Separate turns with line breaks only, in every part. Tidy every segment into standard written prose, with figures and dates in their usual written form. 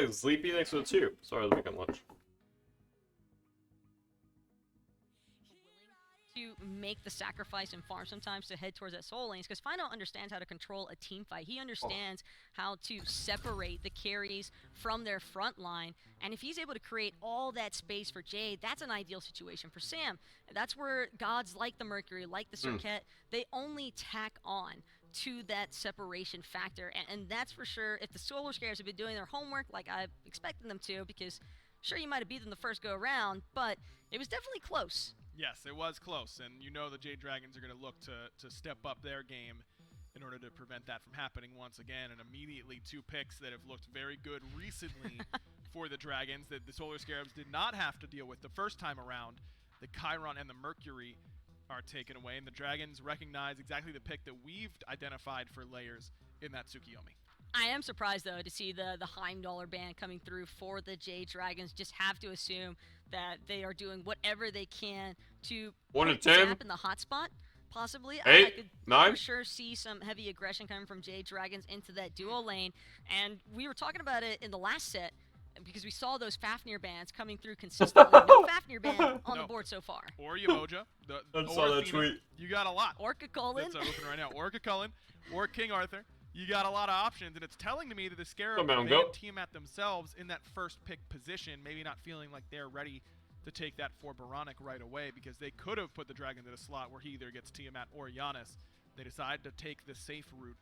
like sleepy next to the tube. Sorry, the weekend lunch.
To make the sacrifice and farm sometimes to head towards that soul lanes, because Final understands how to control a team fight. He understands how to separate the carries from their front line, and if he's able to create all that space for Jade, that's an ideal situation for Sam. That's where gods like the Mercury, like the Circuit, they only tack on to that separation factor, and that's for sure. If the Solar Scarabs have been doing their homework like I expected them to, because sure, you might have beat them the first go around, but it was definitely close.
Yes, it was close, and you know the Jade Dragons are going to look to step up their game in order to prevent that from happening once again, and immediately 2 picks that have looked very good recently for the Dragons that the Solar Scarabs did not have to deal with the first time around. The Chiron and the Mercury are taken away, and the Dragons recognize exactly the pick that we've identified for layers in that Tsukiyomi.
I am surprised, though, to see the Heimdallr ban coming through for the Jade Dragons. Just have to assume that they are doing whatever they can to put Zap in the hotspot, possibly.
8,
I could
9.
for sure see some heavy aggression coming from Jade Dragons into that duo lane. And we were talking about it in the last set, because we saw those Fafnir bans coming through consistently. No Fafnir ban on the board so far.
Or Yemoja.
I saw that tweet.
You got a lot.
Orca Cullen.
That's open right now. Orca Cullen or King Arthur. You got a lot of options, and it's telling to me that the Scarab banned Tiamat themselves in that first pick position, maybe not feeling like they're ready to take that for BaRRaCC right away, because they could have put the Dragon in a slot where he either gets Tiamat or Giannis. They decided to take the safe route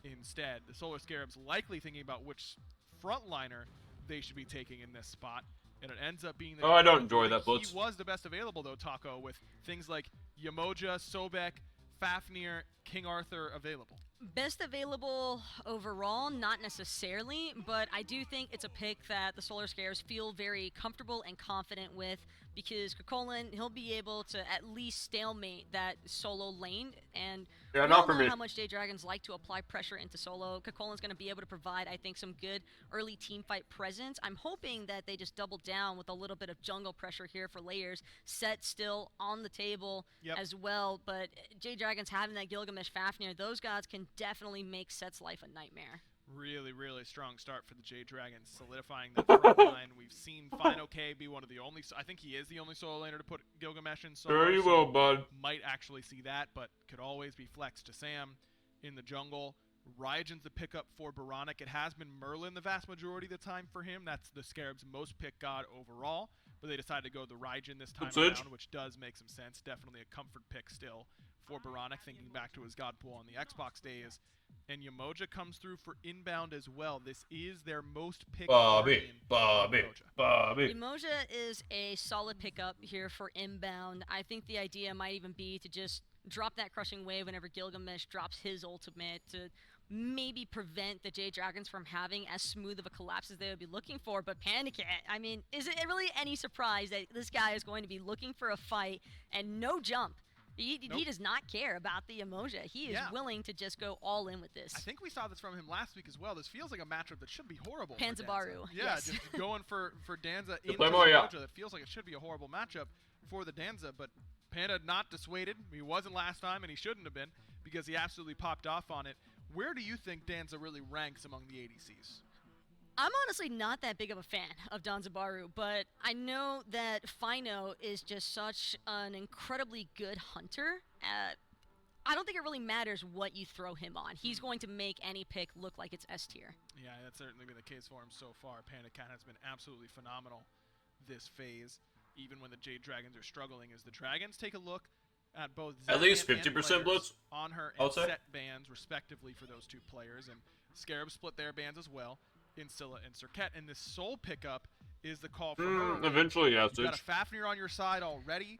instead. The Solar Scarabs likely thinking about which frontliner they should be taking in this spot, and it ends up being the
I don't enjoy that blitz.
He was the best available, though, Taco, with things like Yemoja, Sobek, Fafnir, King Arthur available.
Best available overall, not necessarily, but I do think it's a pick that the Solar Scarabs feel very comfortable and confident with, because Kokolin, he'll be able to at least stalemate that solo lane, and we all know how much Jade Dragons like to apply pressure into solo. Kokolin's going to be able to provide, I think, some good early team fight presence. I'm hoping that they just double down with a little bit of jungle pressure here for layers. Set still on the table as well, but Jade Dragons having that Gilgamesh Fafnir, those guys can definitely make Set's life a nightmare.
Really, really strong start for the Jade Dragons, solidifying the front line. We've seen Fino K be one of the only, I think he is the only solo laner to put Gilgamesh in solo.
Very well, bud.
Might actually see that, but could always be flexed to Sam in the jungle. Raijin's the pickup for BaRRaCC. It has been Merlin the vast majority of the time for him. That's the Scarab's most picked god overall, but they decided to go the Raijin this time around, which does make some sense. Definitely a comfort pick still for BaRRaCC, thinking back to his god pool on the Xbox days. And Yemoja comes through for inbound as well. This is their most picked
Bobby.
Yemoja is a solid pickup here for inbound. I think the idea might even be to just drop that crushing wave whenever Gilgamesh drops his ultimate to maybe prevent the Jade Dragons from having as smooth of a collapse as they would be looking for. But Panicat, I mean, is it really any surprise that this guy is going to be looking for a fight and no jump? He does not care about the Yemoja. He is willing to just go all in with this.
I think we saw this from him last week as well. This feels like a matchup that should be horrible for
Panzabaru.
Yeah,
yes.
Just going for Danza into Yemoja. That feels like it should be a horrible matchup for the Danza, but Panda not dissuaded. He wasn't last time, and he shouldn't have been, because he absolutely popped off on it. Where do you think Danza really ranks among the ADCs?
I'm honestly not that big of a fan of Danzabaru, but I know that Fino is just such an incredibly good hunter. I don't think it really matters what you throw him on. He's going to make any pick look like it's S tier.
Yeah, that's certainly been the case for him so far. Panicat has been absolutely phenomenal this phase, even when the Jade Dragons are struggling. As the Dragons take a look at both
at least 50% blitz
on her and set bans respectively for those two players, and Scarab split their bans as well in Scylla and Circuit, and this Soul pickup is the call for her.
Eventually, yes.
You've got a Fafnir on your side already.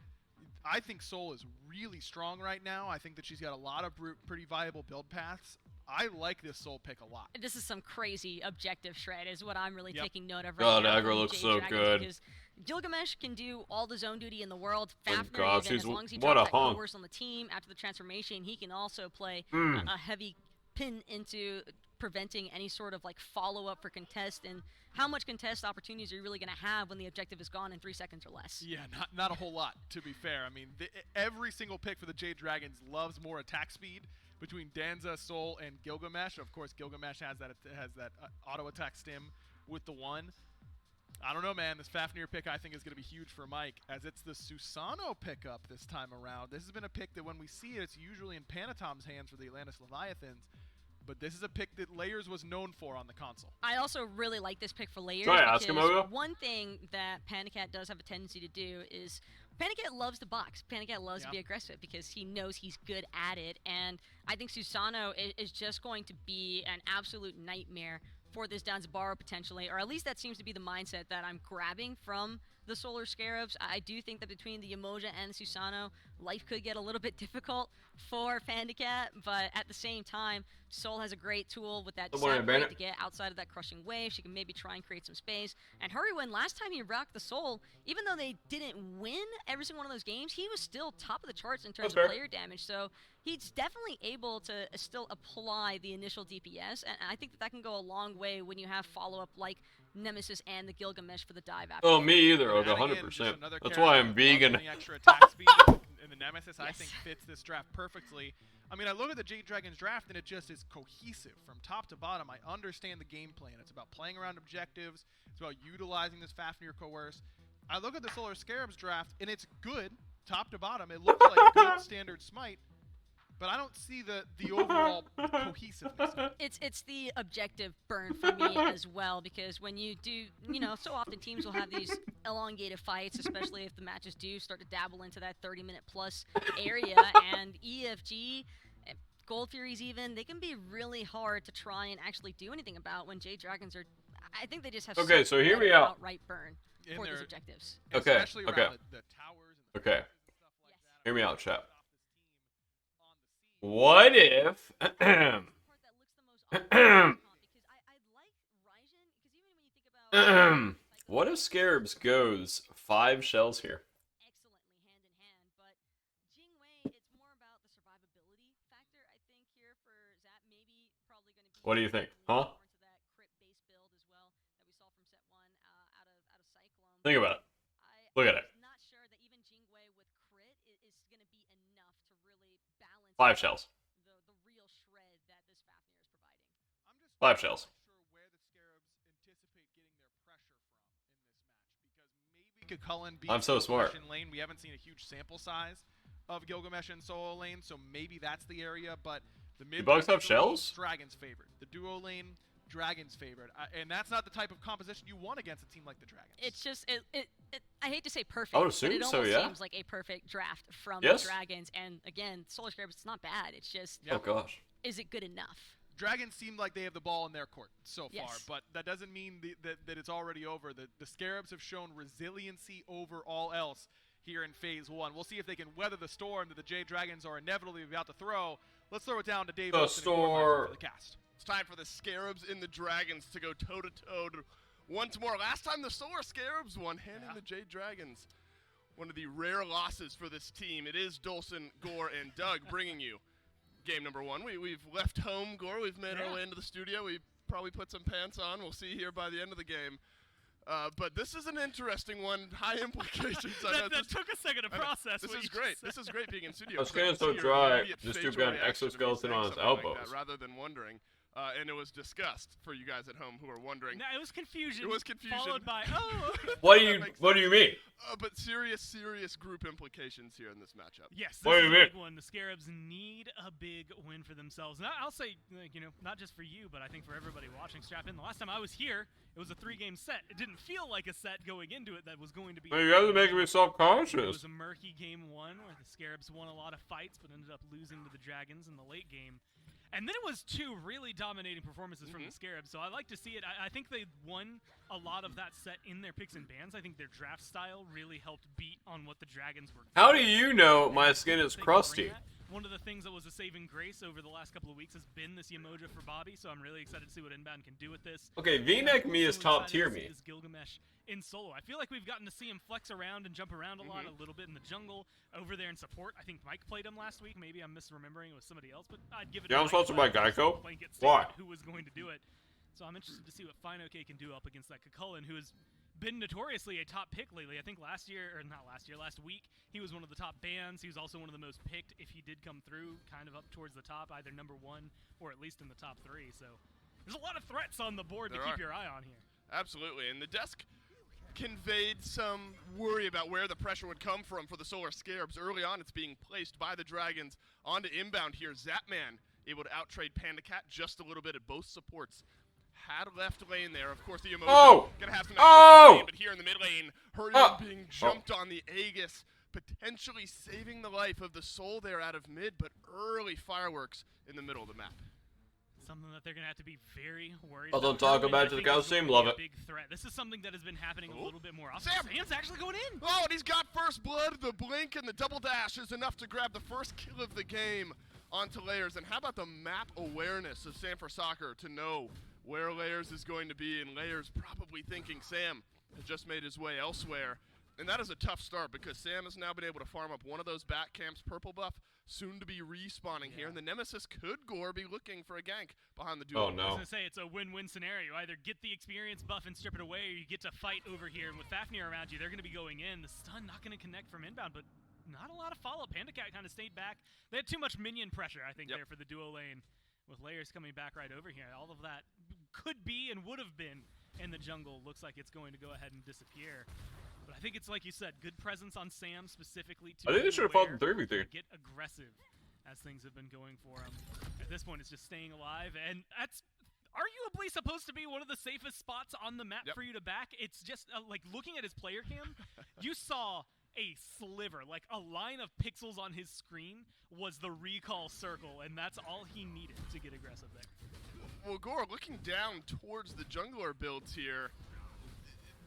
I think Soul is really strong right now. I think that she's got a lot of pretty viable build paths. I like this Soul pick a lot.
This is some crazy objective shred is what I'm really taking note of right
God,
now.
aggro looks so good.
Because Gilgamesh can do all the zone duty in the world.
Fafnir,
even, as long as he drops that coerce on the team after the transformation, he can also play a heavy pin into preventing any sort of like follow-up for contest. And how much contest opportunities are you really going to have when the objective is gone in 3 seconds or less?
Yeah, not a whole lot, to be fair. I mean, every single pick for the Jade Dragons loves more attack speed between Danza, Soul, and Gilgamesh. Of course, Gilgamesh has that auto attack stim with the 1. I don't know, man. This Fafnir pick, I think, is going to be huge for Mike, as it's the Susano pickup this time around. This has been a pick that when we see it, it's usually in Panatom's hands for the Atlantis Leviathans. But this is a pick that Layers was known for on the console.
I also really like this pick for Layers.
Sorry, ask him, Ogo.
One thing that Panicat does have a tendency to do is Panicat loves to box. Panicat loves to be aggressive because he knows he's good at it. And I think Susano is just going to be an absolute nightmare for this Danzaburou potentially, or at least that seems to be the mindset that I'm grabbing from the Solar Scarabs. I do think that between the Umoja and Susano, life could get a little bit difficult for Pandacat, but at the same time, Sol has a great tool with that Zap Blade to get outside of that crushing wave. She can maybe try and create some space. And Hurrywin, last time he rocked the Sol, even though they didn't win every single one of those games, he was still top of the charts in terms of player damage. So he's definitely able to still apply the initial DPS, and I think that can go a long way when you have follow-up like Nemesis and the Gilgamesh for the dive after.
Oh, me either, Ogo, 100%. That's why I'm vegan.
The extra attack speed and the Nemesis, I think, fits this draft perfectly. I mean, I look at the Jade Dragons draft, and it just is cohesive from top to bottom. I understand the game plan. It's about playing around objectives. It's about utilizing this Fafnir Coerce. I look at the Solar Scarabs draft, and it's good top to bottom. It looks like good standard Smite. But I don't see the overall cohesiveness.
It's the objective burn for me as well, because when you do, so often teams will have these elongated fights, especially if the matches do start to dabble into that 30-minute plus area, and EFG, Gold Furies even, they can be really hard to try and actually do anything about when Jade Dragons are, I think they just have
so hear me out.
Outright burn for these objectives.
Okay,
especially around the towers and
okay. Hear me out, chat. What if what if Scarabs goes 5 shells here?
Excellently hand in hand, but Jingwei, it's more about the survivability factor, I think, here for Zap. Maybe probably going to be.
What do you think? Huh?
More into that crit base build as well that we saw from set 1 out of Cyclone.
Think about it. Look at it.
I'm not sure that even Jingwei with crit is going to be enough to really balance
5 shells.
the real shred that this Fafnir is providing.
I'm just
5 shells.
not sure where the Scarabs anticipate getting their pressure from in this match, because maybe Cullen beats
I'm so smart.
Gilgamesh in lane. We haven't seen a huge sample size of Gilgamesh in solo lane, so maybe that's the area. But the mid
bugs have shells?
Dragon's favorite. The duo lane, Dragon's favorite, and that's not the type of composition you want against a team like the Dragons.
It's just I hate to say perfect,
I would
but
assume
it
so,
almost
yeah.
seems like a perfect draft from
Yes.
the Dragons. And again, Solar Scarabs, it's not bad. It's just,
Oh gosh.
is it good enough?
Dragons seem like they have the ball in their court so far,
Yes.
but that doesn't mean that it's already over. The Scarabs have shown resiliency over all else here in Phase 1. We'll see if they can weather the storm that the Jade Dragons are inevitably about to throw. Let's throw it down to Dave
The
Wilson and Gordon Larson
storm.
for the cast.
It's time for the Scarabs and the Dragons to go toe-to-toe once more. Last time the Solar Scarabs won, handing the Jade Dragons one of the rare losses for this team. It is Dolson, Gore, and Doug bringing you game number 1. We've left home, Gore. We've made our way into the studio. We probably put some pants on. We'll see here by the end of the game. But this is an interesting one. High implications.
that took a second to process.
This is great. This is great being in studio.
Our skin's so dry, this dude got an exoskeleton on his elbows.
Rather than wondering. And it was discussed for you guys at home who are wondering.
No, it was confusion.
It was confusion.
Followed by, oh.
What do you mean?
But serious group implications here in this matchup.
Yes,
What
this
do
is
you
a
mean?
big one. The Scarabs need a big win for themselves. And I'll say, not just for you, but I think for everybody watching, strap in. The last time I was here, it was a 3-game set. It didn't feel like a set going into it that was going to be.
You guys are making me
It
self-conscious.
was a murky game 1 where the Scarabs won a lot of fights, but ended up losing to the Dragons in the late game. And then it was 2 really dominating performances from the Scarabs, so I like to see it. I think they won a lot of that set in their picks and bans. I think their draft style really helped beat on what the Dragons were.
How do you know my skin is
They can bring
crusty?
that. One of the things that was a saving grace over the last couple of weeks has been this Yemoja for Bobby, so I'm really excited to see what Inbound can do with this.
Okay, V-neck me is top tier me.
Is Gilgamesh in solo. I feel like we've gotten to see him flex around and jump around a lot, a little bit in the jungle, over there in support. I think Mike played him last week. Maybe I'm misremembering it was somebody else, but I'd give it.
Yeah, I'm
Mike,
sponsored by
but
Geico.
blanket
Why?
statement Who was going to do it? So I'm interested to see what FinoK can do up against that Kukulkan, who has been notoriously a top pick lately. I think last week, he was one of the top bans. He was also one of the most picked if he did come through, kind of up towards the top, either number 1 or at least in the top 3. So there's a lot of threats on the board to keep your eye on here.
Absolutely, and the desk conveyed some worry about where the pressure would come from for the Solar Scarabs. Early on, it's being placed by the Dragons onto inbound here. Zapman able to outtrade PandaCat just a little bit at both supports. Had left lane there. Of course, the Emoji gonna have some lane, but here in the mid lane, Hurrian being jumped on the Aegis, potentially saving the life of the Soul there out of mid, but early fireworks in the middle of the map.
Something that they're going to have to be very worried
I'll
about.
talk about to the Coliseum, love it.
Big threat. This is something that has been happening a little bit more often.
Sam's
actually going in.
Oh, and he's got first blood. The blink and the double dash is enough to grab the first kill of the game onto Layers. And how about the map awareness of BaRRaCCuDDa to know where Layers is going to be, and Layers probably thinking Sam has just made his way elsewhere. And that is a tough start because Sam has now been able to farm up one of those back camps, purple buff, soon to be respawning here. And the Nemesis could, Gore, be looking for a gank behind the duo.
Oh, no.
I was going to say, it's a win-win scenario. Either get the experience buff and strip it away, or you get to fight over here. And with Fafnir around you, they're going to be going in. The stun not going to connect from inbound, but not a lot of follow-up. PandaCat kind of stayed back. They had too much minion pressure, I think, there for the duo lane. With Layers coming back right over here, all of that could be and would have been in the jungle. Looks like it's going to go ahead and disappear. But I think it's like you said, good presence on Sam specifically.
I think they should have fought in 3v3.
Get aggressive as things have been going for him. At this point, it's just staying alive, and that's arguably supposed to be one of the safest spots on the map for you to back. It's just like looking at his player cam, you saw a sliver, like a line of pixels on his screen was the recall circle, and that's all he needed to get aggressive there.
Well, Gore, looking down towards the jungler builds here,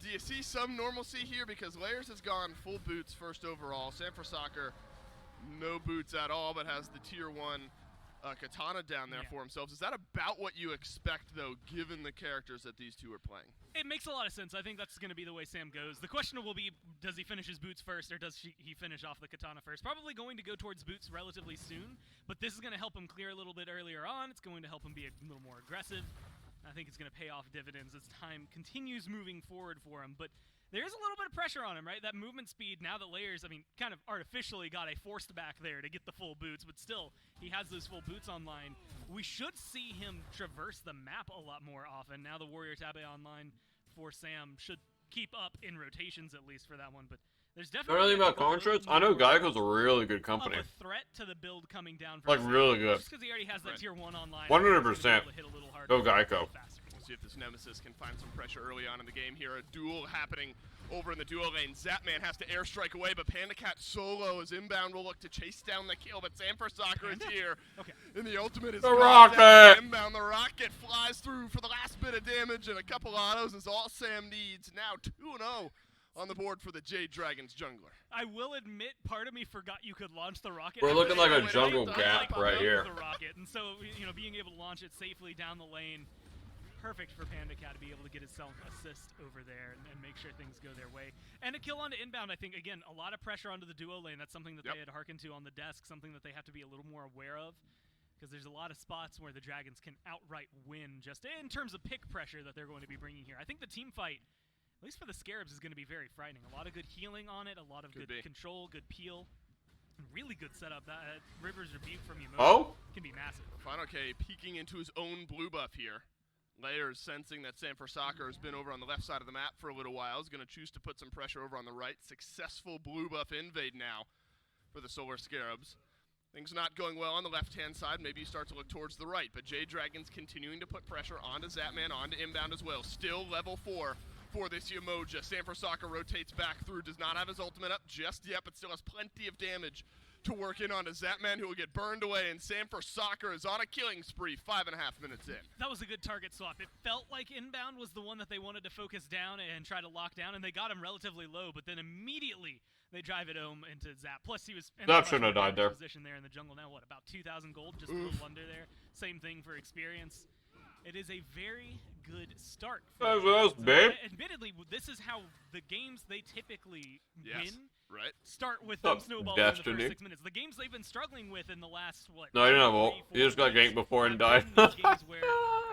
do you see some normalcy here? Because Layers has gone full boots first overall. BaRRaCCuDDa, no boots at all, but has the tier 1 katana down there for themselves. Is that about what you expect, though, given the characters that these two are playing?
It makes a lot of sense. I think that's going to be the way Sam goes. The question will be, does he finish his boots first, or does he finish off the katana first? Probably going to go towards boots relatively soon, but this is going to help him clear a little bit earlier on. It's going to help him be a little more aggressive. I think it's going to pay off dividends as time continues moving forward for him. But there's a little bit of pressure on him, right? That movement speed, now that Layers, I mean, kind of artificially got a forced back there to get the full boots, but still, he has those full boots online. We should see him traverse the map a lot more often. Now the Warrior Tabe online for Sam should keep up in rotations, at least for that one. But there's definitely
about contracts. I know Geico's a really good company.
A threat to the build coming down. For
like really good.
Just because he already has that tier 1 online.
100%. Go Geico.
We'll see if this Nemesis can find some pressure early on in the game here. A duel happening over in the duo lane. Zapman has to airstrike away, but PandaCat solo is inbound. Will look to chase down the kill, but BaRRaCCuDDa is here. And the ultimate is
the rocket.
Inbound. The rocket flies through for the last bit of damage, and a couple autos is all Sam needs. Now 2-0. On the board for the Jade Dragons jungler.
I will admit, part of me forgot you could launch the rocket.
We're looking like a jungle gap right here.
The rocket, and so being able to launch it safely down the lane, perfect for PandaCat to be able to get himself assist over there and make sure things go their way. And a kill onto inbound, I think, again, a lot of pressure onto the duo lane. That's something that they had hearkened to on the desk, something that they have to be a little more aware of, because there's a lot of spots where the Dragons can outright win just in terms of pick pressure that they're going to be bringing here. I think the team fight, at least for the SCARABS, is going to be very frightening. A lot of good healing on it, a lot of good control, good peel, and really good setup. That River's Rebuke from Emoji can be massive.
Final K peeking into his own blue buff here. Layers sensing that BaRRaCCuDDa has been over on the left side of the map for a little while. Is going to choose to put some pressure over on the right. Successful blue buff invade now for the Solar SCARABS. Things not going well on the left-hand side. Maybe you start to look towards the right, but Jade Dragons continuing to put pressure onto Zapman, onto inbound as well. Still level 4. For this Yamoja. BaRRaCCuDDa rotates back through, does not have his ultimate up just yet, but still has plenty of damage to work in on a Zapman, who will get burned away, and BaRRaCCuDDa is on a killing spree 5.5 minutes in.
That was a good target swap. It felt like inbound was the one that they wanted to focus down and try to lock down, and they got him relatively low, but then immediately they drive it home into Zap. Plus, he was in
Zap shouldn't have died there.
Position there in the jungle now, what, about 2,000 gold, just a little under there. Same thing for experience. It is a very good start. Admittedly, this is how the games they typically win start with them snowballing in the first 6 minutes. The games they've been struggling with in the last,
No, you didn't have ult. You just got ganked before and died.
Games where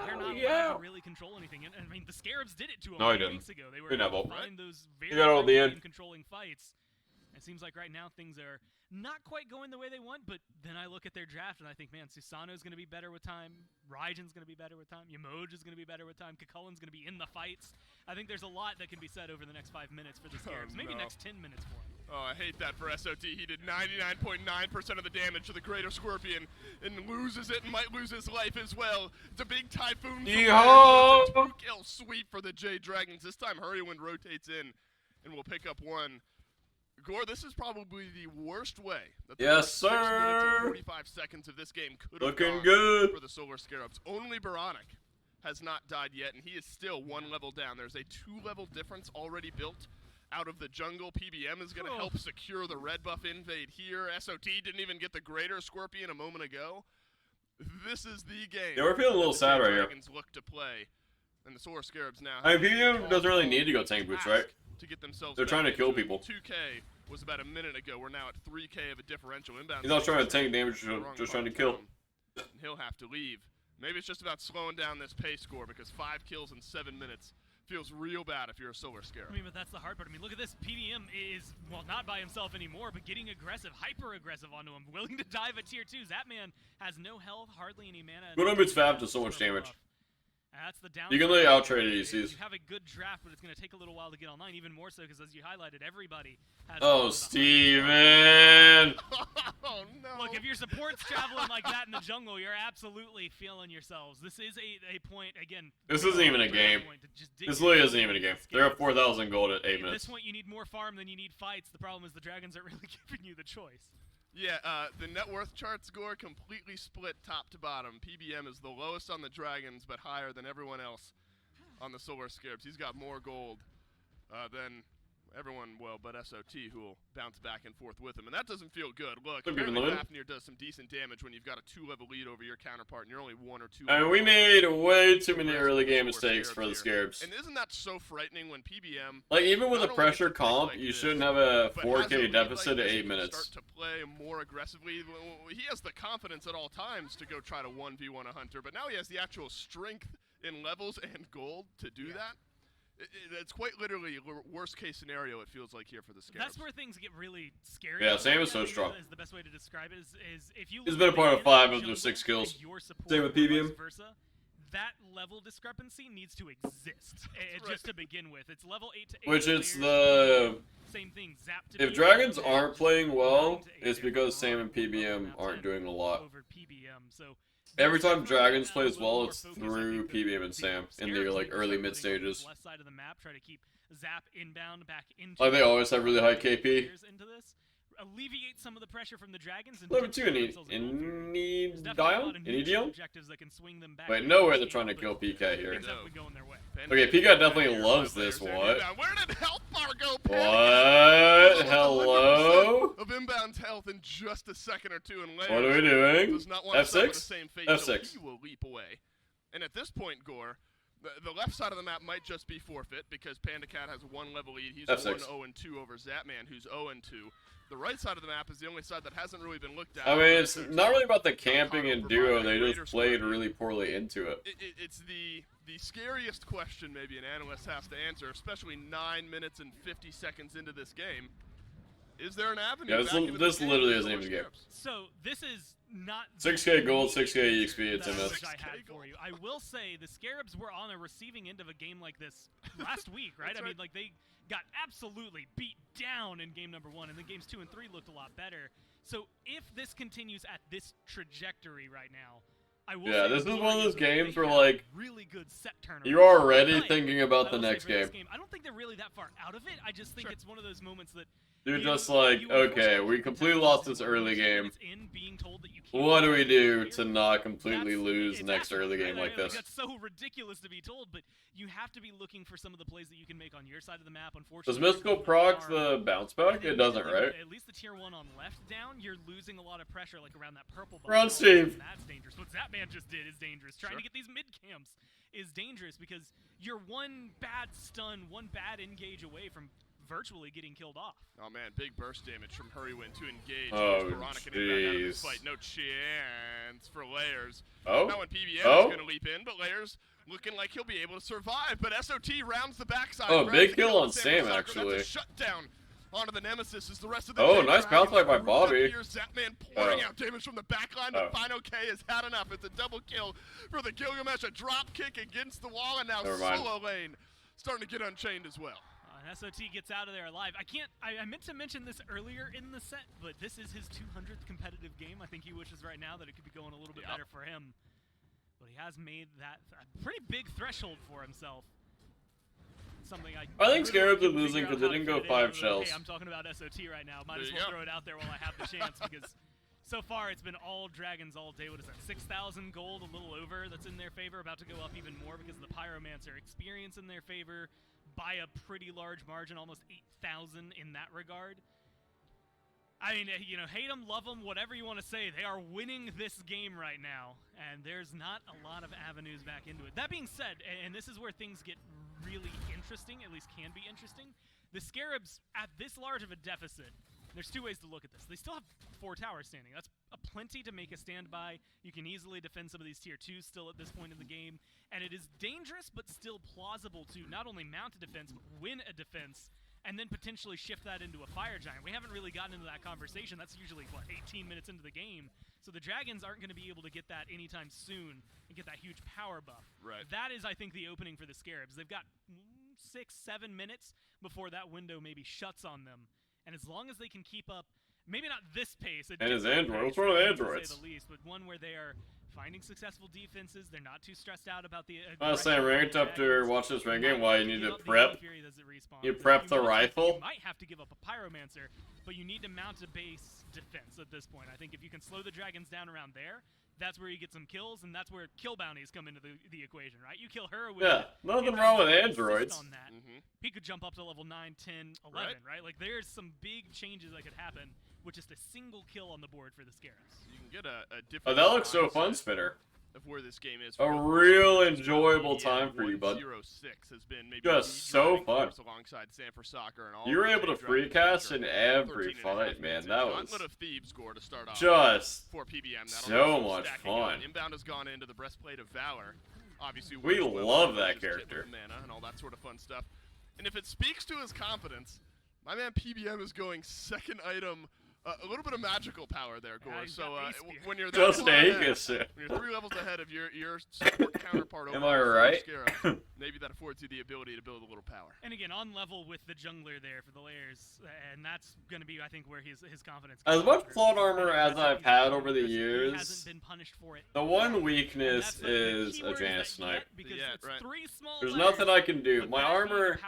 they're not allowed to really control anything. And, I mean, the SCARABS did it to them 2 weeks ago. They were able to find those very controlling fights. It seems like right now things are not quite going the way they want, but then I look at their draft and I think, man, Susano's going to be better with time. Raijin's going to be better with time. Yamoja's going to be better with time. Kakullen's going to be in the fights. I think there's a lot that can be said over the next 5 minutes for the Scarabs. Maybe next 10 minutes for him.
Oh, I hate that for SOT. He did 99.9% of the damage to the Greater Scorpion and loses it and might lose his life as well. It's a big Typhoon.
Yeehaw!
It's a 2-kill sweep for the Jade Dragons. This time Hurrywind rotates in and will pick up one. Gore, this is probably the worst way that the
Yes,
6 minutes
sir.
and 45 seconds of this game could have
Looking
gone
good.
for the Solar Scarabs. Only BaRRaCC has not died yet, and he is still 1 level down. There's a 2-level difference already built out of the jungle. PBM is going to help secure the red buff invade here. SOT didn't even get the Greater Scorpion a moment ago. This is the game.
Yeah, we're feeling a little sad right here.
Dragons look to play, and the Solar Scarabs now.
I mean, PBM doesn't really need to go tank boots, right?
To get themselves
They're trying to kill people.
2K was about a minute ago. We're now at 3K of a differential inbound.
He's not trying to tank damage, just trying to kill.
And he'll have to leave. Maybe it's just about slowing down this pace score because 5 kills in 7 minutes feels real bad if you're a Solar Scarab.
I mean, but that's the hard part. I mean, look at this. PBM is, well, not by himself anymore, but getting aggressive, hyper-aggressive onto him, willing to dive at tier 2s. That man has no health, hardly any mana.
Good on boots Fab does so much damage.
That's the downside.
You can literally out-trade ADCs.
You have a good draft, but it's going to take a little while to get online, even more so because, as you highlighted, everybody has...
Oh, Steven!
Oh, no.
Look, if your support's traveling like that in the jungle, you're absolutely feeling yourselves. This is a point, again...
This isn't even a game. This literally isn't even a game. They're at 4,000 gold at 8
At
minutes.
this point, you need more farm than you need fights. The problem is the Dragons aren't really giving you the choice.
Yeah, the net worth chart score completely split top to bottom. PBM is the lowest on the Dragons, but higher than everyone else on the Solar Scarabs. He's got more gold than everyone, well, but SOT, who will bounce back and forth with him. And that doesn't feel good. Look, Fafnir does some decent damage when you've got a 2-level lead over your counterpart, and you're only 1 or 2.
I mean, we made way too many early game mistakes for the Scarabs.
And isn't that so frightening when PBM...
Like, even with a pressure comp, you shouldn't have a 4K deficit at 8 minutes.
Start to play more aggressively. He has the confidence at all times to go try to 1v1 a Hunter, but now he has the actual strength in levels and gold to do that. It's quite literally worst case scenario, it feels like, here for the Scarabs.
That's where things get really scary.
Yeah, Sam is so strong.
Is the best way to describe it is if you
He's been a part of 5 of their 6 kills. Same with PBM.
That level discrepancy needs to exist just to begin with. It's level 8 to 8.
Which it's the...
Same thing, zap to
If Dragons aren't playing well, it's because Sam and PBM aren't doing a lot.
Over PBM, so
every time Dragons plays well, it's through PBM and Sam in their like early mid stages.
Left side of the map, try to keep zap inbound back into.
Like they always have really high KP.
Into this. Alleviate some of the pressure from the Dragons.
Level 2 any Dion? Any Dion? Wait, nowhere they're trying to kill PK here. Okay, PK definitely loves this. What?
Where did Hellfire go?
What? Hello?
Of inbound health in just a second or two, and
what are we doing?
F6?
F6.
He will leap away. And at this point, Gore, the left side of the map might just be forfeit because Panda Cat has 1 level lead. He's 1-0-2 over Zapman, who's 0-2. The right side of the map is the only side that hasn't really been looked at.
I mean, it's not really about the camping and duo. They just played really poorly into it.
It's the scariest question maybe an analyst has to answer, especially 9 minutes and 50 seconds into this game. Is there an avenue?
Yeah, this literally isn't even a game.
So this is not
6K gold, 6K EXP, it's a miss.
I will say the Scarabs were on a receiving end of a game like this last week, right? I mean, like they got absolutely beat down in game number 1, and then games 2 and 3 looked a lot better. So if this continues at this trajectory right now, I will say
this is one of those games where like
really good set turnaround.
You're already thinking about the next game.
I don't think they're really that far out of it. I just think it's one of those moments that
you're just like, okay, we completely lost this early game. What do we do to not completely lose next early game like this?
That's so ridiculous to be told, but you have to be looking for some of the plays that you can make on your side of the map. Unfortunately,
does Mystical proc the bounce back? It doesn't, right?
At least the tier 1 on left down, you're losing a lot of pressure, like around that purple button.
Run, Steve.
That's dangerous. What Zapman just did is dangerous. Trying to get these mid camps is dangerous because you're one bad stun, one bad engage away from virtually getting killed off.
Oh man, big burst damage from Hurrywind to engage.
Oh
jeez. No chance for Layers.
Oh.
Now when PBM is going to leap in, but Layers looking like he'll be able to survive. But SOT rounds the backside.
Oh, big kill on Sam actually.
That's a shutdown onto the Nemesis as the rest of the
Oh,
Jade
nice bounce
Dragons
by
group
Bobby.
up here. Zapman pouring
Oh.
out damage from the backline, but Final K has had enough. It's a double kill for the Gilgamesh, a drop kick against the wall, and now
Never mind.
Solo Lane starting to get unchained as well.
And SOT gets out of there alive. I meant to mention this earlier in the set, but this is his 200th competitive game. I think he wishes right now that it could be going a little bit better for him. But he has made that a pretty big threshold for himself. Something I
think Scarabs are
couldn't
losing
figure
'cause
out
they didn't
how
go
to fit
5
in.
shells.
Hey, I'm talking about SOT right now. Might
There
as
you
well
go.
throw it out there while I have the chance because so far it's been all dragons all day. What is that? 6,000 gold, a little over. That's in their favor. About to go up even more because of the Pyromancer experience in their favor by a pretty large margin, almost 8,000 in that regard. I mean, you know, hate them, love them, whatever you want to say. They are winning this game right now, and there's not a lot of avenues back into it. That being said, and this is where things get really interesting, at least can be interesting, the Scarabs, at this large of a deficit, there's two ways to look at this. They still have 4 towers standing. That's a plenty to make a stand by. You can easily defend some of these tier 2s still at this point in the game, and it is dangerous but still plausible to not only mount a defense, but win a defense, and then potentially shift that into a fire giant. We haven't really gotten into that conversation. That's usually, what, 18 minutes into the game. So the Dragons aren't going to be able to get that anytime soon and get that huge power buff.
Right.
That is, I think, the opening for the Scarabs. They've got 6-7 minutes before that window maybe shuts on them. And as long as they can keep up, maybe not this pace.
And his Android. What's wrong with androids?
To say the least, but one where they are finding successful defenses. They're not too stressed out about the.
I was saying ranked up to watch this rank game while you need to prep. You prep the rifle.
You might have to give up a Pyromancer, but you need to mount a base defense at this point. I think if you can slow the Dragons down around there, that's where you get some kills, and that's where kill bounties come into the equation, right? You kill her with
nothing wrong with androids.
On that. He could jump up to level 9, 10, 11, right? Like there's some big changes that could happen with just a single kill on the board for the Scarabs.
You can get a different.
Oh, that looks so fun, Spinner.
Of where this game is.
A real enjoyable time for you, bud.
106 has been maybe
just so fun.
Alongside Sanford Soccer and all.
You were able to free cast in every fight, man. That was
Gauntlet of Thebes score to start off
just
for PBM.
so much fun.
Inbound has gone into the Breastplate of Valor. Obviously,
we love that character.
Mana and all that sort of fun stuff. And if it speaks to his confidence, my man PBM is going second item. A little bit of magical power there, Gore. So when you're that
just
ahead, when you're 3 levels ahead of your support counterpart,
am I right?
Maybe that affords you the ability to build a little power.
And again, on level with the jungler there for the layers, and that's going to be, I think, where his confidence.
As much plot armor as I've had over the
he
years,
hasn't been punished for it.
The one weakness is a Janus snipe. There's nothing I can do. My armor.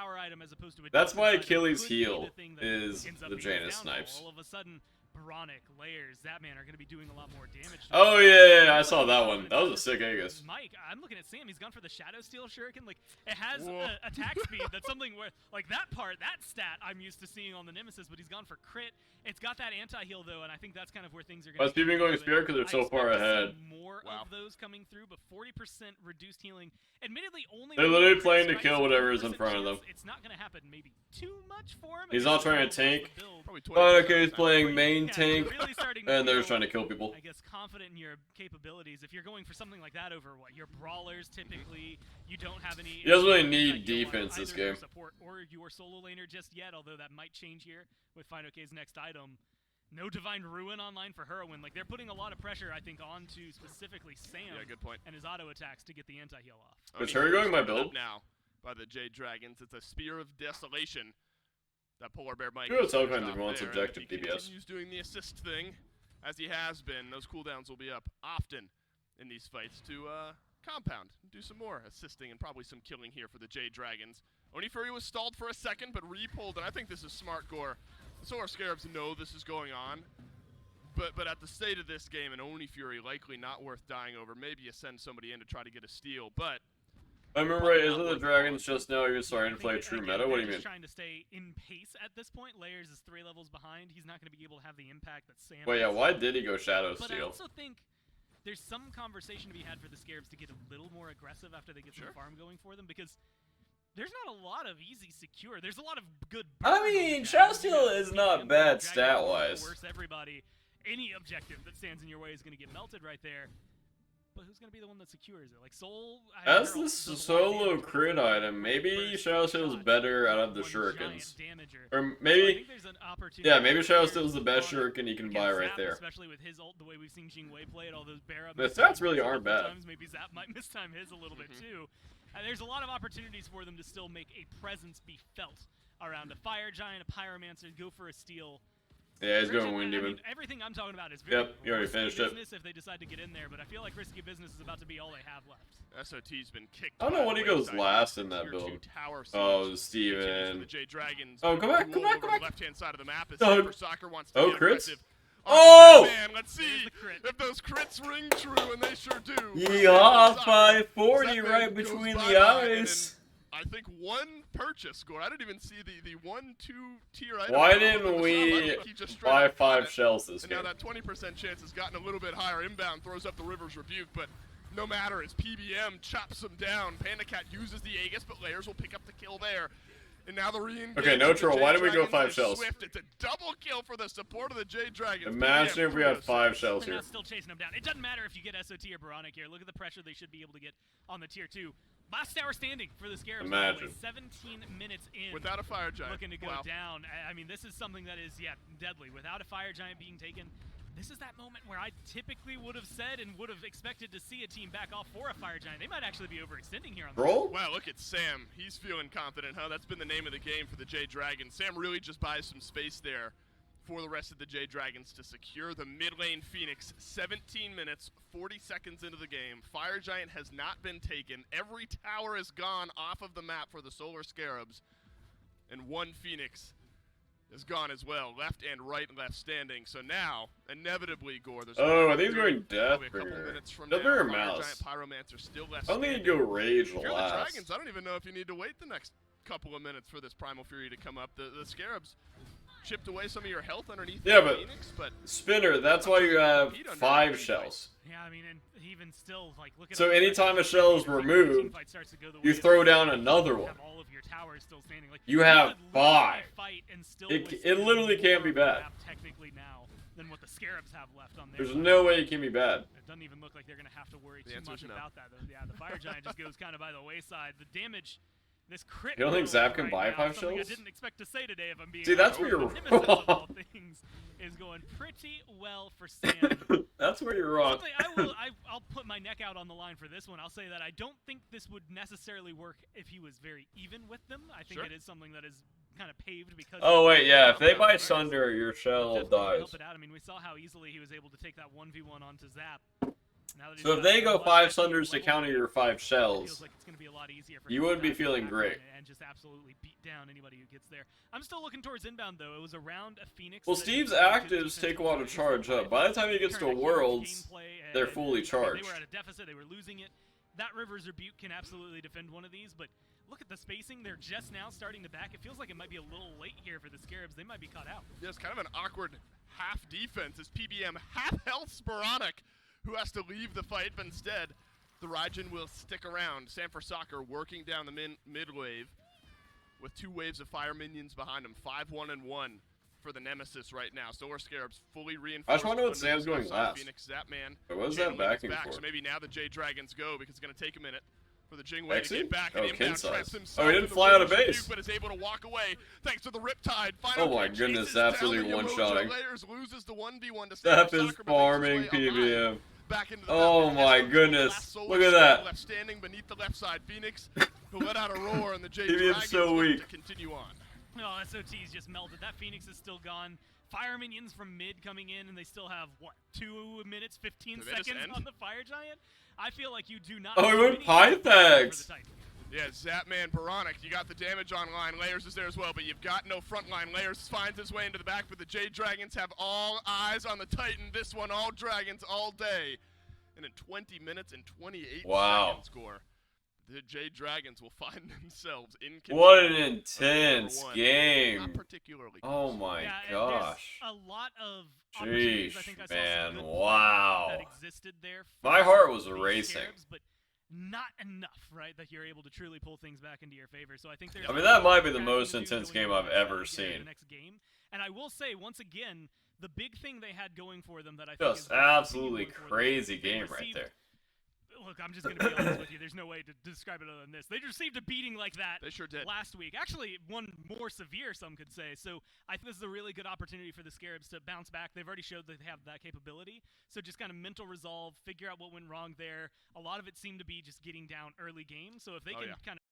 That's my Achilles heel. Is the Janus snipes.
All of a sudden, BaRRaCCuDDa, layers, that man are going to be doing a lot more damage.
Oh yeah, I saw that one. That was a sick Aegis.
Mike, I'm looking at Sam. He's gone for the Shadow Steel Shuriken. Like it has attack speed. That's something where, like that part, that stat I'm used to seeing on the Nemesis, but he's gone for crit. It's got that anti-heal though, and I think that's kind of where things are going.
But people going Spirit because they're so far ahead.
More of those coming through, but 40% reduced healing. Admittedly, only.
They're literally playing to kill whatever is in front of them.
It's not going to happen. Maybe too much for him.
He's not trying to tank. Okay, he's playing main tank, and they're just trying to kill people.
I guess confident in your capabilities. If you're going for something like that over what your brawlers typically, you don't have any.
He doesn't really need defense this game.
Support or your solo laner just yet, although that might change here with FinoK's next item. No Divine Ruin online for Heroin. Like they're putting a lot of pressure, I think, onto specifically Sam.
Yeah, good point.
And his auto attacks to get the anti-heal off.
Is Harry going by build?
Now by the Jade Dragons. It's a Spear of Desolation. That Polar Bear Mike.
Good, all kinds of wants objective
DPS.
DPS.
Continues doing the assist thing, as he has been. Those cooldowns will be up often in these fights to compound, do some more assisting and probably some killing here for the Jade Dragons. Oni Fury was stalled for a second, but re-pulled, and I think this is smart, Gore. The Solar Scarabs know this is going on, but at the state of this game, an Oni Fury likely not worth dying over. Maybe you send somebody in to try to get a steal, but.
I remember right, isn't the Dragons just now you're starting to play true meta? What do you mean?
Trying to stay in pace at this point. Layers is 3 levels behind. He's not going to be able to have the impact that Sam.
Well, yeah, why did he go Shadow
But
Steel?
I also think there's some conversation to be had for the Scarabs to get a little more aggressive after they get some farm going for them, because there's not a lot of easy secure. There's a lot of good.
I mean, Shadow Steel is not bad stat-wise.
Everybody, any objective that stands in your way is going to get melted right there. but who's going to be the one that secures it? Like Soul.
As the solo crit item, maybe Shadow Steel's better out of the shurikens. Or maybe, yeah, maybe Shadow Steel's the best shuriken you can buy right there.
Especially with his ult, the way we've seen Jingwei play it, all those BaRRaCC.
The stats really aren't bad.
Maybe Zap might mistime his a little bit too. And there's a lot of opportunities for them to still make a presence be felt around a Fire Giant, a Pyromancer, go for a steal.
Yeah, he's going Wind Demon.
Everything I'm talking about is very
you already finished it.
If they decide to get in there, but I feel like risky business is about to be all they have left.
SOT's been kicked.
I don't know when he goes last in that build. Oh, Steven. Oh, come back, come back, come back.
Left-hand side of the map is Soccer wants to
crits.
aggressive.
Oh!
Man, let's see if those crits ring true, and they sure do.
Yeah, 540 right between the eyes.
I think one purchase, Gore. I didn't even see the 1-2 tier item.
Why didn't we buy 5 shells this game?
Now that 20% chance has gotten a little bit higher. Inbound throws up the River's Rebuke, but no matter, as PBM chops them down. PandaCat uses the Aegis, but Layers will pick up the kill there. And now the re-engage.
Okay, no troll. Why did we go 5 shells?
Swift. It's a double kill for the support of the Jade Dragons.
Imagine if we had 5 shells here.
Still chasing them down. It doesn't matter if you get SOT or BaRRaCCuDDa here. Look at the pressure they should be able to get on the tier 2. Last tower standing for the Scarabs.
Imagine.
17 minutes in.
Without a Fire Giant.
Looking to go down. I mean, this is something that is, deadly. Without a Fire Giant being taken, this is that moment where I typically would have said and would have expected to see a team back off for a Fire Giant. They might actually be overextending here on the
roll.
Wow, look at Sam. He's feeling confident, huh? That's been the name of the game for the Jade Dragons. Sam really just buys some space there for the rest of the Jade Dragons to secure the mid lane Phoenix. 17 minutes, 40 seconds into the game. Fire Giant has not been taken. Every tower is gone off of the map for the Solar Scarabs. And one Phoenix is gone as well. Left and right left standing. So now, inevitably, Gore, there's
I think he's going
Deathbringer.
Deathbringer or Mouse.
Pyromancer still left
I don't think he'd go Rage
if you're
last.
the Dragons, I don't even know if you need to wait the next couple of minutes for this Primal Fury to come up. The Scarabs chipped away some of your health underneath Phoenix, but
Spinner, that's why you have 5 shells.
Yeah, I mean, and even still, like, look at
so anytime a shell is removed, you throw down another one.
All of your towers still standing. Like,
you have 5. It literally can't be bad.
Technically now than what the Scarabs have left on
There's no way it can be bad.
It doesn't even look like they're going to have to worry too much about that. Yeah, the Fire Giant just goes kind of by the wayside. The damage. This crit.
You don't think Zap can buy 5 shells?
I didn't expect to say today, if I'm being
honest. That's where you're wrong.
Things is going pretty well for Sam.
That's where you're wrong.
I'll put my neck out on the line for this one. I'll say that I don't think this would necessarily work if he was very even with them. I think it is something that is kind of paved because.
Oh wait, yeah. If they buy Sunder, your shell dies.
Help it out. I mean, we saw how easily he was able to take that 1v1 onto Zap.
So if they go 5 Sunders to counter your 5 shells,
like it's gonna be a lot easier for
you wouldn't be feeling great.
And just absolutely beat down anybody who gets there. I'm still looking towards inbound though. It was around a Phoenix.
Well, Steve's actives take a while to charge up. By the time he gets to Worlds, they're fully charged.
They were at a deficit. They were losing it. That River's Rebuke can absolutely defend one of these, but look at the spacing. They're just now starting to back. It feels like it might be a little late here for the Scarabs. They might be caught out.
Yeah, it's kind of an awkward half defense as PBM half health BaRRaCCuDDa, who has to leave the fight, but instead, the Raijin will stick around. Sanford Soccer working down the mid wave with 2 waves of fire minions behind him. 5-1 and 1 for the Nemesis right now. Solar Scarabs fully reinforced.
I just want to know what Sam's going last.
Phoenix, Zapman.
What was that backing for?
So maybe now the Jade Dragons go because it's going to take a minute for the Jingwei to get back. And
Kin size.
Oh,
he didn't fly out of base.
But is able to walk away thanks to the Riptide.
Oh my goodness, absolutely one-shotting.
Loses the 1v1 to
Steph is farming PBM. Oh my goodness! Look at that.
Left standing beneath the left side, Phoenix, who let out a roar, and the Jade
Dragons so weak.
To continue on.
No, SOT's just melted. That Phoenix is still gone. Fire minions from mid coming in, and they still have what 2 minutes 15 seconds on the Fire Giant. I feel like you do not.
Oh, he went Pythags.
Yeah, Zapman, BaRRaCCuDDa, you got the damage online. Layers is there as well, but you've got no front line. Layers finds his way into the back, but the Jade Dragons have all eyes on the Titan. This one, all Dragons, all day. And in 20 minutes and 28 seconds score, the Jade Dragons will find themselves in control.
What an intense game.
Not particularly
oh my gosh.
A lot of
Jeez,
I think I saw
man, wow.
That existed there
my heart was racing.
Scarabs, but not enough, right, that you're able to truly pull things back into your favor. So I think there's
that might be the most intense game I've ever seen.
The next game. And I will say, once again, the big thing they had going for them that I
think is absolutely crazy game right there.
Look, I'm just going to be honest with you. There's no way to describe it other than this. They received a beating like that
They sure did.
last week. Actually, one more severe, some could say. So I think this is a really good opportunity for the SCARABS to bounce back. They've already showed that they have that capability. So just kind of mental resolve, figure out what went wrong there. A lot of it seemed to be just getting down early game. So if they can kind of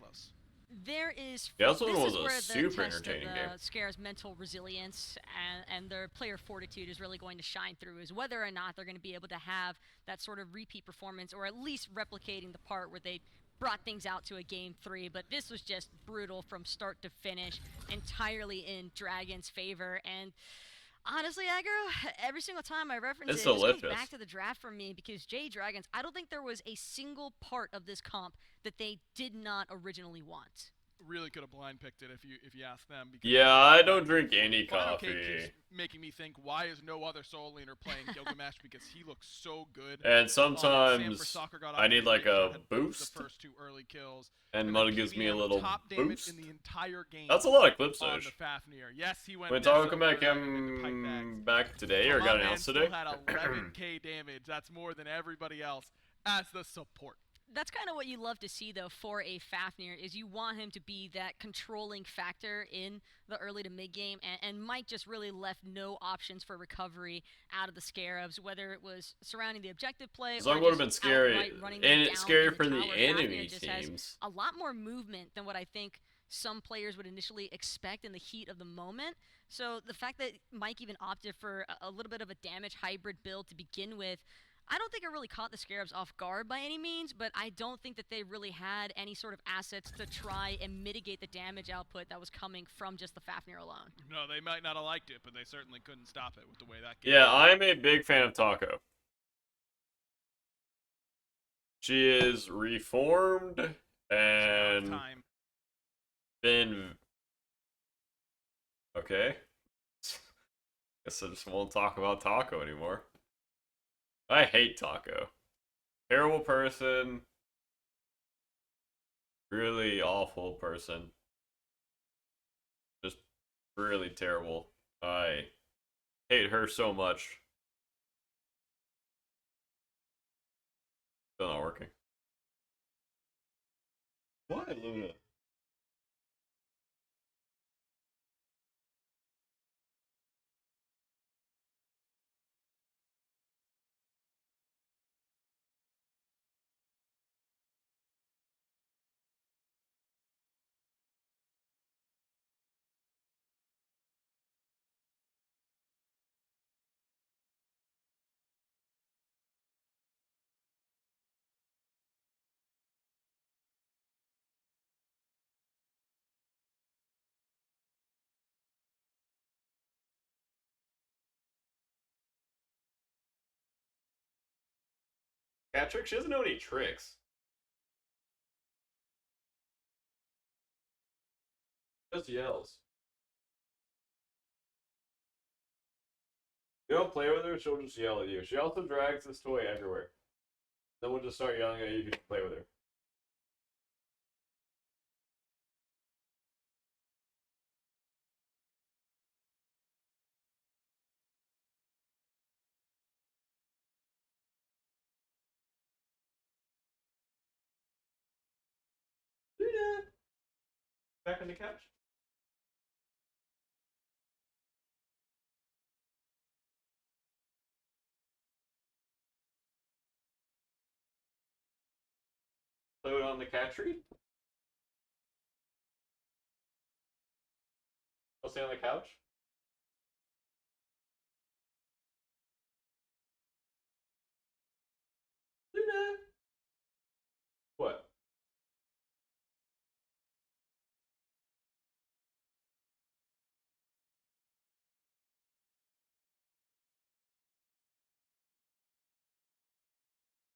close.
There is.
Yeah, this
this
one was
is
a
where
super
the test of
entertaining game.
SCARABS' mental resilience and their player fortitude is really going to shine through, is whether or not they're going to be able to have that sort of repeat performance, or at least replicating the part where they brought things out to a game 3. But this was just brutal from start to finish, entirely in Dragon's favor. And honestly, Aggro, every single time I reference
It's
it, this
delicious.
goes back to the draft for me, because JADE Dragons, I don't think there was a single part of this comp that they did not originally want.
Really could have blind picked it if you ask them. Because
Yeah, I don't drink any
Final Cake
coffee.
keeps making me think, why is no other solo laner playing Gilgamesh? Because he looks so good.
And
Sam for
sometimes
Soccer got
I need like a
had
boost,
the first 2 early kills,
and
then
Mud gives me a
PBM
little
top damage
boost.
in the entire game.
That's a lot of clip
on
stage.
the Fafnir. Yes, he went.
When
Nessa
Taco come back,
for that into pipe bags.
back today, or
But
got
my man
announced
still
today?
had 11k damage. That's more than everybody else as the support.
That's kind of what you love to see, though, for a Fafnir, is you want him to be that controlling factor in the early to mid game, and Mike just really left no options for recovery out of the SCARABS, whether it was surrounding the objective play
Zong
or
would have
just
been scary,
outright running
and
them
it's
down
scary
in
for the
tower. Fafnir
enemy
just has
teams.
a lot more movement than what I think some players would initially expect in the heat of the moment. So the fact that Mike even opted for a little bit of a damage hybrid build to begin with, I don't think it really caught the SCARABS off guard by any means, but I don't think that they really had any sort of assets to try and mitigate the damage output that was coming from just the Fafnir alone.
No, they might not have liked it, but they certainly couldn't stop it with the way that game.
Yeah, I'm a big fan of Taco. She is reformed and
Time.
been okay. Guess I just won't talk about Taco anymore. I hate Taco. Terrible person. Really awful person. Just really terrible. I hate her so much. Still not working. Why, Luna? Cat trick? She doesn't know any tricks. Just yells. You don't play with her, she'll just yell at you. She also drags this toy everywhere. Then we'll just start yelling at you if you play with her. Luna! Back on the couch. Play it on the cat tree? I'll stay on the couch? Luna! What?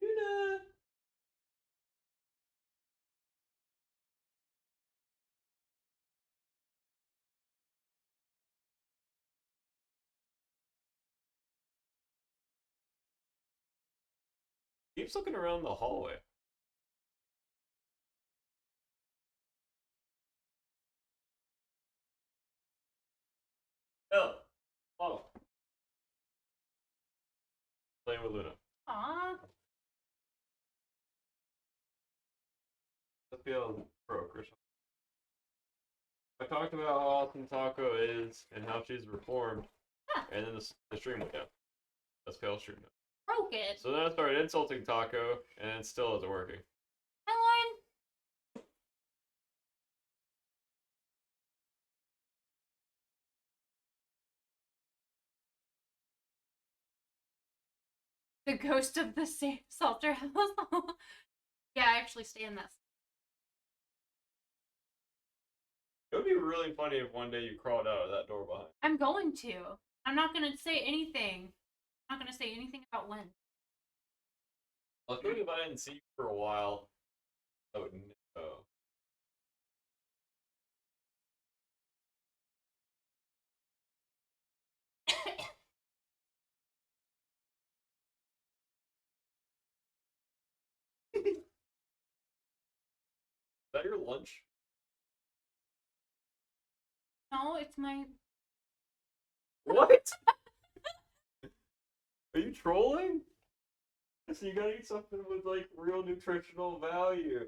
Luna! Keeps looking around the hallway. Oh. Oh. Playing with Luna.
Aww.
Let's be able broke or something. I talked about how awesome Taco is and how she's reformed, and then the stream went down. That's pale stream now.
Broke it.
So then I started insulting Taco, and it still isn't working.
Hi, Lauren. The ghost of the Salter House. Yeah, I actually stay in that.
It would be really funny if one day you crawled out of that door behind.
I'm going to. I'm not going to say anything. I'm not going to say anything about when.
I think if I didn't see you for a while, I would know. Is that your lunch?
No, it's my...
What? Are you trolling? So you gotta eat something with like real nutritional value.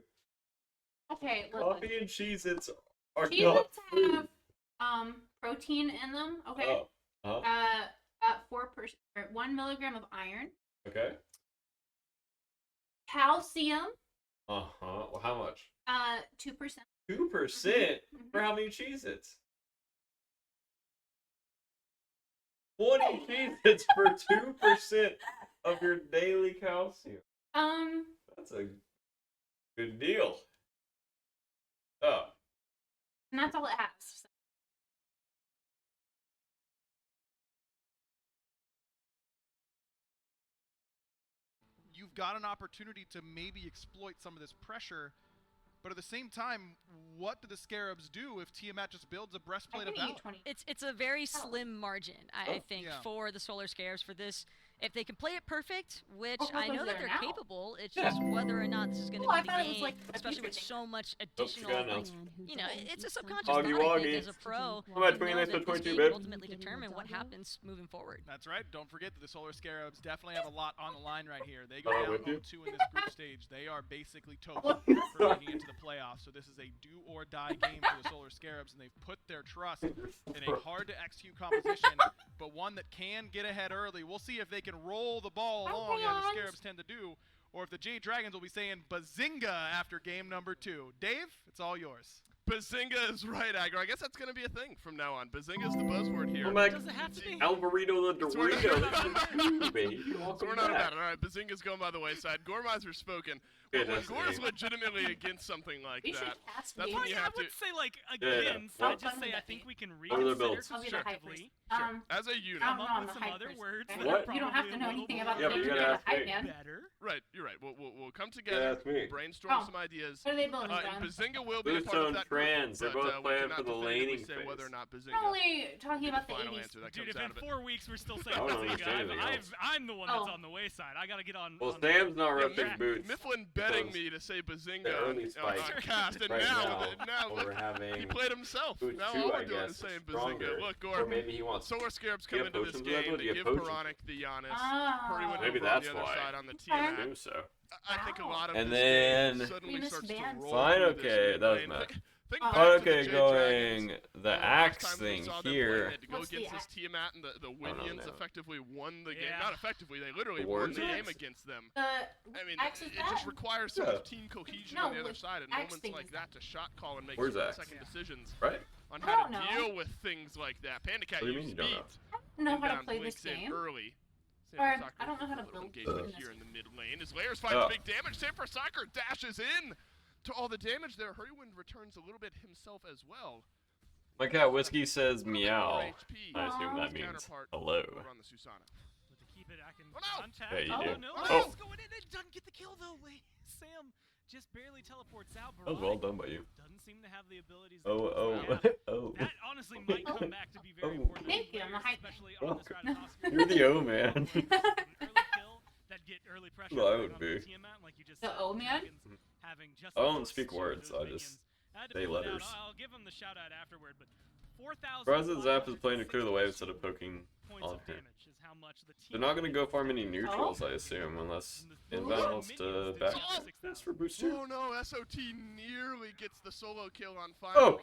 Okay, listen.
Coffee and Cheez-Its are not
Cheez-Its
food.
have protein in them, okay?
Oh.
4%, or 1 milligram of iron.
Okay.
Calcium.
Well, how much?
2%.
2%? For how many Cheez-Its? 20 Cheez-Its for 2% of your daily calcium. That's a good deal. Oh.
And that's all it has. So.
You've got an opportunity to maybe exploit some of this pressure, but at the same time, what do the Scarabs do if Tiamat just builds a breastplate of valor?
It's a very slim margin, I think, for the Solar Scarabs for this. If they can play it perfect, which I know that they're capable, it's just whether or not this is going to be the game,
like
especially with so much additional, you know, it's a subconscious
Augie
thought, I think,
Woggy.
as a pro,
How much
to
bringing
know
this
that
to
this
22
game
bit?
will ultimately determine what happens moving forward.
That's right. Don't forget that the Solar Scarabs definitely have a lot on the line right here. They go down 0-2 in this group stage. They are basically toast for making it to the playoffs. So this is a do-or-die game for the Solar Scarabs, and they've put their trust in a hard-to-execute composition, but one that can get ahead early. We'll see if they can roll the ball along, as the Scarabs tend to do, or if the Jade Dragons will be saying Bazinga after game number 2. Dave, it's all yours.
Bazinga is right, Aggro. I guess that's going to be a thing from now on. Bazinga is the buzzword here.
Does it have to be?
Alvarito the Dorito.
So we're not about it. All right, Bazinga's going by the wayside. Gormizer's spoken. When Gore's legitimately against something like that, that's when you have
I would
to...
say, like, against, I'd just say I think we can
What are their
reconsider
builds?
constructively.
As a unit.
Come up with some other words.
What?
You don't have to know anything about
Yeah, but you gotta ask me.
Better.
Right, you're right. We'll come together,
ask me.
brainstorm some ideas.
What are they building,
And Bazinga will be a part of that group,
Trans, they're both
we
playing
cannot
for the
definitively
laning
say
phase.
whether or not Bazinga
I'm only talking about the
final
80s.
answer that
Dude,
comes
if
out
in
of it.
4 weeks we're still saying
I don't
Bazinga,
understand anything else.
I'm the one that's on the wayside. I gotta get on.
Well,
on
Sam's not
Yeah,
repping boots.
Mifflin betting
because
me to say Bazinga
they're
on
only spiked
cast, and
right
now
we're
look,
having
he played himself.
Boots
Now
2,
all
I
we're doing
guess,
is saying
stronger.
Bazinga. Look,
Or
Gore,
maybe he wants.
Solar Scarabs
Do you
come
have
into this
potions? Do you
game. They
have
give
potions?
Pironic the Giannis.
Oh.
Purdy went
Maybe
over on
that's
the other
why.
side on the
I
Tiamat.
assume so.
I think a lot of
And
this
then-
game suddenly
Venus
starts to
Bands.
roll
Fine,
through
okay,
this
that was
lane.
math.
Think back to the
Okay,
Jade
going
Dragons.
the
Last
axe
time we
thing
saw them play,
here.
they had to go
What's the
against this
axe?
Tiamat, and the Winions
know.
effectively won the game.
Yeah.
Not effectively, they literally
The
won the
Warriors?
game against them.
The
I mean,
axe is
it just
bad.
requires so
Yeah.
much team cohesion
No,
on the other
like,
side, and
axe
moments
thing
like
is
that to shot call and make
Where's axe?
second decisions
Right?
on
I
how
don't
to
know.
deal with things like that. Panda Cat
What do you
used
mean you don't know?
speed.
I don't know how to
Inbound
play this
blinks in
game.
early.
Or,
Sanford Soccer
I don't know how to
with a little
build
engagement
in this
here in
game.
the mid lane. As Layers finds
Oh.
big damage. Sanford Soccer dashes in to all the damage there. Hurrywind returns a little bit himself as well.
My cat Whiskey says
A little bit
meow.
more HP.
I assume that
His
means
counterpart
hello.
over on the Susana.
But to keep it, I can
Oh, no!
contact.
Yeah, you
oh
do.
no!
Oh.
He's going in. It doesn't get the kill though. Sam just barely teleports out.
That was well done by you.
Doesn't seem to have the abilities.
Oh,
that
oh,
have.
oh.
That honestly might come back to be very
Oh.
important.
Thank you, I'm the hype
especially
man.
on this round of Oscar.
You're the O man.
An early kill that get early pressure
Well, I
going
would
on
be.
the Tiamat, like you just
The
said,
O man?
Dragons having just
I don't
close
speak
to
words,
those
I just
minions. I had to
say
pull it out.
letters.
I'll give him the shout out afterward, but 4,000.
President Zap is playing to clear the way instead of poking
points
all
of
of here.
damage is how much the
They're not gonna go farm any neutrals, I assume, unless Inbound wants to back. That's for boost too.
Oh no, SOT nearly gets the solo kill on 5K.
Oh.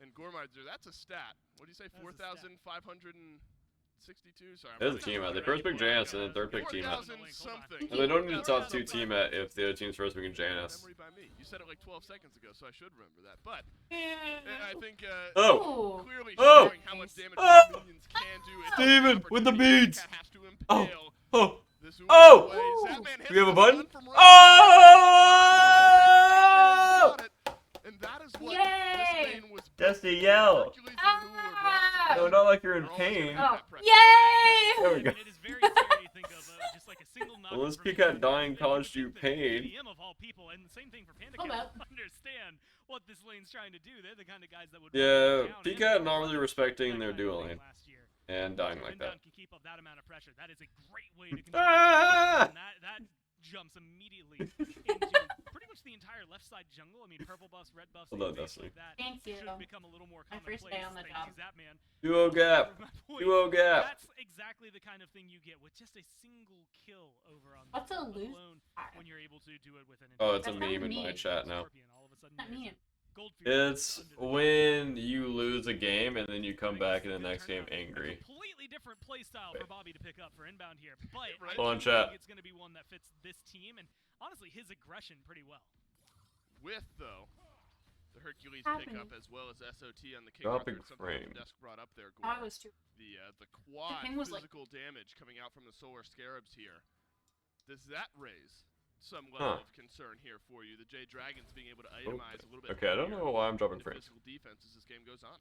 And Gormizer, that's a stat. What do you say,
That's a stat.
4,562? Sorry.
There's a team out. They first pick Janus and then third pick team out.
4,000 something.
And they don't need to top 2 team at if the other team's first picking Janus.
Memory by me. You said it like 12 seconds ago, so I should remember that. But I think
Oh!
clearly
Oh!
showing how much damage
Oh!
minions can do. It's
Steven,
an
with the
opportunity
beads!
Cat has to
Oh!
impale
Oh!
This
Oh!
way. Zapman hits
We have a
the
button?
stun from right.
Oh!
And that is what
Yay!
this lane was
Just
built
a
for.
yell.
Hercules and Hula brought
No,
together.
not like you're in
They're always gonna
pain.
have
Oh,
that pressure.
yay!
There we go.
And it is very scary to think of just like a single knock.
Well, this peak at dying caused you pain.
PDM of all people, and the same thing for Panda
Hold
Cat.
up.
Understand what this lane's trying to do. They're the kind of guys that would.
Yeah,
down
PCAT
and
not really respecting
that
their
kind of
duo
thing
lane
last year.
and dying
So
like
Inbound
that.
can keep up that amount of pressure. That is a great way to control
Ah!
and that jumps immediately into pretty much the entire left side jungle. I mean, purple buffs, red buffs,
Hold on,
things
Destiny.
like that
Thank you.
should become a little more
My
commonplace.
first day on the
Thank
job.
you, Zapman.
Duo gap.
My point,
Duo gap.
That's exactly the kind of thing you get with just a single kill over on
What's
the
a
map,
loose
alone
part?
when you're able to do it with an
Oh, it's a
That's not
meme in my
me.
chat now.
Scorpion, all of a sudden
Not
there's
me.
Goldfield
It's
under the
when you lose a game and then you come
I
back
guess
in the
it's a
next game
good turnout.
angry.
A completely different play style for Bobby to pick up for inbound here, but
Right.
I
Hold on,
do
chat.
think it's going to be one that fits this team and honestly his aggression pretty well.
With, though, the Hercules
Happening.
pickup as well as SOT on the King
Dropping
Arthur. Something that
frame.
the desk brought up there,
I
Gore.
was too.
The quad
thing was like-
physical damage coming out from the Solar Scarabs here. Does that raise some level of concern here for you? The Jade Dragons being able to itemize a little bit.
Okay, I don't
heavier
know why I'm dropping
into
frames.
physical defense as this game goes on.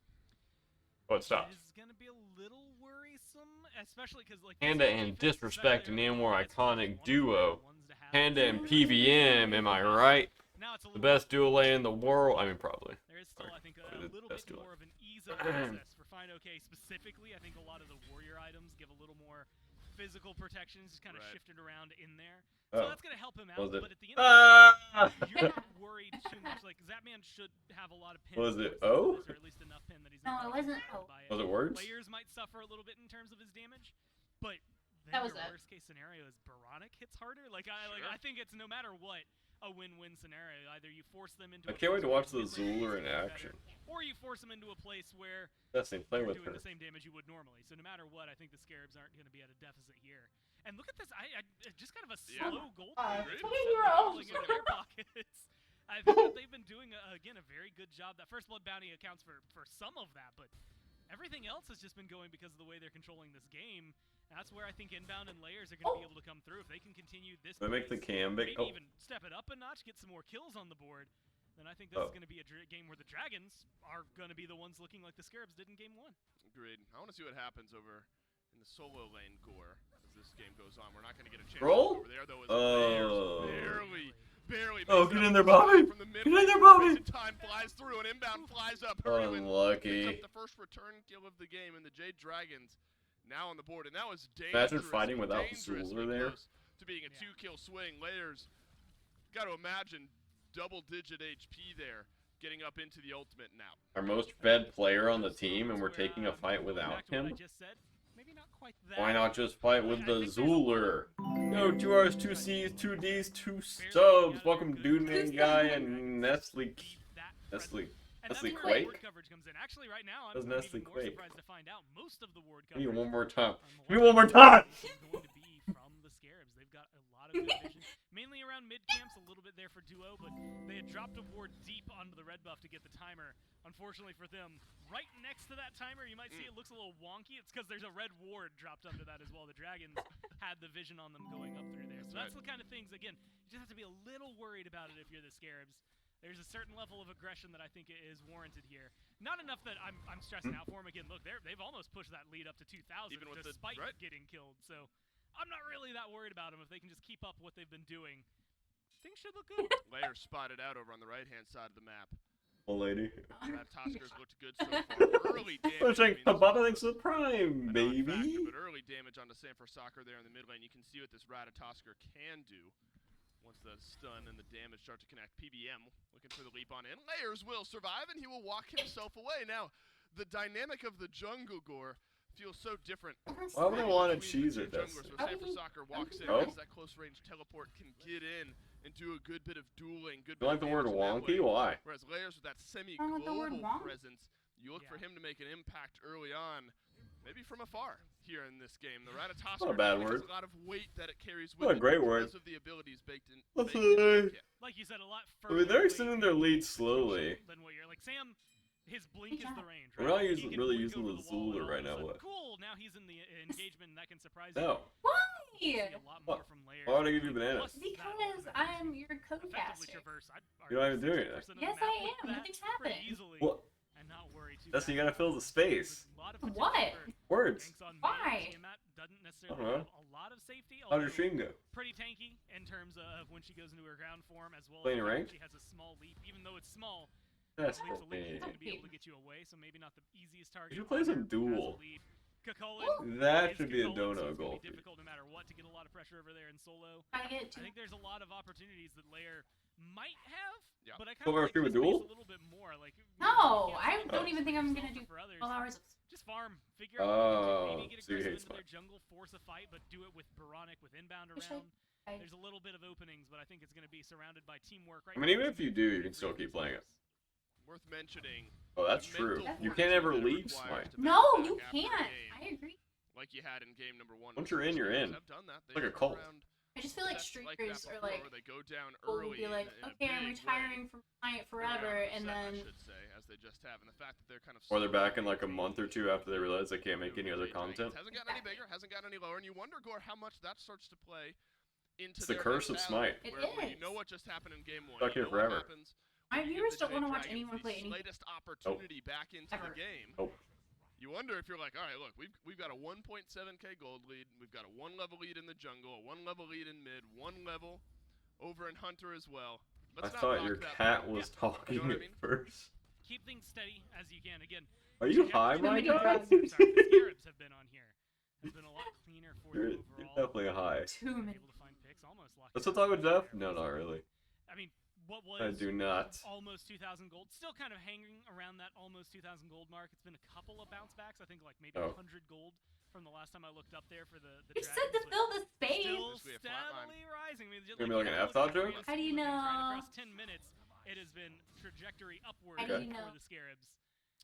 Oh, it stopped.
It is going to be a little worrisome, especially because like
Panda
physical
and
defense,
Disrespect,
especially
an even more
early on, it's
iconic
one of the
duo.
better ones to have.
Panda and PVM, am I right?
Now it's a
The
little
best duo lane in the world. I mean, probably.
There is still,
Sorry.
I think,
Probably
a
the
little bit
best duo.
more of an ease of access for Fine OK specifically. I think a lot of the warrior items give a little more physical protections, just kind of
Right.
shifted around in there. So
Oh.
that's going to help him out.
Was it?
But at the end of
Ah!
the day, you're not worried too much. Like, Zapman should have a lot of pins.
Was it
towards the end of
O?
this, or at least enough pin that he's
No,
not
it
gonna get
wasn't
affected
O.
by
Was it words?
Players might suffer a little bit in terms of his damage, but then
That was
your
it.
worst case scenario is BaRRaCCuDDa hits harder. Like
Sure.
I think it's no matter what a win-win scenario. Either you force them into
I
a
can't wait
place
to
where
watch the
your win rate
Zooler
is
in
better,
action.
or you force them into a place where
Destiny, play
you're
with
doing
her.
the same damage you would normally. So no matter what, I think the Scarabs aren't going to be at a deficit here. And look at this, I just kind of a
Yeah.
slow gold.
Agreed.
Falling into their pockets. I think that they've been doing again a very good job. That first blood bounty accounts for some of that, but everything else has just been going because of the way they're controlling this game. That's where I think inbound and layers are going to be able to come through. If they can continue this,
They make the
pace,
cam big.
maybe
Oh,
even step it up a notch, get some more kills on the board, then I think this is
Oh.
going to be a game where the Dragons are going to be the ones looking like the Scarabs did in game 1.
Agreed. I want to see what happens over in the solo lane, Gore, as this game goes on. We're not going to get a chance
Roll?
to look over there, though. As
Oh.
barely
Oh,
makes
get
it
in
up
there,
the side
Bobby.
from the mid
Get in
lane.
there, Bobby.
Vision time flies through, and inbound flies up. Hercules
Unlucky.
picks up the first return kill of the game, and the Jade Dragons now on the board. And that was dangerous.
Imagine fighting without
dangerously
Zooler there.
close to being a 2-kill swing. Layers, got to imagine double-digit HP there, getting up into the ultimate now.
Our most fed player on the team, and we're taking a fight without him? Why not just fight with the Zooler? Yo, 2 R's, 2 C's, 2 D's, 2 subs. Welcome, Dude Man Guy and Nestle Quake.
Coverage comes in. Actually, right now,
Does
I'm
Nestle
even more
Quake?
surprised to find out most of the ward
Give me
coverage.
one more time.
on the
Give me one more
left
time.
is going to be from the Scarabs. They've got a lot of good vision, mainly around mid camps, a little bit there for duo, but they had dropped a ward deep onto the red buff to get the timer. Unfortunately for them, right next to that timer, you might see it looks a little wonky. It's because there's a red ward dropped under that as well. The Dragons had the vision on them going up through there. So that's the kind of things, again, you just have to be a little worried about it if you're the Scarabs. There's a certain level of aggression that I think is warranted here. Not enough that I'm stressing out for them. Again, look, they've almost pushed that lead up to 2,000
Even with
despite
right.
getting killed. So I'm not really that worried about them. If they can just keep up what they've been doing, things should look good.
Layers spotted out over on the right-hand side of the map.
Old lady.
That Tosker's looked good so far. Early damage.
Pushing
I mean,
Baba thanks for the Prime,
a non-factor,
baby.
but early damage onto Sanford Soccer there in the mid lane. You can see what this Ratatosker can do once the stun and the damage start to connect. PBM looking for the leap on in. Layers will survive, and he will walk himself away. Now, the dynamic of the jungle, Gore, feels so different.
Why would I want a
between the
cheeser
two
this?
junglers, where Sanford Soccer walks in
Oh.
as that close-range teleport can get in and do a good bit of dueling. Good
You
bit
like
of
the word
damage in that
wonky?
way.
Why?
Whereas Layers with that
wrong with the word
semi-global
wonk?
presence, you look for him to make an impact early on, maybe from afar here in this game. The Ratatosker
Not a bad
has
word.
a lot of weight that it carries
Not
with
a great
it
word.
because of the abilities baked in.
Let's
baked into the
say-
kit.
Like you said, a lot
I
further.
mean, they're
away
extending
from
their
the
lead
potential
slowly.
Than what you're like Sam. His blink is the range.
We're
Right?
not
He can
really
blink
using
over
the
wall and
Zooler
all
right
of a
now,
sudden,
what?
Cool. Now he's in the engagement, and that can surprise you.
No.
Why? me?
A lot more from layers.
Why would I give you bananas?
Because I'm your
Effectively
co-caster.
traverse.
You're not even doing it.
60% of the
Yes,
map
I
with
am.
that
Nothing's
pretty
happening.
easily
What?
and not worry too
That's
bad
you gotta
about
fill the
it.
space.
A lot of
What?
potential for
Words.
tanks on
Why?
mid. Tiamat doesn't necessarily
I don't know.
have a lot of safety.
How's your
although
stream go?
Pretty tanky in terms of when she goes into her ground form, as well
Playing
as
ranked?
she has a small leap. Even though it's small,
That's
leap's a leap.
me.
It's going to be able to get you away, so maybe not the easiest target.
You should play some
Has a
duel.
lead. Kukulkan
That
is
should be a
Kukulkan, so
dono
it's gonna
goal.
be difficult no matter what to get a lot of pressure over there in solo.
I get
I
to.
think there's a lot of opportunities that Lair might have,
Yeah.
but I kind
12
of
hour
like
stream
this
with duel?
space a little bit more. Like,
No,
you
I
can't
don't even think I'm
yourself,
gonna do
but for others,
12 hours of.
just farm, figure out what
Oh,
to do. Maybe get
so you hate
aggressive into their
Smite.
jungle, force a fight, but do it with BaRRaCCuDDa with inbound
Wish
around.
I-
There's a little bit of openings, but I think it's going to be surrounded by teamwork right
I mean,
now.
even if you do, you can still keep playing it.
Worth mentioning.
Oh, that's
the
true.
mental
You can't ever
fortitude
leave
it requires
Smite.
to
No,
bounce
you
back after a
can't.
game,
I agree.
like you had in game number 1.
Once you're in, you're in.
Have done that.
It's like a
turn
cult.
around
I just feel like
sets that
streakers are
before,
like,
where they go down
will
early
be like,
in a
okay, I'm
big
retiring
way.
from Smite
Early on
forever,
in the
and
set,
then
I should say, as they just have, and the fact that they're kind of
Or they're
slow
back in like a month or two after they realize they can't make any other
Jade Dragons.
content.
Hasn't gotten any bigger, hasn't gotten any lower, and you wonder, Gore, how much that starts to play into
It's the
their
curse of
mentality,
Smite.
It
where you know
is.
what just happened in game 1.
Stuck
you
here
know what
forever.
happens
my
when you give
viewers
the
don't
Jade
want to watch
Dragons
anyone
the
play any.
slightest opportunity back into
Ever.
the game.
Nope.
You wonder if you're like, all right, look, we've got a 1.7k gold lead, we've got a 1 level lead in the jungle, a 1 level lead in mid, 1 level over in Hunter as well.
I
Let's not
thought
rock
your
that
cat
boat.
was talking
You know what I
at
mean?
first.
Keep things steady as you can. Again,
Are you
trajectory
high,
of
my
the
guy?
Sorry, the Scarabs have been on here. Has been a lot cleaner for
You're
you overall.
definitely high.
Too many.
Able to find picks, almost locked.
Let's talk with Jeff? No, not really.
I mean, what was
I do not.
almost 2,000 gold? Still kind of hanging around that almost 2,000 gold mark. It's been a couple of bounce backs. I think like maybe
Oh.
100 gold from the last time I looked up there for the
You said to
Dragons, but
fill the space.
Still
Must be a flat line.
steadily rising. I mean,
Gonna be like an F-thought joke?
How do you know?
Across 10 minutes, it has been trajectory upward
How
do
you
for
know?
the Scarabs.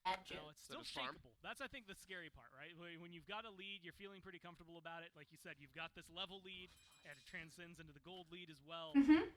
Gotcha.
So it's still
Instead of farm?
shakeable. That's, I think, the scary part, right? When you've got a lead, you're feeling pretty comfortable about it. Like you said, you've got this level lead, and it transcends into the gold lead as well.
Mhm.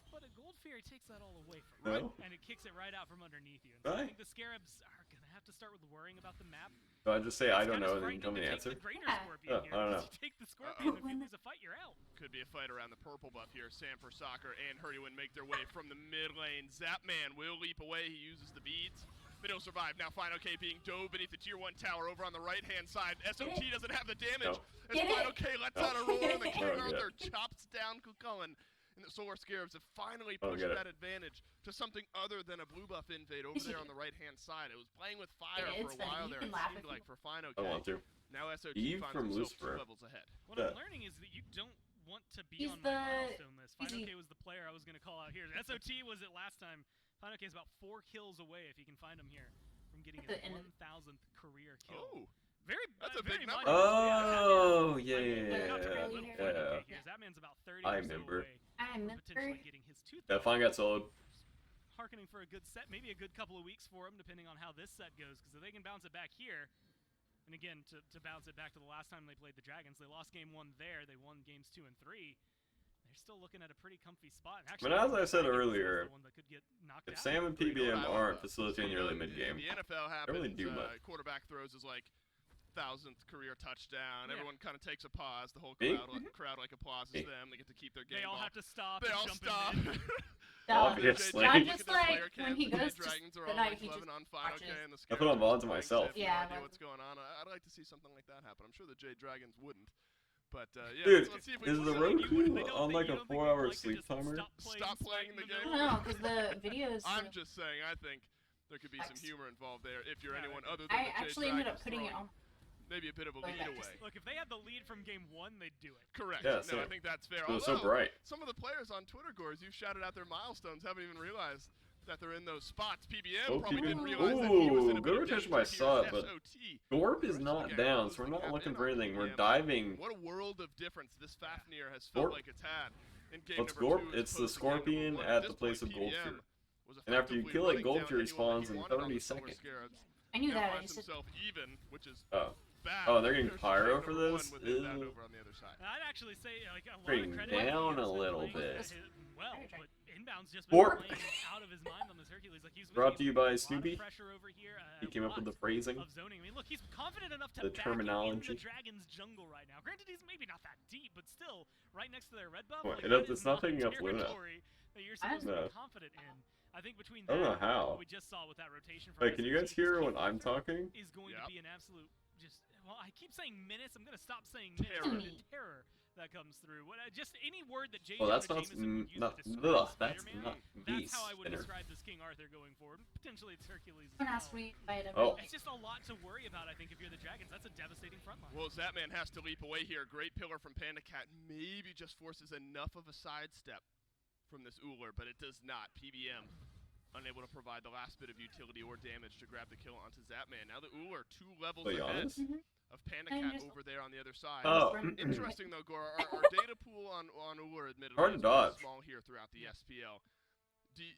But a gold fairy takes that all away from
No.
you, and it kicks it right out from underneath you. And so I
Right.
think the Scarabs are going to have to start with worrying about the map.
So I just say I
It's
don't
kinda
know, and then you tell me the
frightening to
answer.
take the greater
Yeah.
Scorpion
Oh,
here,
I don't
because
know.
you take the Scorpion, if you
When
lose a fight, you're out.
Could be a fight around the purple buff here. Sam for Soccer and Hurdywan make their way from the mid lane. Zapman will leap away. He uses the beads, but he'll survive. Now Final K being dove beneath the tier 1 tower over on the right-hand side. SOT doesn't have the damage.
No.
As
Get
Final
it.
K lets
No.
out a roar, and the King
Oh,
Arthur chops down Kukulkan. And the Solar Scarabs have finally
Oh,
pushed
get it.
that advantage to something other than a blue buff invade over there on the right-hand side. It was playing with fire
Yeah,
for
it's
a
funny.
while
You
there,
can
it
laugh
seemed
if you
like, for Final
I
K.
want to.
Now SOT
Eve
finds
from
himself 2
Lucifer.
levels ahead.
What
Yeah.
I'm learning is that you don't want to be
He's
on my
the-
milestone list. Final
easy.
K was the player I was going to call out here. SOT was it last time. Final K is about 4 kills away if you can find him here from getting his
At the end of-
1,000th career kill.
Oh,
Very,
That's a
very
big number.
monumental.
Oh,
Yeah,
yeah,
not to
yeah,
belittle
yeah.
Final
Yeah.
K here. That man's about 30
I
or so
remember.
away
I
from
remember.
potentially getting his 2,000th.
That fine got sold.
Harkening for a good set, maybe a good couple of weeks for him, depending on how this set goes. Because if they can bounce it back here, and again, to bounce it back to the last time they played the Dragons, they lost game 1 there. They won games 2 and 3. They're still looking at a pretty comfy spot. And actually,
But as I said
Dragons is
earlier,
the one that could get knocked
If
out.
Sam and
You know
PBM
what I
aren't
love?
facilitating the
You know,
early mid
in
game,
the NFL happens.
really do much.
Quarterback throws his like 1,000th career touchdown.
Yeah.
Everyone kind of takes a pause. The whole
Me?
crowd like applauses
Me.
them. They get to keep their game
They all
ball.
have to stop.
They
and
all
jump
stop.
In mid.
Obviously.
Not
Look
just like when he goes to
Dragons are
the
all
night
like
he
11
just
on Final
watches.
K and the
I put on
Scarabs
VOD to
are
myself.
playing safe,
Yeah,
no idea
but-
what's going on. I'd like to see something like that happen. I'm sure the Jade Dragons wouldn't. But yeah,
Dude,
let's see if we
is
can
the
see-
Roku
They don't
on
think-
like
you
a
don't think
4-hour
you'd like to
sleep
just
timer?
Stop playing the game?
No, because the videos.
I'm just saying, I think there could be some
X.
humor involved there if you're
Yeah,
anyone
I
other than
I
the Jade
actually ended up
Dragons
putting it
throwing
on.
maybe a bit of a
Going
lead
back to
away.
sleep.
Look, if they had the lead from game 1, they'd do it.
Correct.
Yeah,
no, I
same.
think that's fair.
It was so
Although,
bright.
some of the players on Twitter, Gores, you've shouted out their milestones, haven't even realized that they're in those spots. PBM
Oh,
probably didn't
PBM.
realize that he was in a
Ooh,
bit
good
of
rotation
danger
by
here.
Sot, but
SOT.
Gorp is
Rest of the
not
game
down, so we're
closes the
not
gap
looking
in
for
on
anything. We're
PBM.
diving.
What a world of difference this Fafnir has
Gorp.
felt like it's had in game
What's
number
Gorp?
2 as
It's the
opposed to game number
Scorpion
1.
at
this
the place
point,
of Gold
PBM
Fury.
was
And after you
effectively
kill it,
running
Gold
down
Fury
anyone that
spawns
he
in
wanted on
30
the Solar
seconds.
Scarabs.
I knew
Now
that.
finds
It's just
himself even, which is
Oh.
back.
Oh, they're getting
There's
pyro
strike
for
number
this?
one with Inbound
Ew.
over on the other side.
I'd actually say like a lot
Bring
of credit
down
to
a
Inbound's
little
been playing
bit.
well, but Inbound's just been
Four.
playing out of his mind on this Hercules. Like he's
Brought to you by
a lot of
Snoopy.
pressure over here,
He came up with the phrasing.
of zoning. I mean, look, he's confident enough to
The
back
terminology.
in the Dragon's jungle right now. Granted, he's maybe not that deep, but still, right next to their red buff.
What,
Like,
it's not picking up Luna.
territory that you're supposed to
No.
be confident in. I think between
I don't
that
know how.
and what we just saw with that rotation from
Wait, can you guys
SCG,
hear
this
when
King
I'm
Arthur
talking?
is going
Yep.
to be an absolute just. Well, I keep saying menace. I'm gonna stop saying menace.
Terror.
The terror that comes through. What, just any word that Jade
Well, that's
or
not
Jameson would use
not
to describe
that's
Spider-Man,
not
that's
beast.
how I would
Dinner.
describe this King Arthur going forward. Potentially it's Hercules as
We're not
well.
sweet by it.
Oh.
It's just a lot to worry about, I think, if you're the Dragons. That's a devastating front line.
Well, Zapman has to leap away here. Great pillar from Panda Cat. Maybe just forces enough of a sidestep from this Uller, but it does not. PBM unable to provide the last bit of utility or damage to grab the kill onto Zapman. Now the Uller 2 levels
Wait,
ahead
honest?
of Panda Cat over there on the other side.
Oh.
Interesting though, Gore. Our data pool on Uller admittedly
Hard to
is pretty
dodge.
small here throughout the SPL.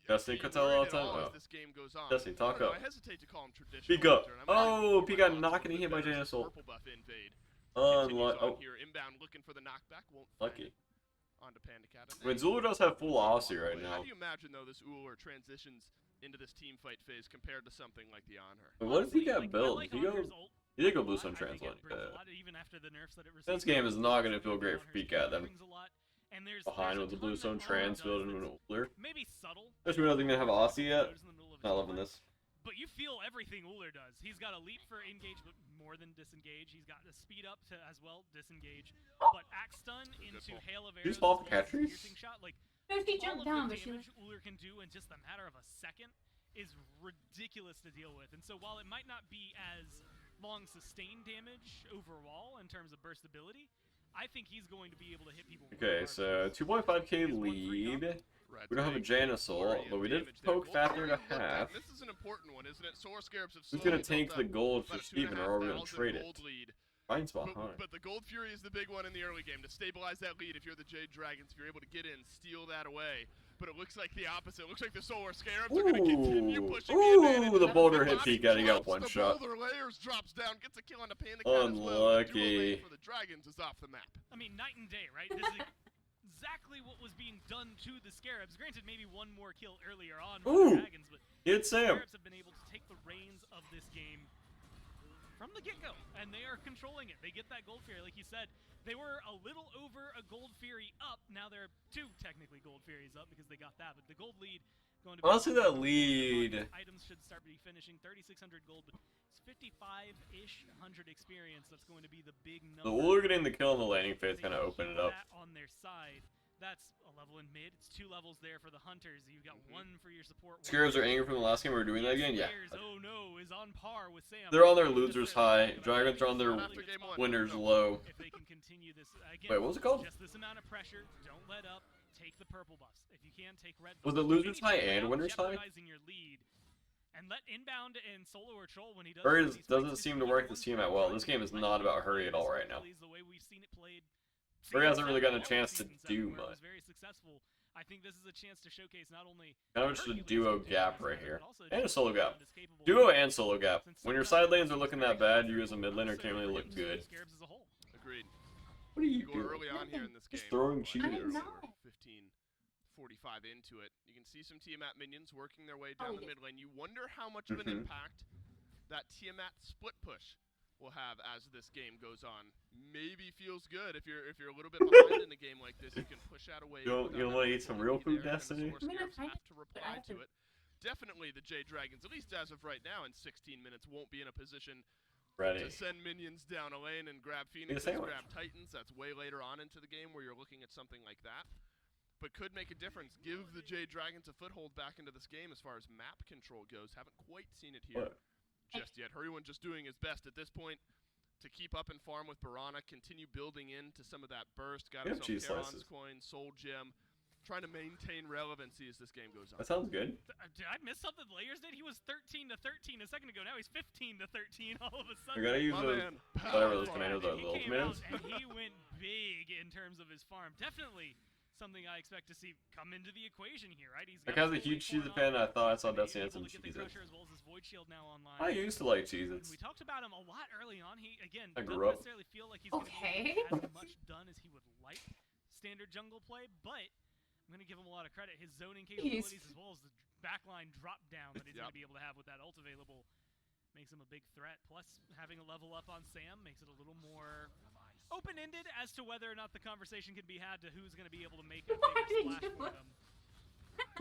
Jesse
you
cuts out all
worried
the
at
time?
as
Oh.
this game goes on?
Jesse, talk
I don't know,
up.
I hesitate to call him traditional.
Speak up.
Wizard.
Oh,
He
he got knocked and
a
hit by
better
Janice.
purple buff invade.
Unlucky.
Continues on
Oh,
here. Inbound looking for the knockback. Won't find
lucky.
it. Onto Panda Cat.
I mean, Zulu does have full Aussie right
How
now.
do you imagine though this Uller transitions into this team fight phase compared to something like the Honor?
But what if he
Honestly,
got
like, I
built?
like
He go.
Honker's ult
He did go
a
blue
lot.
sun
I think
translate.
it brings a lot, even after the nerfs that it
This
receives.
game is not going to feel great for
Honker's
PCAT then.
brings a lot, and there's
Behind
a
with the
ton
blue
that
zone
Honor
trans
does
build into
that's
an Uller.
maybe subtle.
Especially when I think they have Aussie yet.
Notice in the middle of his
Not loving
armor.
this.
But you feel everything Uller does. He's got a leap for engage, but more than disengage. He's got a speed up to as well disengage. But axe stun into
pull.
hail of arrows.
Use fall for
as well as
catchers?
piercing shot. Like
No, she
all
jumped
of
down,
the
but she was.
damage Uller can do in just a matter of a second is ridiculous to deal with. And so while it might not be as long sustained damage overall in terms of burst ability, I think he's going to be able to hit people.
Okay, so 2.5k lead. We don't have a Janusol, but we did poke Fafnir to half.
This is an important one, isn't it? Solar Scarabs have
Who's gonna
slowly
tank
built
the
up
gold for
about a
Steven, or are we gonna
2,500
trade it?
gold lead.
Mine's behind.
But the Gold Fury is the big one in the early game to stabilize that lead. If you're the Jade Dragons, if you're able to get in, steal that away. But it looks like the opposite. It looks like the Solar Scarabs are going to continue pushing the advantage.
Ooh, the boulder hit
Body
Pika, he got
drops,
one
the
shot.
Boulder layers drops down, gets a kill on the Panda Cat as well. The dual
Unlucky.
lane for the Dragons is off the map.
I mean, night and day, right? This is exactly what was being done to the Scarabs. Granted, maybe one more kill earlier on with
Ooh.
the Dragons, but
Hit Sam.
Scarabs have been able to take the reins of this game from the get-go, and they are controlling it. They get that Gold Fury, like you said. They were a little over a Gold Fury up. Now they're 2 technically Gold Furies up because they got that, but the gold lead going to be...
Honestly, that lead.
Items should start be finishing 3,600 gold, but it's 55-ish 100 experience. That's going to be the big number.
The Uller getting the kill in the landing phase
They
kind of opened it
keep
up.
that on their side. That's a level in mid. It's 2 levels there for the Hunters. You've got 1 for your support.
Scarabs are angry from the last game. We're doing that again? Yeah.
Scares, oh no, is on par with Sam.
They're on their losers high. Dragons are on their
After game one.
winners low.
If they can continue this again.
Wait, what was it called?
Just this amount of pressure. Don't let up. Take the purple buffs. If you can, take red
Was
buffs.
it losers
Maybe
high
without
and winners high?
jeopardizing your lead. And let Inbound and Solo or Troll when he does.
Hurry
these
doesn't
fights,
seem
it's
to work
really
this team out well. This game is not about Hurry at all right now.
The way we've seen it played.
Hurry hasn't really gotten a
Season
chance to
7,
do
where it
much.
was very successful. I think this is a chance to showcase not only
Kind of just a
Hercules
duo
can take
gap
this
right
out,
here.
but also
And a
just
solo gap.
Inbound is capable
Duo
of-
and solo gap.
since
When your
sometimes
side lanes are
it's
looking
very
that bad,
good,
you as a mid laner
also
can't really look
games
good.
Scarabs as a whole.
Agreed.
What are you
Go
doing?
early on here in this game.
Just throwing
Well,
cheaters.
earlier,
I'm not.
15:45 into it. You can see some Tiamat minions working their way down the
yeah.
mid lane. You wonder how much of an
Mhm.
impact that Tiamat split push will have as this game goes on. Maybe feels good if you're a little bit behind in a game like this. You can push out a wave.
You'll
without
wanna
having
eat some
to
real
be
food,
there, and the
Destiny?
Source
I mean,
Scarabs
I
have to reply
have
to
to-
it. Definitely the Jade Dragons, at least as of right now, in 16 minutes, won't be in a position
Ready.
to send minions down a lane and grab
a
Phoenixes,
sandwich.
grab Titans. That's way later on into the game where you're looking at something like that. But could make a difference. Give the Jade Dragons a foothold back into this game as far as map control goes. Haven't quite seen it here
What?
just yet. Hurryone just doing his best at this point to keep up and farm with BaRRaCCuDDa, continue building into some of that burst. Got
We have
himself
cheese
Charon's
slices.
coin, Soul Gem. Trying to maintain relevancy as this game goes on.
That sounds good.
Did I miss something? Layers did. He was 13-13 a second ago. Now he's 15-13 all of a
We
sudden.
gotta use
My
those.
man,
Whatever those
power
tomatoes
Yeah,
are,
he
those
came
tomatoes.
out and he went big in terms of his farm. Definitely something I expect to see come into the equation here, right? He's
Like,
got
as a
full
huge
weight
Cheez-It
going
fan,
on.
I thought I saw
He's
Destiny had
able
some
to get the
Cheez-Its.
Crusher as well as his Void Shield now online.
I used to like
And
Cheez-Its.
we talked about him a lot early on. He, again,
I
doesn't
grew up.
necessarily feel like he's
Okay.
going to get as much done as he would like standard jungle play, but I'm going to give him a lot of credit. His zoning capabilities as well as the backline drop down that he's going to be able to have with that ult available makes him a big threat. Plus, having a level up on Sam makes it a little more open-ended as to whether or not the conversation can be had to who's going to be able to make a bigger splash for him.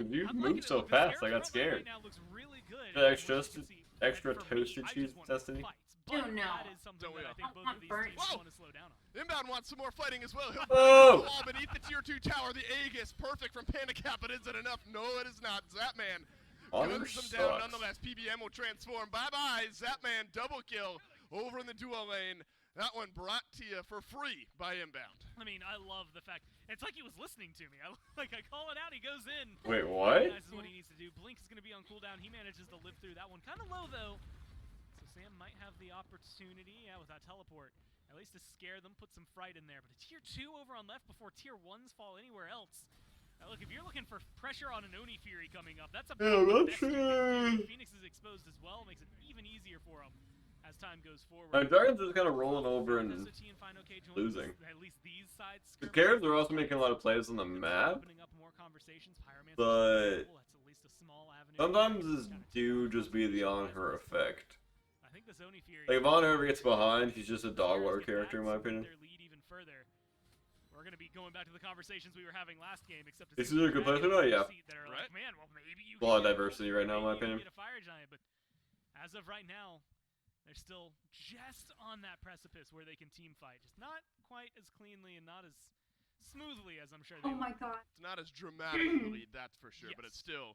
You
I'm
moved
liking it.
so
Look, the
fast, I
Scarabs
got
front line
scared.
Right now looks really good.
The
And what you can see,
extra
and for me,
toasted
I
cheese
just want
Destiny?
fights, but
Oh, no.
that is something
Don't we
that I
all?
think both
I'm
of these
burnt.
teams
Whoa!
want to slow down on.
Inbound wants some more fighting as well. He'll
Oh!
the wall beneath the tier 2 tower. The Aegis, perfect from PandaCat, but is it enough? No, it is not. Zapman
Honor
guns them down
sucks.
nonetheless. PBM will transform. Bye-bye. Zapman double kill over in the duo lane. That one brought to you for free by Inbound.
I mean, I love the fact it's like he was listening to me. I call it out, he goes in.
Wait, what?
Recognizes what he needs to do. Blink is going to be on cooldown. He manages to live through that one. Kind of low though, so Sam might have the opportunity, with that teleport, at least to scare them, put some fright in there. But a tier 2 over on left before tier 1s fall anywhere else. Now look, if you're looking for pressure on an Oni Fury coming up, that's a
Yeah,
best
that's
you can do.
true.
Phoenix is exposed as well, makes it even easier for him as time goes forward.
Dragons is kind of rolling over and
SOT and Fine OK joins
losing.
At least these sides.
The Scarabs are also making a lot of plays on the map,
Opening up more conversations. Pyromancer's
but
cool. That's at least a small avenue.
sometimes this do just be the on-her effect.
I think the Zoni Fury.
Like, if on-her ever gets behind, he's just a dog water character, in my opinion.
Their lead even further. We're going to be going back to the conversations we were having last game, except
This is a good place or not? Yeah.
That are like, man, well, maybe you
A lot of
can get
diversity
Vulture,
right now, in my
maybe you
opinion.
can get a Fire Giant, but as of right now, they're still just on that precipice where they can team fight. Just not quite as cleanly and not as smoothly as I'm sure they
Oh my
would.
god.
It's not as dramatic of a lead, that's for sure, but
Yes.
it's still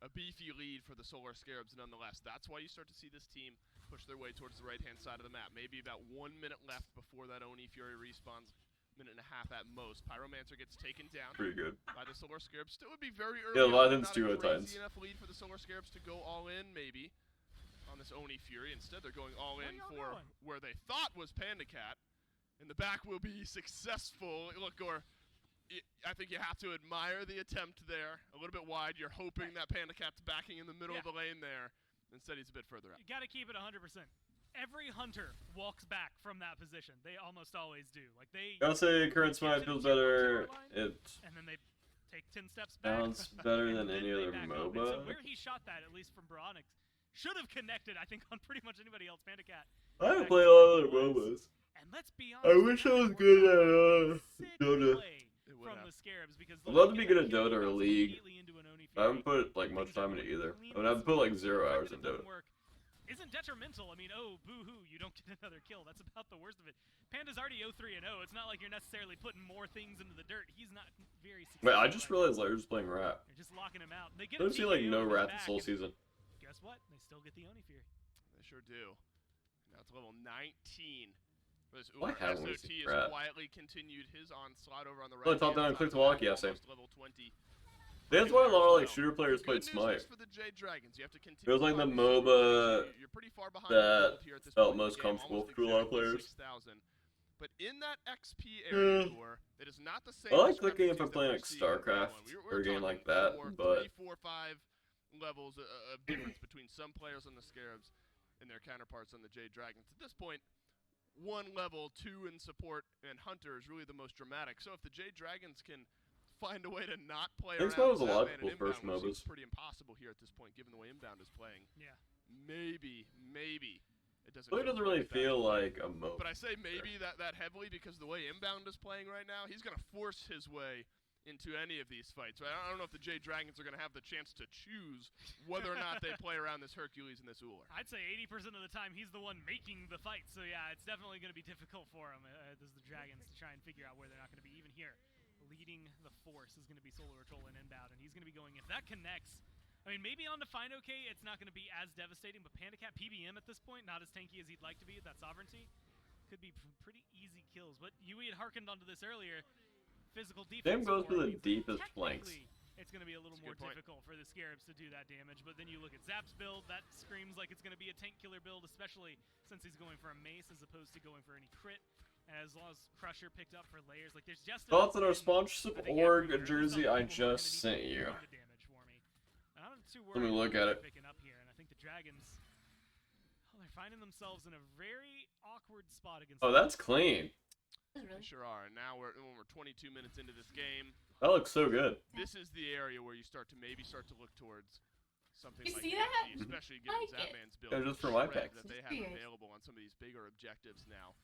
a beefy lead for the Solar Scarabs nonetheless. That's why you start to see this team push their way towards the right-hand side of the map. Maybe about 1 minute left before that Oni Fury respawns. Minute and a half at most. Pyromancer gets taken down
Pretty good.
by the Solar Scarabs. Still would be very early.
Yeah,
on,
Legends
not
do
a
at times.
crazy enough lead for the Solar Scarabs to go all in, maybe, on this Oni Fury. Instead, they're going all in
y'all
for
going?
where they thought was PandaCat. And the back will be successful. Look, or I think you have to admire the attempt there. A little bit wide. You're hoping that PandaCat's backing in the middle of the lane there. Instead, he's a bit further out.
You got to keep it 100%. Every hunter walks back from that position. They almost always do. Like they.
Gotta say, current Smite feels better. It
And then they take 10 steps back.
sounds better
and
than
then
any
they
other
back up. And so
MOBA.
where he shot that, at least from BaRRaCCuDDa, should have connected, I think, on pretty much anybody else. PandaCat.
I haven't played a lot of other MOBAs.
And let's be
I
honest.
wish I
that
was
worked
good
out
at
sick
Dota.
play
It would
From
have.
the Scarabs because
I'd love to be good at Dota or League.
I
I haven't put like much time into either. I mean, I've put like 0 hours in Dota.
Isn't detrimental. I mean, oh, boo-hoo, you don't get another kill. That's about the worst of it. Panda's already 0-3-0. It's not like you're necessarily putting more things into the dirt. He's not very successful.
Wait, I just realized Larry's playing Rat.
They're just locking him out. They get
I don't see like
TKO
no
in the
Rat this
back,
whole
and
season.
Guess what? They still get the Oni Fury.
They sure do. Now it's level 19. This
Why haven't we
SOT
seen
has
Rat?
quietly continued his onslaught over on the
Oh,
right.
top down, click the walkie, yeah, same.
Level 20.
That's why a lot of like shooter players
Good
played
news
Smite.
is for the Jade Dragons. You have to continue.
Feels like the
climbing
MOBA
You're pretty far behind
that
the field here at this
felt
point in the
most
game,
comfortable
almost
to a lot of
exactly
players.
6,000. But in that XP area, Gore, it is not the same.
I like clicking if
discrepancies
I'm
that
playing
we're
like
seeing in day
StarCraft
one. We're
or a game
talking
like that,
more
but
3, 4, 5 levels of difference between some players on the Scarabs and their counterparts on the Jade Dragons. At this point, 1 level, 2 in support, and Hunter is really the most dramatic. So if the Jade Dragons can find a way to not play
Thanks,
around
that was a lot of
Zapman and
people's first
Inbound, which seems
MOBAs.
pretty impossible here at this point, given the way Inbound is playing.
Yeah.
Maybe it doesn't.
it doesn't really feel like a MOBA.
But I say maybe that heavily because the way Inbound is playing right now, he's gonna force his way into any of these fights. Right? I don't know if the Jade Dragons are gonna have the chance to choose whether or not they play around this Hercules and this Uller.
I'd say 80% of the time he's the one making the fight. So yeah, it's definitely going to be difficult for him. There's the Dragons to try and figure out where they're not going to be. Even here, leading the force is going to be Solar Troll and Inbound, and he's going to be going, if that connects, I mean, maybe on the Fine OK, it's not going to be as devastating, but PandaCat PBM at this point, not as tanky as he'd like to be with that Sovereignty, could be pretty easy kills. But you had hearkened onto this earlier. Physical defense.
Same goes for the
means
deepest flanks.
technically it's going to be a little
That's a
more
good point.
difficult for the Scarabs to do that damage, but then you look at Zap's build, that screams like it's going to be a tank killer build, especially since he's going for a mace as opposed to going for any crit. as long as Crusher picked up for layers. Like there's just
Thoughts on our
I
sponsorship
think
org
everywhere,
jersey
some
I
people who are
just
gonna
sent
need
you.
to do the damage for me. And I'm not too
Let me
worried
look
about
at
what
it.
they're picking up here, and I think the Dragons, well, they're finding themselves in a very awkward spot against.
Oh, that's clean.
That's
They
really
sure are. And now when we're 22 minutes into this game,
That looks so good.
this is the area where you start to look towards something
You
like
see
the
that?
FG, especially given
Like it.
Zapman's build.
Yeah, just
the
for my
shred
picks.
that they have
Yes.
available on some of these bigger objectives now.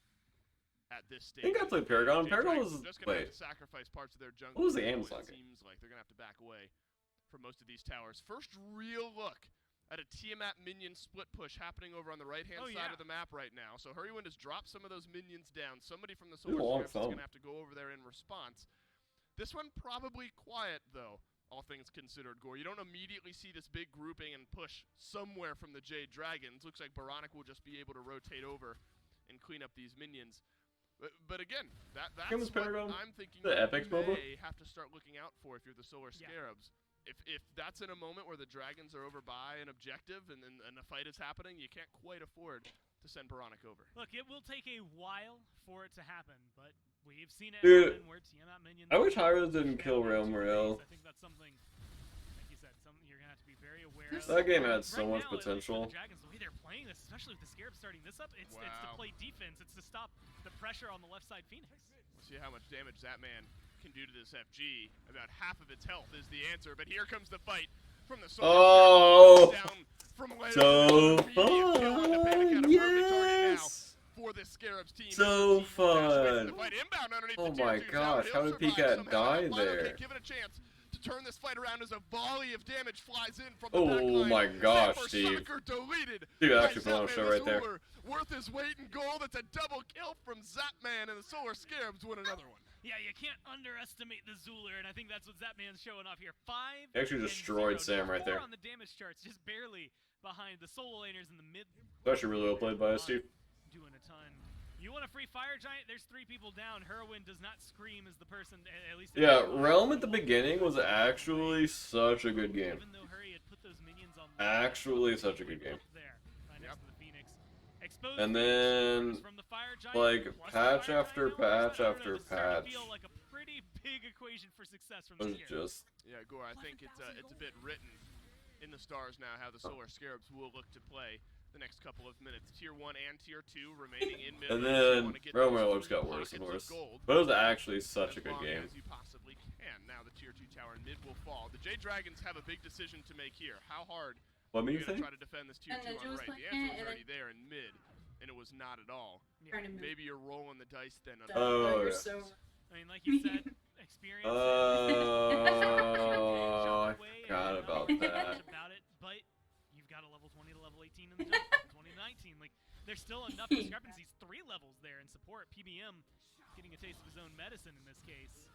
At this
I
stage,
think I
of
played
the game.
Paragon.
Jade
Paragon
Dragons
was
just gonna have
wait.
to sacrifice parts of their jungle.
What was the
now,
Amazon
It
game?
seems like they're gonna have to back away from most of these towers. First real look at a Tiamat minion split push happening over on the right-hand
Oh,
side
yeah.
of the map right now. So Hurrywind has dropped some of those minions down. Somebody from the
This is a
Solar
long
Scarabs is
phone.
going to have to go over there in response. This one probably quiet, though, all things considered, Gore. You don't immediately see this big grouping and push somewhere from the Jade Dragons. Looks like BaRRaCC will just be able to rotate over and clean up these minions. But again, that's
Game was
what
Paragon.
I'm thinking
The
you
Epics mobile?
may have to start looking out for if you're the Solar
Yeah.
Scarabs. If that's in a moment where the Dragons are over by an objective and a fight is happening, you can't quite afford to send BaRRaCC over.
Look, it will take a while for it to happen, but we've seen it
Dude,
happen where Tiamat minions.
I wish Hi-Rez didn't kill Realm
I
Rail.
think that's something, like you said, something you're gonna have to be very aware of.
That game had so
Right
much
now, at least
potential.
for the Dragons, the way they're playing this, especially with the Scarab starting this up, it's to
Wow.
play defense. It's to stop the pressure on the left side Phoenix.
We'll see how much damage that man can do to this FG. About half of its health is the answer, but here comes the fight from the Solar
Oh,
Scarabs down from layers.
so
Immediate kill on the Panic
fun!
Cat, a perfect target now
Yes.
for this Scarabs team.
So
As the team dashes away from
fun.
the fight. Inbound underneath
Oh
the tier
my
2 tower.
gosh,
He'll
how did
survive
P-Cat
somehow.
die
Lino
there?
can't give it a chance to turn this fight around as a volley of damage flies in from the back
Oh
line.
my gosh,
Zapper
Steve.
Soccer deleted.
Dude,
by
actually put on a
Zapman
show right there.
Azula. Worth his weight in gold. It's a double kill from Zapman, and the Solar Scarabs win another one.
Yeah, you can't underestimate the Zooler, and I think that's what Zapman's showing off here. 5
He actually
and
destroyed
0.
Sam right
Four
there.
on the damage charts, just barely behind the solo laners in the mid.
It's actually really well played by us, Steve.
Doing a ton. You want a free Fire Giant? There's 3 people down. Hurrywind does not scream as the person, at least.
Yeah, Realm at the beginning was actually such a good game.
Even though Hurry had put those minions on
Actually such a good game.
up there, right next to the Phoenix. Exposed
And
Phoenix
then,
from the Fire Giant,
like,
plus the
patch
Fire
after
Giant, now
patch
I don't know,
after
this is starting to
patch.
feel like a pretty big equation for success from
It
the
was
Scarabs.
just
Yeah, Gore, I think it's a bit written in the stars now how the Solar Scarabs will look to play the next couple of minutes. Tier 1 and Tier 2 remaining in mid.
and
lane, so you
then
wanna get
Realm
those
Rail just
three
got worse and
pockets of
worse.
gold
But it was actually such
as
a good
long
game.
as you possibly can. Now the Tier 2 tower in mid will fall. The Jade Dragons have a big decision to make here. How hard
What
are
made
you
you
going to
think?
try to defend this Tier
And
2
then
on
Joe was
right?
like,
The answer was
and
already
then-
there in mid, and it was not at all.
Yeah.
Trying to move.
Maybe you're rolling the dice then. On
Oh,
You're
yeah.
so
I mean, like you said, experience.
Oh, I forgot about that.
About it, but you've got a level 20 to level 18 in the jungle, 20 to 19. Like, there's still enough discrepancies. 3 levels there in support. PBM getting a taste of his own medicine in this case.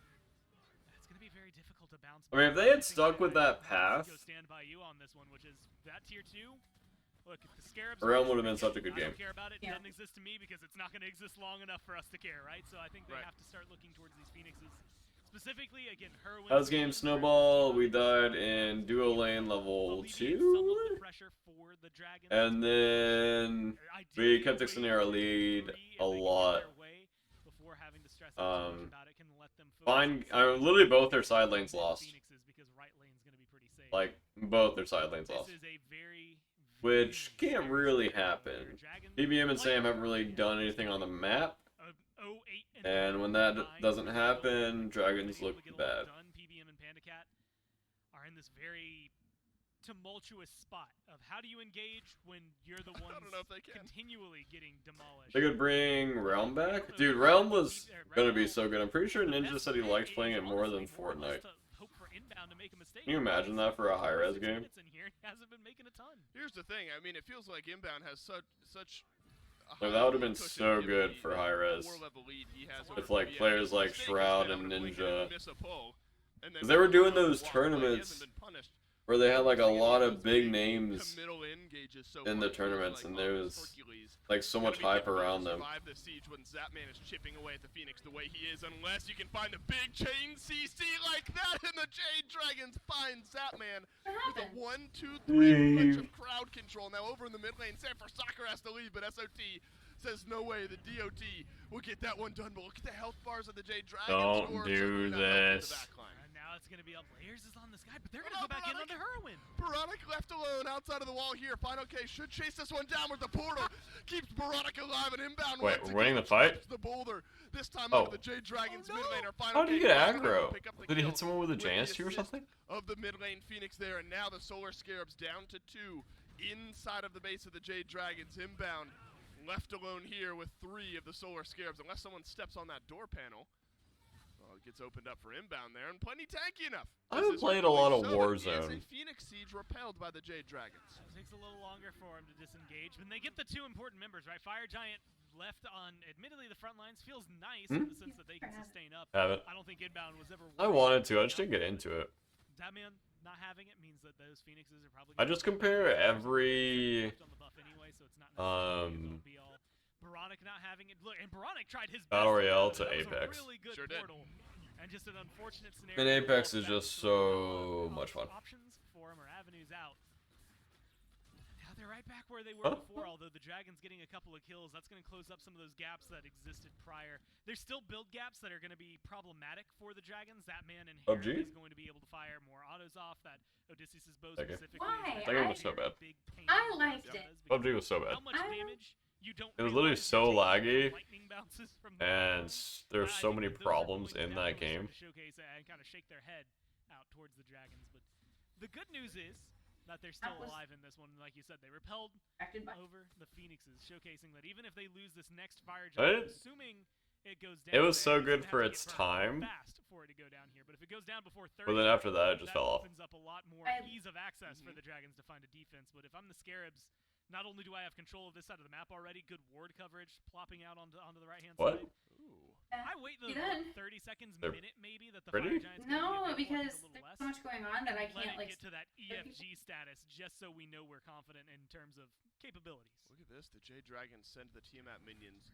It's going to be very difficult to bounce
I mean, if
back.
they had
I think
stuck with that
I'd
path,
go stand by you on this one, which is that Tier 2. Look, if the Scarabs
Realm would have been such a good
I
game.
don't care about it. It
Yeah.
doesn't exist to me because it's not going to exist long enough for us to care, right? So I think they
Right.
have to start looking towards these Phoenixes. Specifically, again, Hurwin.
How's game Snowball? We died in duo lane level 2. And then we kept extending our lead a lot. Fine, literally both their side lanes lost. Like, both their side lanes lost. Which can't really happen. PBM and Sam haven't really done anything on the map. And when that doesn't happen, Dragons look bad.
PBM and PandaCat are in this very tumultuous spot of how do you engage when you're the ones
I don't know if they can.
continually getting demolished.
They could bring Realm back? Dude, Realm was gonna be so good. I'm pretty sure Ninja said he liked playing it more than Fortnite. Can you imagine that for a Hi-Rez game?
Here's the thing. I mean, it feels like Inbound has such a
Like,
high
that would've been
cushion
so
given
good
the
for Hi-Rez.
4-level lead he has
With,
over
like,
PBM.
players like
Mistake has
Shroud
been
and
inevitably
Ninja.
gonna miss a pull, and then
They were doing
walk
those
away. He
tournaments
hasn't been punished.
where they had like a
Using
lot
those
of big
big
names
committal engages so
in
far,
the
it feels
tournaments,
like
and there
almost
was
Hercules.
like so
Gonna
much
be
hype
difficult to
around them.
survive this siege when Zapman is chipping away at the Phoenix the way he is, unless you can find a big chain CC like that, and the Jade Dragons find Zapman
what
with a
happened?
1, 2, 3 punch of crowd control. Now over in the mid lane, San Francisco has to leave, but SOT says no way, the DOT will get that one done. But look at the health bars of the Jade Dragons.
Don't do this.
And now it's going to be up. Layers is on this guy, but they're going to go back in on the Heroin.
BaRRaCC left alone outside of the wall here. Final K should chase this one down with the portal. Keeps BaRRaCC alive and inbound.
Wait, we're winning the fight?
The boulder. This time
Oh.
under the Jade Dragons mid laner.
How did he get aggro? Did he hit someone with a Janus or something?
Of the mid lane Phoenix there, and now the Solar Scarabs down to 2 inside of the base of the Jade Dragons. Inbound, left alone here with 3 of the Solar Scarabs, unless someone steps on that door panel. Well, it gets opened up for inbound there, and plenty tanky enough.
I haven't played a lot of
It is
Warzone.
a Phoenix Siege repelled by the Jade Dragons.
It takes a little longer for him to disengage. When they get the 2 important members, right? Fire Giant left on, admittedly, the front lines feels nice in the sense that they can sustain up.
Haven't.
I don't think inbound was ever.
I wanted to. I just didn't get into it.
That man not having it means that those Phoenixes are probably.
I just compare every
on the buff anyway, so it's not necessarily be all. BaRRaCCuDDa not having it. Look, and BaRRaCCuDDa tried his best.
Battle Royale
That
to
was a
Apex.
really good
Sure did.
portal. And just an unfortunate scenario.
And Apex is
that
just
threw
so much fun.
Options for him or avenues out. Now they're right back where they were before, although the Dragon's getting a couple of kills. That's going to close up some of those gaps that existed prior. There's still build gaps that are going to be problematic for the Dragons. That man in here
PUBG?
is going to be able to fire more autos off. That Odysseus' bow
Okay.
specifically.
Why?
That game was so bad.
I liked it.
PUBG was so bad.
How much
I
damage you don't
It was literally
realize
so
you're taking
laggy,
lightning bounces from the
and there's
I
so
think
many
that those are
problems
going
in
down
that
really
game.
start to showcase and kind of shake their head out towards the Dragons. But the good news is that they're still
was-
alive in this one. Like you said, they repelled
Acted by
over the Phoenixes, showcasing that even if they lose this next Fire Giant,
It-
assuming it goes down,
It was so
it's
good
gonna
for
have to
its
get burned
time,
fast for it to go down here. But if it goes down before 30,
but then after that, it just
that
fell off.
opens up a lot more
I-
ease of access for the Dragons to find a defense. But if I'm the Scarabs, not only do I have control of this side of the map already, good ward coverage, plopping out onto the right-hand
What?
side. I wait the
Good.
30 seconds,
They're
minute maybe that the
pretty?
Fire Giant's gonna
No,
be a bit more,
because
a little
there's
less.
so much going on that I
Let
can't
it
like.
get to that
people-
EFG status just so we know we're confident in terms of capabilities.
Look at this. The Jade Dragons send the Tiamat minions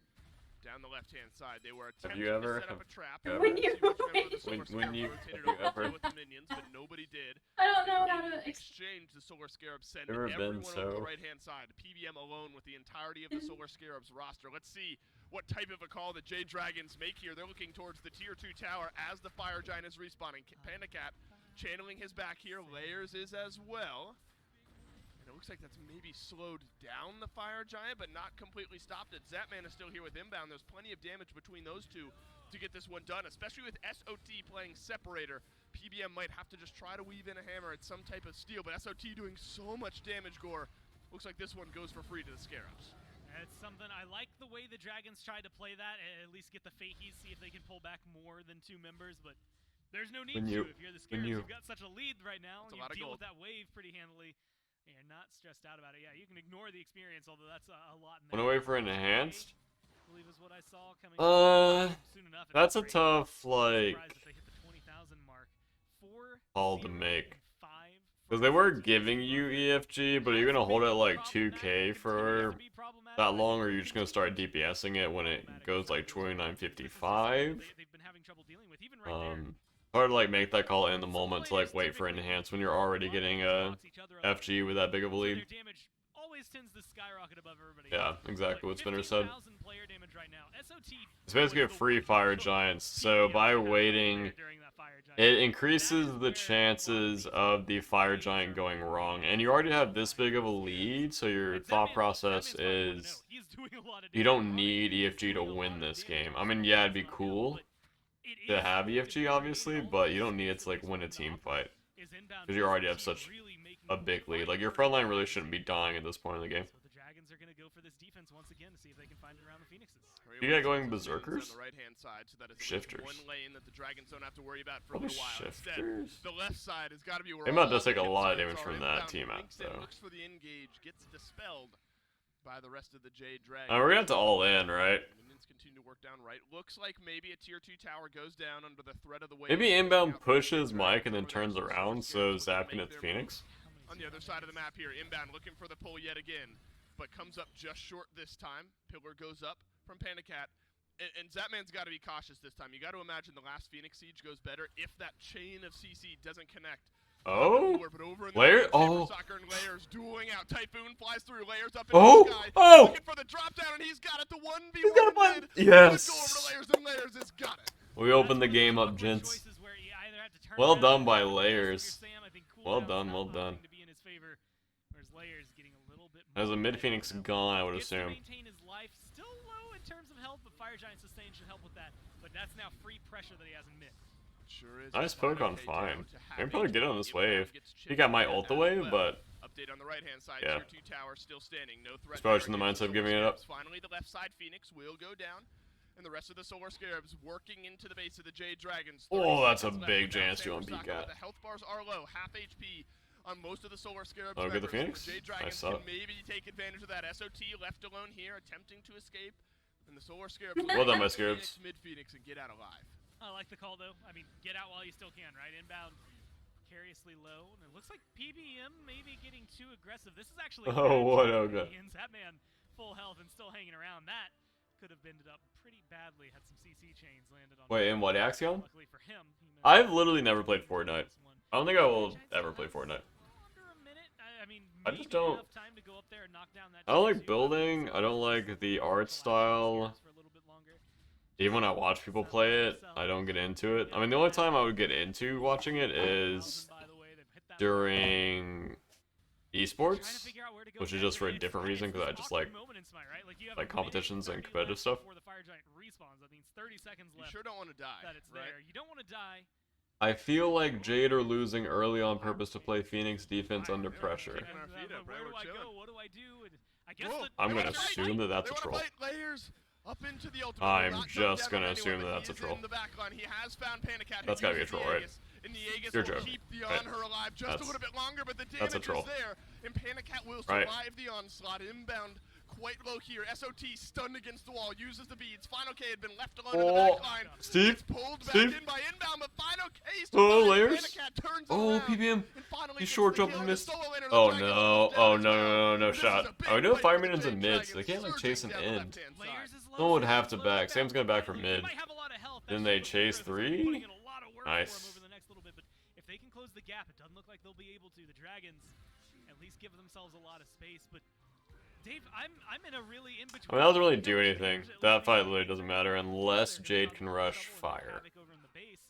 down the left-hand side. They were
Have
attempting
you ever-
to set up a trap.
have
When you-
When you-
rotated
have you
over to
ever-
with the minions, but nobody did.
I don't know how
In
to.
exchange, the Solar Scarabs send
Ever been
everyone over the
so-
right-hand side. PBM alone with the entirety of the Solar Scarabs roster. Let's see what type of a call the Jade Dragons make here. They're looking towards the Tier 2 tower as the Fire Giant is respawning. Panda Cat channeling his back here. Layers is as well. And it looks like that's maybe slowed down the Fire Giant, but not completely stopped it. Zatman is still here with inbound. There's plenty of damage between those two to get this one done, especially with SOT playing Separator. PBM might have to just try to weave in a hammer at some type of steal, but SOT doing so much damage, Gore. Looks like this one goes for free to the Scarabs.
It's something I like the way the Dragons tried to play that, at least get the fakies, see if they can pull back more than 2 members, but there's no need
When
to.
you-
If you're the
when
Scarabs,
you-
you've got such a lead right now,
That's a
and
lot
you
of
deal
gold.
with that wave pretty handily, and you're not stressed out about it. Yeah, you can ignore the experience, although that's a lot in there.
Wanna wait for enhanced?
I believe is what I saw coming soon enough.
That's a
Great.
tough,
Surprised
like,
if they hit the 20,000 mark. 4,
call to
0,
make.
and 5
Because they were giving you EFG, but are you gonna hold it at like 2K for that long, or are you just gonna start DPSing it when it goes like 29.55?
They've been having trouble dealing with even right there.
Hard to like make that call in the moment to like wait for enhance when you're already getting a FG with that big of a
So their
lead.
damage always tends to skyrocket above everybody
Yeah,
else.
exactly
Like,
what Spinner said.
15,000 player damage right now. SOT
It's basically a
was the
free
worst
Fire
coach
Giants,
PBM
so by
had
waiting,
during that Fire Giant.
it increases the chances of the Fire Giant going wrong. And you already have this big of a lead, so your
Like, that
thought
man's
process
probably wanna know.
is
He's doing a lot of
you
damage.
don't need EFG to win this game. I mean, yeah, it'd be cool to have EFG, obviously, but you don't need it to like win a team fight.
Because
you already have such a big lead. Like, your front line really shouldn't be dying at this point in the game.
So the Dragons are going to go for this defense once again to see if they can find it around the Phoenixes.
You got going
On
berserkers?
the right-hand side, so that is
Shifters.
one lane that the Dragons don't have to worry about for a
Probably
little while. Instead,
shifters.
the left side has got to be where
They might
all
just take
the
a lot of
concerns
damage
are.
from that
Inbound
team out,
links in,
though.
Looks for the engage, gets dispelled by the rest of the Jade Dragons.
We're gonna have to all in, right?
Minions continue to work down right. Looks like maybe a tier 2 tower goes down under the threat of the wave.
Maybe inbound
Out the
pushes
Jade
Mike and then
Dragons
turns
over there.
around, so
Scarabs looking to
Zap can
make
hit
their
Phoenix.
move. On the other side of the map here, inbound looking for the pull yet again, but comes up just short this time. Pillar goes up from Panda Cat. And Zatman's got to be cautious this time. You got to imagine the last Phoenix Siege goes better if that chain of CC doesn't connect
Oh,
But over in the
Layer.
right,
Oh,
Soccer and Layers dueling out. Typhoon flies through. Layers up in
Oh!
the sky.
Oh!
Looking for the drop down, and he's got it. The 1v1
He's got a
in
one.
mid.
Yes.
Good go over to Layers, and Layers has got it.
we opened the game up, gents. Well done by Layers. Well done, well done. As a mid Phoenix gone, I would assume.
Maintain his life, still low in terms of health, but Fire Giant Sustain should help with that. But that's now free pressure that he has in mid.
Sure is.
Nice poke on fine. Maybe probably get on this wave. He got my ult away, but
Update on the right-hand side.
yeah.
Tier 2 tower still standing. No threat.
He's probably just in the mindset of giving it up.
Finally, the left side Phoenix will go down, and the rest of the Solar Scarabs working into the base of the Jade Dragons.
Oh, that's a
30 seconds
big
left.
chance to
Now
unpeak
Saka,
at.
The health bars are low, half HP on most of the Solar Scarabs.
Oh, get the
members.
Phoenix?
Jade
I
Dragons
saw
can
it.
maybe take advantage of that. SOT left alone here, attempting to escape, and the Solar Scarabs.
Well done, my
Phoenix,
Scarabs.
Mid Phoenix and get out alive.
I like the call though. I mean, get out while you still can, right? Inbound, precariously low, and it looks like PBM maybe getting too aggressive. This is actually
Oh, what? Okay.
That man full health and still hanging around. That could have ended up pretty badly had some CC chains landed on.
Wait, in what, Axiom?
Luckily for him, he managed
I've
to
literally never played
win
Fortnite.
this one.
I don't think I will ever play Fortnite.
Under a minute. I mean,
I just
maybe
don't-
enough time to go up there and knock down that
I don't
team
like
too.
building. I don't like the art style.
For a little bit longer.
Even when I watch people play it, I don't get into it. I mean, the only time I would get into watching it is during esports, which is just for a different reason, because I just like competitions and competitive stuff.
You sure don't want to die, right?
You don't want to die.
I feel like Jade are losing early on purpose to play Phoenix defense under pressure.
Where do I go? What do I do? And I guess
Whoa,
I'm
they
gonna
wanna fight.
assume that that's a
They
troll.
wanna fight Layers up into the ultimate.
I'm
Not
just
down
gonna
anyone,
assume
but
that
he
that's a
is
troll.
in the back line. He has found Panicat.
That's gotta be a troll, right?
And the Aegis
You're
will
joking.
keep the
Right.
on her alive just
That's-
a little bit longer, but the
that's a
damage
troll.
is there. And Panicat will
Right.
survive the onslaught. Inbound quite low here. SOT stunned against the wall, uses the beads. Final K had been left alone in the
Oh,
back line.
Steve?
Gets pulled back
Steve?
in by Inbound, but Final K
Oh,
survives.
Layers?
Panicat turns
Oh,
around
PBM.
and finally
He
gets
short
the
jumped
kill.
and
The
missed.
solo laner, the
Oh
Dragon
no!
goes down
Oh
as
no!
well.
No! No
This is
shot!
a big
Oh, we do have
fight
fire
for the
minions in
Jade
mid, so they
Dragons
can't like chase an
surging down the
end.
left-hand side.
Layers is low,
Someone would
so
have
he's
to
low
back.
inbound.
Sam's gonna back from
He
mid.
might have a lot of health.
Then
That's
they
super
chase
progressive. They're
three.
putting in a lot of work for him
Nice.
over the next little bit, but if they can close the gap, it doesn't look like they'll be able to. The Dragons at least give themselves a lot of space, but Dave, I'm in a really in between.
I mean, that doesn't really do anything. That fight literally doesn't matter unless Jade can rush fire.
Over in the base,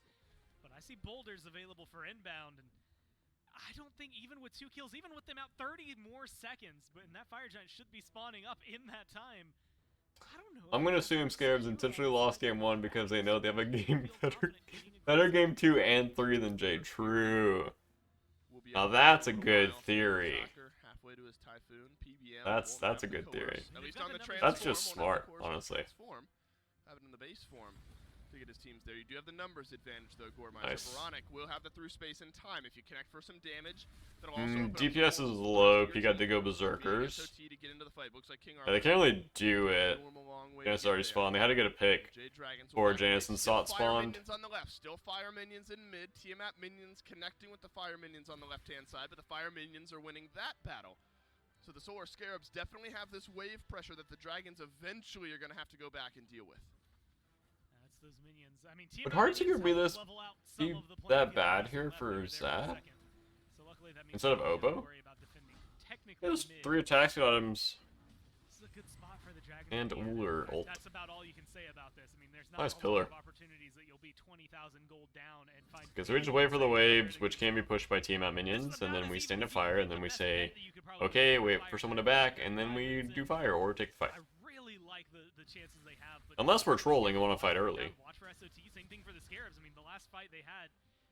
but I see boulders available for inbound, and I don't think even with 2 kills, even with them out 30 more seconds, but and that Fire Giant should be spawning up in that time. I don't know.
I'm gonna assume Scarabs intentionally lost game 1 because they know they have a game better game 2 and 3 than Jade. True. Now that's a good theory.
Halfway to his Typhoon. PBM
That's
won't have
a
the
good theory.
coerce, at least on the
That's just
transform, won't have
smart,
the coerce on the
honestly.
transform. Have it in the base form to get his teams there. You do have the numbers advantage though, Gormai.
Nice.
So BaRRaCC will have the through space in time. If you connect for some damage, that'll also open up
DPS
some
is
holes
low.
for
He
your
got to
team.
go
Being
berserkers.
SOT to get into the fight. Looks like King
Yeah, they
Arthur
can't really do it.
will a long way
Janus
to get
already
there.
spawned. They had to get a pick.
Jade Dragons
Or
will have
Janus
it.
and
Still
Sot
fire
spawned.
minions on the left. Still fire minions in mid. Tiamat minions connecting with the fire minions on the left-hand side, but the fire minions are winning that battle. So the Solar Scarabs definitely have this wave pressure that the Dragons eventually are going to have to go back and deal with.
That's those minions. I mean,
Would Heartseeker be this
be
that bad here for Zap? Instead of Oboe? There's 3 attacks items
This is a good spot for the Dragons
and
to be in.
Uller ult.
That's about all you can say about this. I mean, there's not
Nice
a lot
pillar.
of opportunities that you'll be 20,000 gold down and find.
Okay, so we just wait for the waves, which can be pushed by team out minions, and then we stand at fire, and then we say, okay, wait for someone to back, and then we do fire or take the fight.
I really like the chances they have. But
Unless we're trolling and want to fight early.
Watch for SOT. Same thing for the Scarabs. I mean, the last fight they had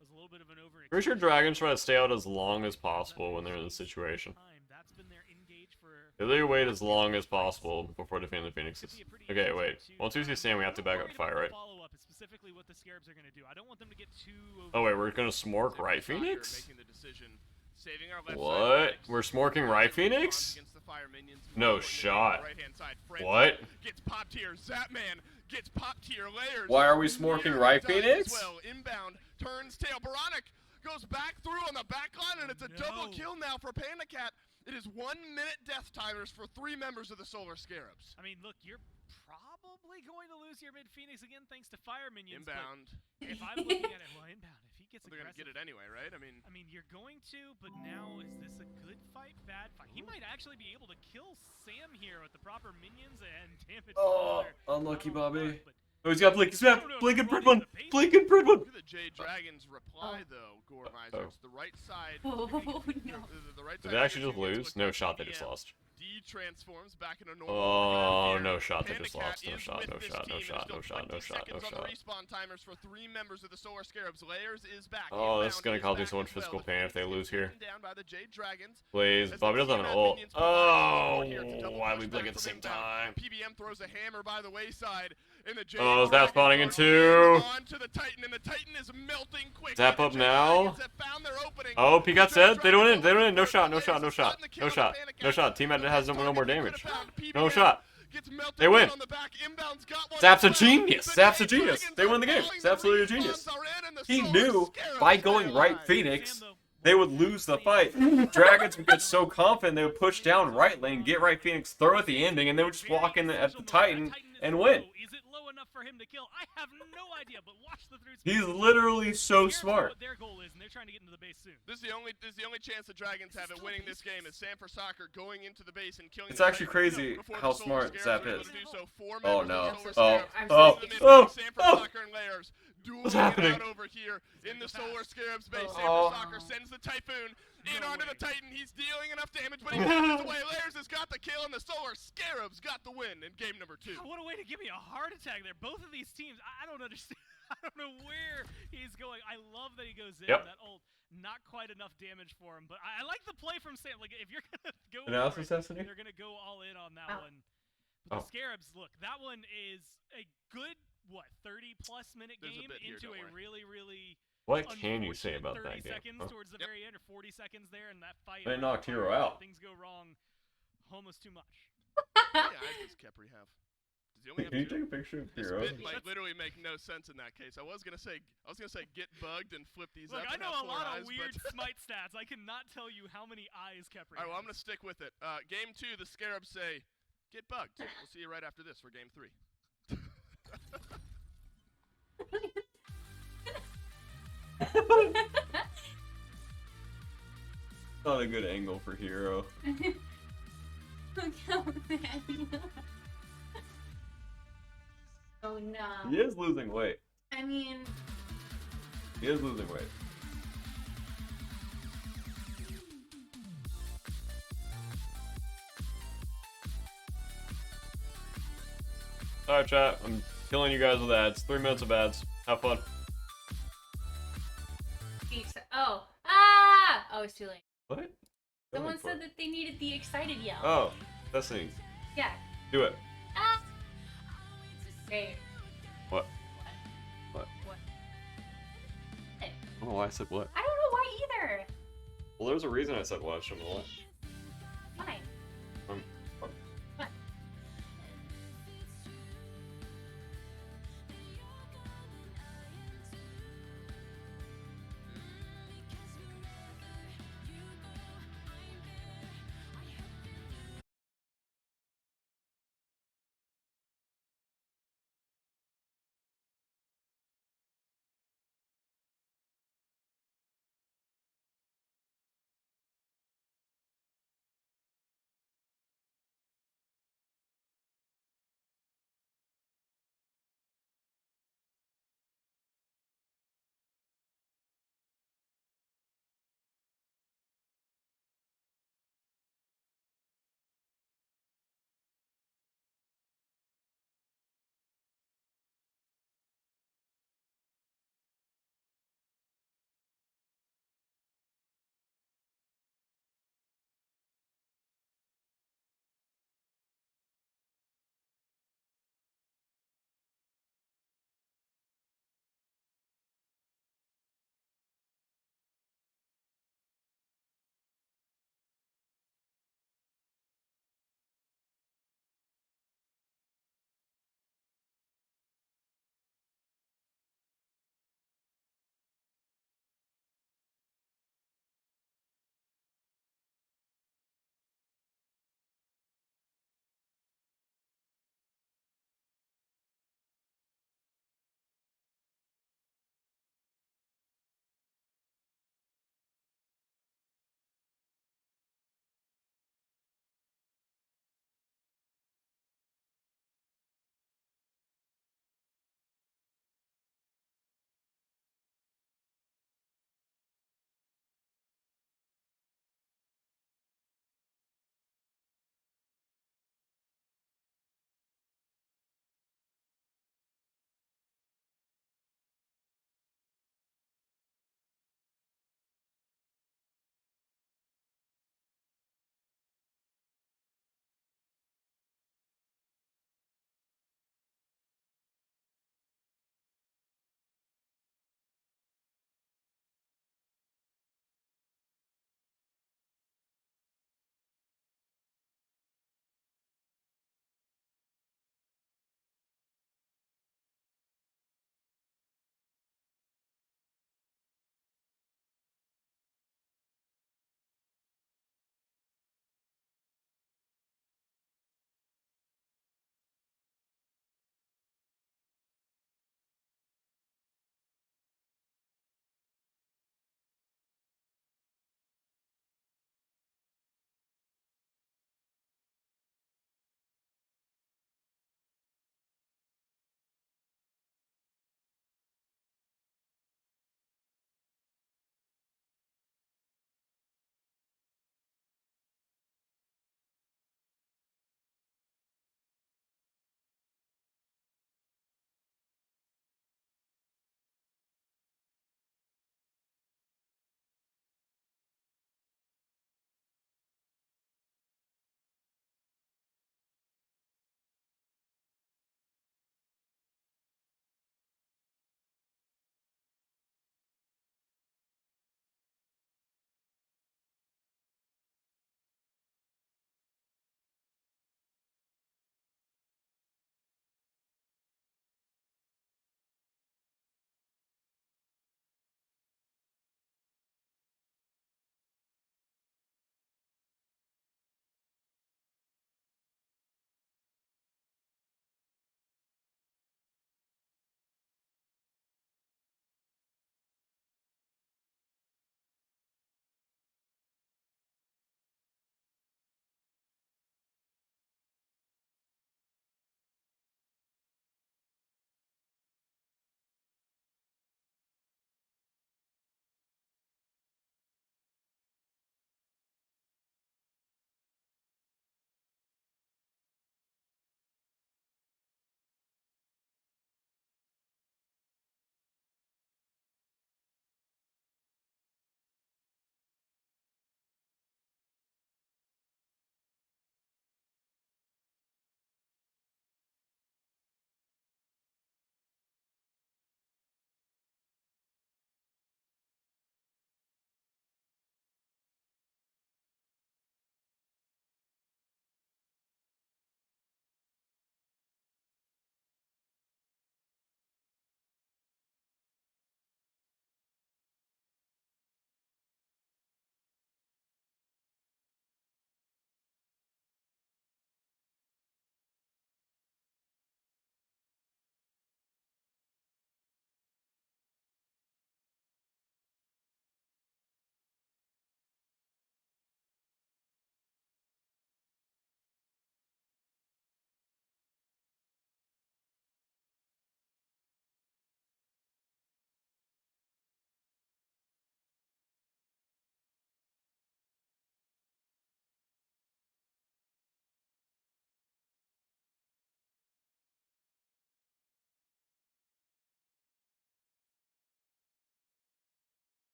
was a little bit of an over.
Pretty sure dragons try to stay out as long as possible when they're in this situation.
That's been their engage for.
They literally wait as long as possible before defending the phoenixes. Okay, wait. Once we see Sam, we have to back up fire, right?
Follow-up is specifically what the Scarabs are going to do. I don't want them to get too.
Oh wait, we're gonna smork right Phoenix?
Making the decision, saving our left
What?
side.
We're smorking right Phoenix?
Against the fire minions.
No
Important
shot.
Right-hand side. Frenzy
What?
Gets popped here. Zapman gets popped here. Layers.
Why are we smorking right
Does as
Phoenix?
Well. Inbound turns tail. BaRRaCC goes back through on the back line, and it's a double kill now for Panicat. It is 1 minute death timers for 3 members of the Solar Scarabs.
I mean, look, you're probably going to lose your mid Phoenix again thanks to fire minions.
Inbound.
If I'm looking at it, well, inbound. If he he gets
They're gonna
aggressive.
get it anyway, right? I mean,
you're going to, but now is this a good fight, bad fight? He might actually be able to kill Sam here with the proper minions and damage.
Oh,
Father,
unlucky
not on the
Bobby.
mark, but
Oh, he's got Blink. He's got Blink and Print one. Blink and Print one.
look at the Jade Dragons reply though, Goremizer. It's the right side.
Oh, no.
The right
Did
side
they actually
of
just
your team
lose?
gets
No
looked
shot, they
up.
just lost.
D transforms back into normal.
Oh,
here.
no shot, they
Panda
just
Cat
lost. No
is
shot,
with
no
this
shot, no
team.
shot,
There's
no shot, no
20
shot, no
seconds on
shot.
the respawn timers for 3 members of the Solar Scarabs. Layers is back.
Oh, this is gonna cause me
Inbound
so much
is back as
physical
well.
pain if they lose here.
Taken down by the Jade Dragons.
Please,
As
Bobby
the
doesn't have an
team
ult.
minions provide
Oh,
support here to double
why
push
we blink
back
at the
from
same
inbound.
time?
PBM throws a hammer by the wayside. And the Jade
Oh, is that
Dragons
spawning in
are
two?
onto the Titan, and the Titan is melting quickly.
Zap
The
up
Jade
now.
Dragons have found their opening.
Oh, P got
The
set.
Jade
They don't
Dragons
in. They don't in. No
over
shot. No
Layers
shot. No
has
shot.
gotten the kill
No
on the
shot.
Panda
No
Cat.
shot. Team
The
has
best
no more
target they
damage.
could've found.
No
PBM
shot.
Gets melted
They win.
on the back. Inbound's got one
Zap's a
as well.
genius.
The
Zap's a
Jade
genius.
Dragons
They
are
won the game.
falling.
Zap's
The
literally a genius.
respawns are in, and the
He
Solar
knew
Scarabs
by
stay
going right
alive.
Phoenix, they would lose the fight. Dragons would get so confident they would push down right lane, get right Phoenix, throw at the ending, and they would just walk in at the Titan and win.
Is it low enough for him to kill? I have no idea, but watch the through.
He's literally so
Scarabs know
smart.
what their goal is, and they're trying to get into the base soon.
This is the only chance the Dragons have at winning this game is Sam for Soccer going into the base and killing.
It's
the
actually
Titan
crazy
before
how
the Solar
smart
Scarabs
Zap
are able
is.
to do so. 4
Oh,
members
no.
of the
Oh,
Solar Scarabs
oh,
in the mid
oh,
lane. Sam for
oh.
Soccer and Layers dueling
What's
it
happening?
out over here in the Solar Scarabs base. Sam
Oh.
for Soccer sends the Typhoon in
No
onto
way.
the Titan. He's dealing enough damage, but he passes away. Layers has got the kill, and the Solar Scarabs got the win in game number 2.
God, what a way to give me a heart attack there. Both of these teams, I don't understand. I don't know where he's going. I love that he goes in.
Yep.
That ult, not quite enough damage for him, but I like the play from Sam. Like, if you're going to go
Analysis
for it,
Destiny?
they're going to go all in on that
Oh.
one. But
Oh.
the Scarabs, look, that one is a good, 30-plus minute
There's a
game
bit here,
into
don't
a
worry.
really, really
What can you say
unfortunate
about
30
that game?
seconds
Oh.
towards the
Yep.
very end, or 40 seconds there, and that fight.
They knocked Hero out.
Things go wrong almost too much.
How many eyes does Kepri have? Does he only have
Can you
2?
take a picture of
This
Hero?
bit might literally make no sense in that case. I was gonna say get bugged and flip these
Look,
up.
I
and
know
have
a
4
lot
eyes,
of weird
but
Smite stats. I cannot tell you how many eyes Kepri
All right, well, I'm
has.
gonna stick with it. Game 2, the Scarabs say, "Get bugged." We'll see you right after this for game 3.
Not a good angle for Hero.
Look how bad. Oh no.
He is losing weight.
I mean,
He is losing weight. Alright, chat. I'm killing you guys with ads. 3 minutes of ads. Have fun.
oh, it's too late.
What?
Someone said that they needed the excited yell.
Oh, that's the.
Yeah.
Do it.
Ah. Great.
What? What?
What?
I don't know why I said what.
I don't know why either.
Well, there's a reason I said what. Shouldn't have.
Fine.
Um,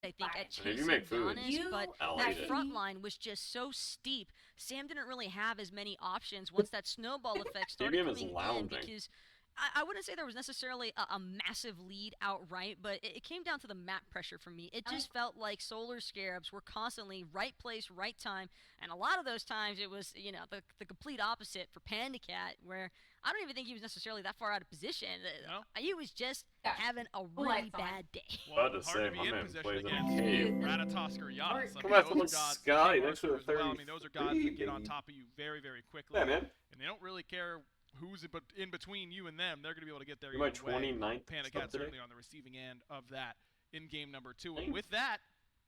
I think, at
Maybe
chasing
make food.
Giannis, but
I'll
that
eat it.
front line was just so steep. Sam didn't really have as many options once that snowball effect started
TBM is
coming in,
lounging.
because I wouldn't say there was necessarily a massive lead outright, but it came down to the map pressure for me. It just felt like Solar Scarabs were constantly right place, right time, and a lot of those times it was, you know, the complete opposite for PandaCat, where I don't even think he was necessarily that far out of position.
No?
He was just
Yeah.
having a
Lights
really
on.
bad day.
Well,
About to
hard
say,
to be
my
in
man
position
plays in a
against
cave.
Ratatosk or Giannis.
Come
on,
those
someone's
are gods.
Scotty
King
next to the
Arthur as well. I mean, those are gods that get on
baby.
top of you very, very quickly.
Yeah, man.
And they don't really care who's in between you and them. They're going to be able to get there
You're my
either way.
29th
PandaCat
sub today.
certainly on the receiving end of that in game number 2. And with that,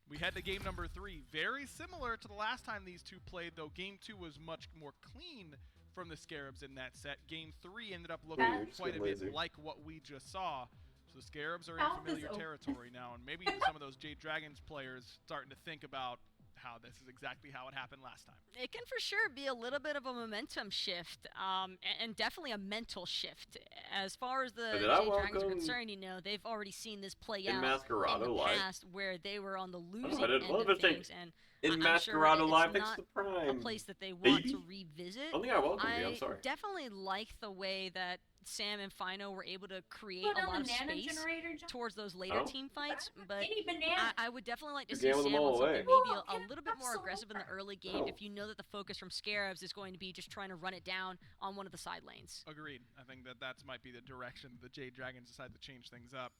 we head to game number 3. Very similar to the last time these two played, though game 2 was much more clean from the Scarabs in that set. Game 3 ended up looking
Ooh, just
quite a
getting
bit
lazy.
like what we just saw. So the Scarabs are in
Mouth is
familiar
open.
territory now, and maybe some of those Jade Dragons players starting to think about how this is exactly how it happened last time.
It can for sure be a little bit of a momentum shift, and definitely a mental shift. As far as the
But did I
Jade Dragons are
welcome
concerned, you know, they've already seen this play
In
out in
Masquerado
the
Live?
past, where they were on the
I
losing
didn't
end
love
of
it, thank-
things, and
In
I'm sure
Masquerado
it's
Live, thanks
not
to Prime.
a place that they want
Baby.
to revisit.
I don't think I welcomed you, I'm
I
sorry.
definitely like the way that Sam and Fino were able to create
Put
a
on
lot
the
of
nano
space
generator, John.
towards those later
Oh.
team fights, but
Any banana.
I would definitely like to
You're
see
gambling
Sam
them
on
all
something
away.
maybe
Ooh,
a
can
little bit
I
more
have some
aggressive in the
more?
early game
Oh.
if you know that the focus from Scarabs is going to be just trying to run it down on one of the side lanes.
Agreed. I think that might be the direction the Jade Dragons decide to change things up.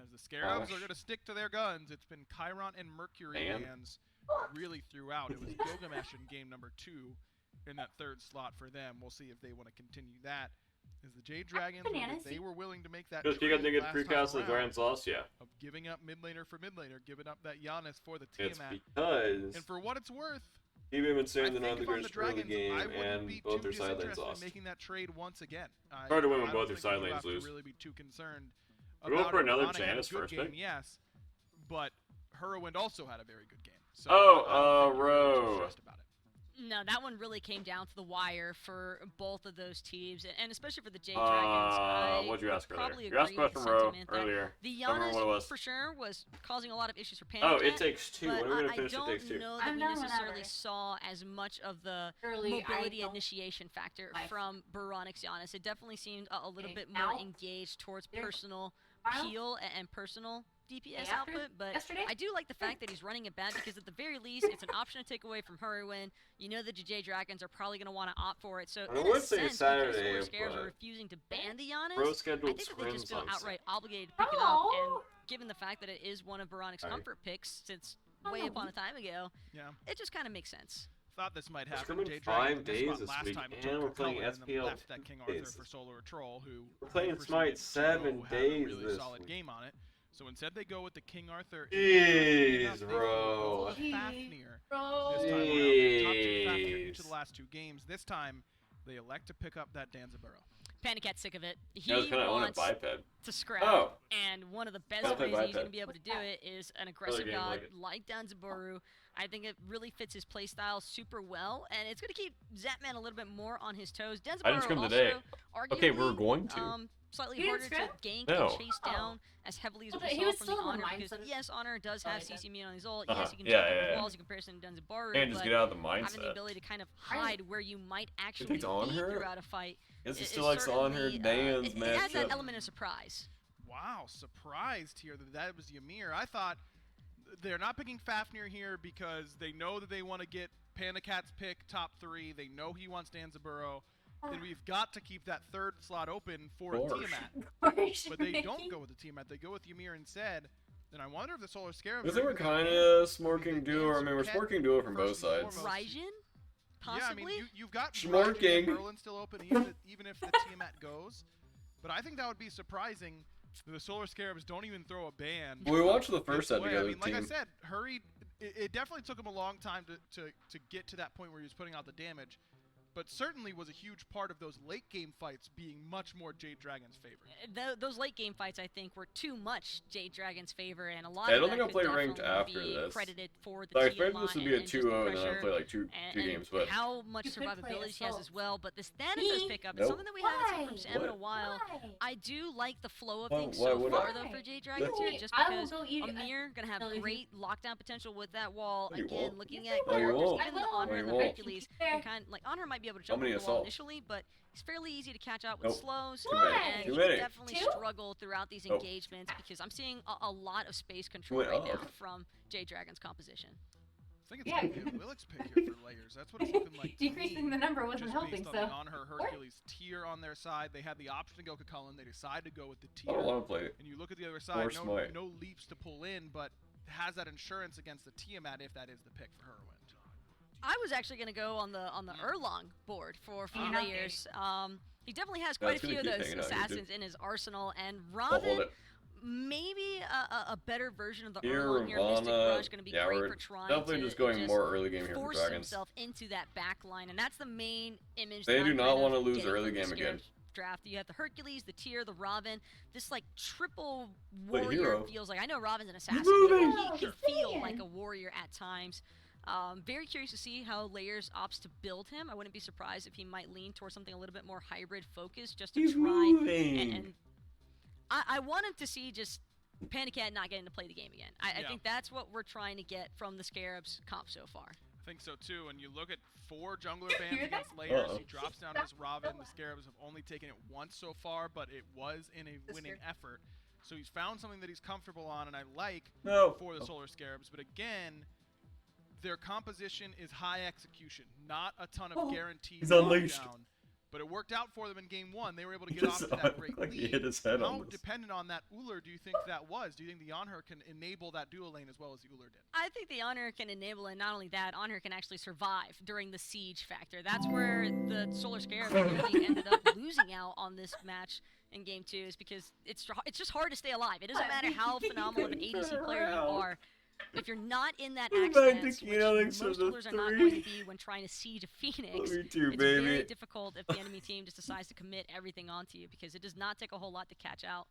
As the Scarabs are going to stick to their guns. It's been Chiron and Mercury
Man.
hands really throughout. It was Gilgamesh in game number 2 in that third slot for them. We'll see if they want to continue that. As the Jade Dragons,
Bananas.
they were willing to make that
Just
trade
because they get
last
precast
time
as
around
Rand Sauce, yeah.
of giving up mid laner for mid laner, giving up that Giannis for the
It's
Tiamat.
because
And for what it's worth,
TBM and
I
Sam
think
did not the
if I'm the
greatest early
Dragons,
game,
I wouldn't
and
be
both
too
their side lanes
disinterested in
lost.
making that trade once again.
Hard to win when
I
both
don't
your
think
side
you
lanes
have to
lose.
really be too concerned
We go
about
for
it.
another
Veronic had a
Janus
good
first
game,
pick?
yes, but Hurwind also had a very good game. So
Oh,
I don't think you're really too
Ro.
stressed about it.
No, that one really came down to the wire for both of those teams, and especially for the Jade Dragons.
What'd you
would
ask
probably
earlier? You asked
agree with
question
the
Ro
sentiment that
earlier.
The
Don't remember what it
Giannis,
was.
for sure, was causing a lot of issues for PandaCat.
Oh, it takes two.
But
When are we gonna
I
finish It
don't
Takes Two?
know that
I'm
we
done
necessarily
whenever.
saw as much of the
Early,
mobility
I
and
don't
initiation factor
like-
from BaRRaCCuDDa Giannis. It definitely seemed a little
Okay,
bit more
now,
engaged towards
there's
personal
File.
peel and personal DPS
Day after
output, but
yesterday?
I do like the fact that he's running it bad because at the very least, it's an option to take away from Hurwin. You know the Jade Dragons are probably going to want to opt for it. So
I
in
would
a
say
sense,
Saturday,
because Solar Scarabs are
but
refusing to ban the Giannis,
Pro
I
scheduled
think that they just feel
scrims on
outright obligated to pick it up.
Oh.
And given the fact that it is one of BaRRaCCuDda's
Sorry.
comfort picks since
Oh,
way
no.
upon a time ago,
Yeah,
it just kind of makes sense.
thought this might
We're
happen.
scrimming
Jade
5
Dragons missed
days
spot
this
last
week,
time,
and
took
we're playing
Krakoa and then
SPL
left that King Arthur
days.
for Solar or Troll, who
We're playing
I proceeded
Smite
to
7
had a
days
really
this
solid
week.
game on it. So instead they go with the King Arthur.
Jeez,
They
bro.
go with Fafnir
Bro.
this time around. They top two Fafnir each of
Jeez.
the last 2 games. This time they elect to pick up that Danzaburo.
PandaCat's sick of it. He
I was kind of on a
wants
biped.
to scrap.
Oh.
And one of the best
I'll play
ways that he's
biped.
going to be able to do it is an aggressive
game
god
like it.
like Danzaboru. I think it really fits his playstyle super well, and it's going to keep Zapman a little bit more on his toes.
I didn't
Danzaboru
scrim
also,
today.
arguably,
Okay, we're going to.
slightly
You
harder
didn't
to
scrim?
gank
No.
and chase
Oh.
down as heavily as
Okay,
we
he
saw
was
from
still
the
on the
Honor, because
mindset.
yes, Honor does
Oh,
have
he does.
CC immune on his ult,
Uh-huh.
yes, he can
Yeah,
jump
yeah,
over
yeah.
walls in comparison to Danzaboru,
And just
but
get out of the
having the
mindset.
ability to kind of hide where you might actually
think it's on
be
her.
throughout a fight
Guess he
is
still likes on her
certainly,
Dan's
it adds that
matchup.
element of surprise.
Wow, surprised here that was Ymir. I thought they're not picking Fafnir here because they know that they want to get PandaCat's pick top 3. They know he wants Danzaburo. Then we've got to keep that third slot open for a
Gosh.
Tiamat. But they don't go with the Tiamat. They go with Ymir instead. And I wonder if the Solar Scarabs.
I think we're
are
kind
gonna
of smorking duo, or I mean, we're
Cat
smorking duo from both
first and
sides.
foremost.
Raijin?
Yeah, I
Possibly?
mean, you've got
Schmorking.
Raijin and Merlin still open, even if the Tiamat goes. But I think that would be surprising. that The Solar Scarabs don't even throw a ban.
Well, we watched the first
this
set
way.
together
I mean,
with
like I
team.
said, Hurry. It definitely took him a long time to get to that point where he was putting out the damage. but certainly was a huge part of those late game fights being much more Jade Dragon's favor.
Those late game fights, I think, were too much Jade Dragon's favor, and a lot
Yeah, I
of
don't
that
think I'll
could
play ranked
definitely
after
be
this.
credited for the
So I
Tiamat
expected this to be a
and just the
2-0, and then I'll
pressure
play like two games, but
how much
You could play
survivability she has as
Assault.
well. But this Thanatos pickup is
Nope.
something that we haven't seen from
Why?
Sam in a
What?
while.
Why?
I do like the flow of
Why-
things
why
so
would
far,
I?
though, for Jade Dragons
That's-
here, just
I will
because
go eat.
Amir gonna have
No, you-
great lockdown potential with that wall.
No, you
Again,
won't.
looking
Yes,
at
I
will.
characters,
No, you
even the
won't.
Honor
No,
and
you
the
won't.
Hercules, can kind like Honor might be able to
How
jump
many
over the wall
assault?
initially, but he's fairly easy to catch out with
Nope.
slows.
Too many.
And
Too
he
many.
can definitely
Two?
struggle throughout these
Nope.
engagements because I'm seeing a lot of space control
Wait,
right
oh,
now
okay.
from Jade Dragon's composition.
I think it's
Yeah.
going to be a Willicks pick here for layers. That's what it's looking like. to
Decreasing
me.
the number wasn't
Just
helping,
based on
so.
the On-Her Hercules tier on their side, they had the option to go Kakullen. They decided to go with the
I
tier.
don't want to play it.
And you look at the other
Or
side,
Smite.
no leaps to pull in, but has that insurance against the Tiamat if that is the pick for her win.
I was actually going to go on the Erlong board for
You're not
layers. He definitely has
No,
quite
it's
a few of
gonna keep
those
hanging out here, dude.
assassins in his arsenal, and
I'll hold
Robin,
it.
maybe a better version of the
Here,
Erlong here. Mystic
Ivana.
Rush going to be
Yeah,
great
we're
for trying
definitely
to
just going more early game here for
force
Dragons.
himself into that back line, and that's the main image.
They
that
do
I'm
not
kind of
wanna lose
getting
early
from the
game again.
Scarabs Draft. You have the Hercules, the Tier, the Robin. This like triple
But
warrior
hero.
feels like. I know Robin's an assassin,
moving!
but he can feel
Saying.
like a warrior at times. Very curious to see how Layers opts to build him. I wouldn't be surprised if he might lean towards something a little bit more hybrid focused, just to
He's
try
moving.
and I want him to see just Panda Cat not getting to play the game again. I
Yeah.
think that's what we're trying to get from the Scarabs comp so far.
I think so too. And you look at 4 jungler bans
hear that?
against layers.
Uh-oh.
He drops down to his Robin. The Scarabs have only taken it once so far, but it was in a winning effort. So he's found something that he's comfortable on, and I like
No.
for the Solar Scarabs. But again, their composition is high execution, not a ton of guaranteed
He's unleashed.
lockdown. But it worked out for them in game 1. They were able to
He
get off
just
to that great
like he
lead.
hit his head
How
on this.
dependent on that Ullr do you think that was? Do you think the On-Her can enable that dual lane as well as the Ullr did?
I think the Honor can enable, and not only that, Honor can actually survive during the siege factor. That's where the Solar Scarab really ended up losing out on this match in game 2, is because it's just hard to stay alive. It doesn't matter how phenomenal of an ADC player you are. If you're not in that
What
axe
about
dance,
the
which
Phoenix
most
of the
Ullrs are not
three?
going to be when trying to siege a Phoenix,
Me too,
it's very
baby.
difficult if the enemy team just decides to commit everything onto you, because it does not take a whole lot to catch out.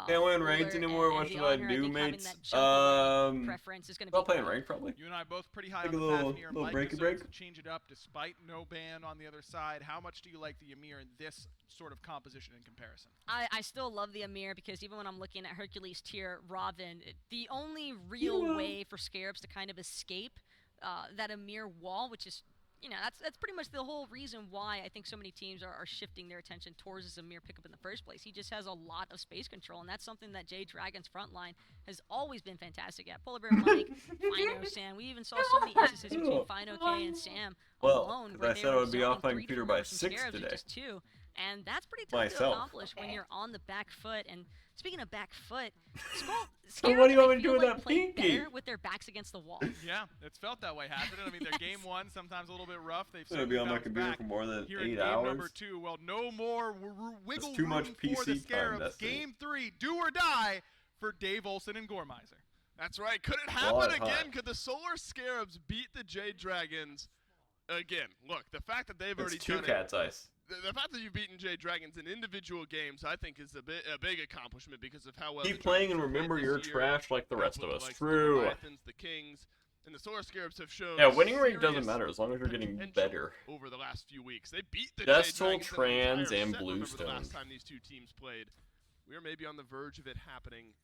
Can't win
Ullr,
ranked anymore.
and
What
the
should I
Honor,
do,
think having
mates?
that jump away
Um,
preference is going to
I'll
be
play in
key.
ranked probably.
You and I both pretty high
Take
on
a
the
little-
path here.
little
Mike
breaky
deserves
break.
to change it up despite no ban on the other side. How much do you like the Amir in this sort of composition in comparison?
I still love the Amir, because even when I'm looking at Hercules tier Robin, the only real way for Scarabs to kind of escape that Amir wall, which is, you know, that's pretty much the whole reason why I think so many teams are shifting their attention towards this Amir pickup in the first place. He just has a lot of space control, and that's something that Jade Dragon's front line has always been fantastic at. Polar Bear Mike, Fino, Sam. We even saw so many instances between Fino K and Sam
Well,
alone,
'cause
where
I
they
said I
were
would be
zoning
off my
3
computer
different
by
members from
6
Scarabs with
today.
just 2. And that's pretty tough to
Myself.
accomplish when you're on the back foot. And speaking of back foot,
What
Scarabs,
do you want
I
me to do
feel
with
like
that
play
pinky?
better with their backs against the wall.
Yeah, it's felt that way, hasn't it? I mean, their game 1 sometimes a little bit rough. They've
I'm gonna be
certainly
on my
bounced
computer
back
for more than
here in
8
game number
hours.
2. Well, no more wiggle
too much
room for the
PC time,
Scarabs.
Destiny.
Game 3, do or die for Dave Olsen and Gormizer.
That's right. Could it
Well,
happen
it's hot.
again? Could the Solar Scarabs beat the Jade Dragons again? Look, the fact that they've already
It's 2
done
cat's eyes.
the fact that you've beaten Jade Dragons in individual games, I think, is a big accomplishment because of how well.
Keep
the
playing
Dragons
and
have played
remember
this
you're
year.
trash like the rest of
With
us.
likes of the
True.
Leviathans, the Kings, and the Solar Scarabs have shown.
Yeah, winning rate doesn't
serious
matter as long as you're getting
potential
better.
over the last few weeks. They beat the
Destal,
Jade Dragons in an
Trans,
entire
and
set, remember the last
Bluestone.
time these two teams played. We are maybe on the verge of it happening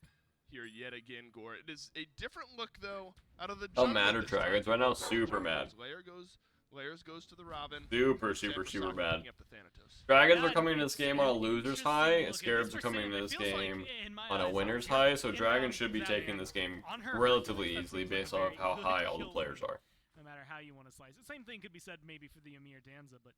here yet again, Gore. It is a different look though out of the.
I'm
jungle
mad at
this time.
Dragons right now, super mad.
Layers goes to the Robin.
Super,
Sam
super, super
Forsaka
mad.
picking up the Thanatos.
Dragons are
Yeah,
coming into this game on a loser's
interesting
high,
look
and
at
Scarabs
this
are
for
coming
Sam.
into
It
this
feels like,
game
in my
on a
eyes,
winner's
yeah,
high, so
his
Dragons should be
that
taking
area
this game
on her
relatively
Hercules, that
easily
seems like
based
a
off
very
how
good
high all the
kill
players
lead,
are.
No matter how you want to slice it. Same thing could be said maybe for the Amir Danza, but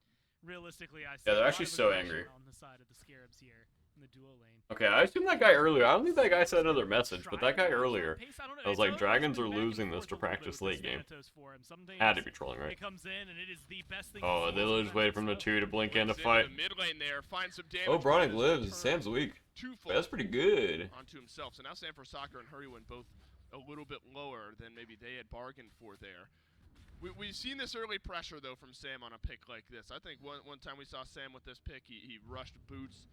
realistically, I see
they're
a lot
actually
of
so
aggression
angry.
on the side of the Scarabs here in the duo lane.
Okay, I assumed that guy earlier. I don't think that guy said another message, but that guy earlier, I was like, Dragons are losing this to practice late game. Had to be trolling, right?
It comes in and it is the best thing.
Oh, they just waited for him to 2 to blink in to
Wins
fight.
into the mid lane there, finds some damage.
Oh, Bronic
but
lives.
is
Sam's
turned
weak.
twofold
That's pretty good.
onto himself. So now Sam Forsaka and Hurrywin both a little bit lower than maybe they had bargained for there. We've seen this early pressure, though, from Sam on a pick like this. I think one time we saw Sam with this pick, he rushed boots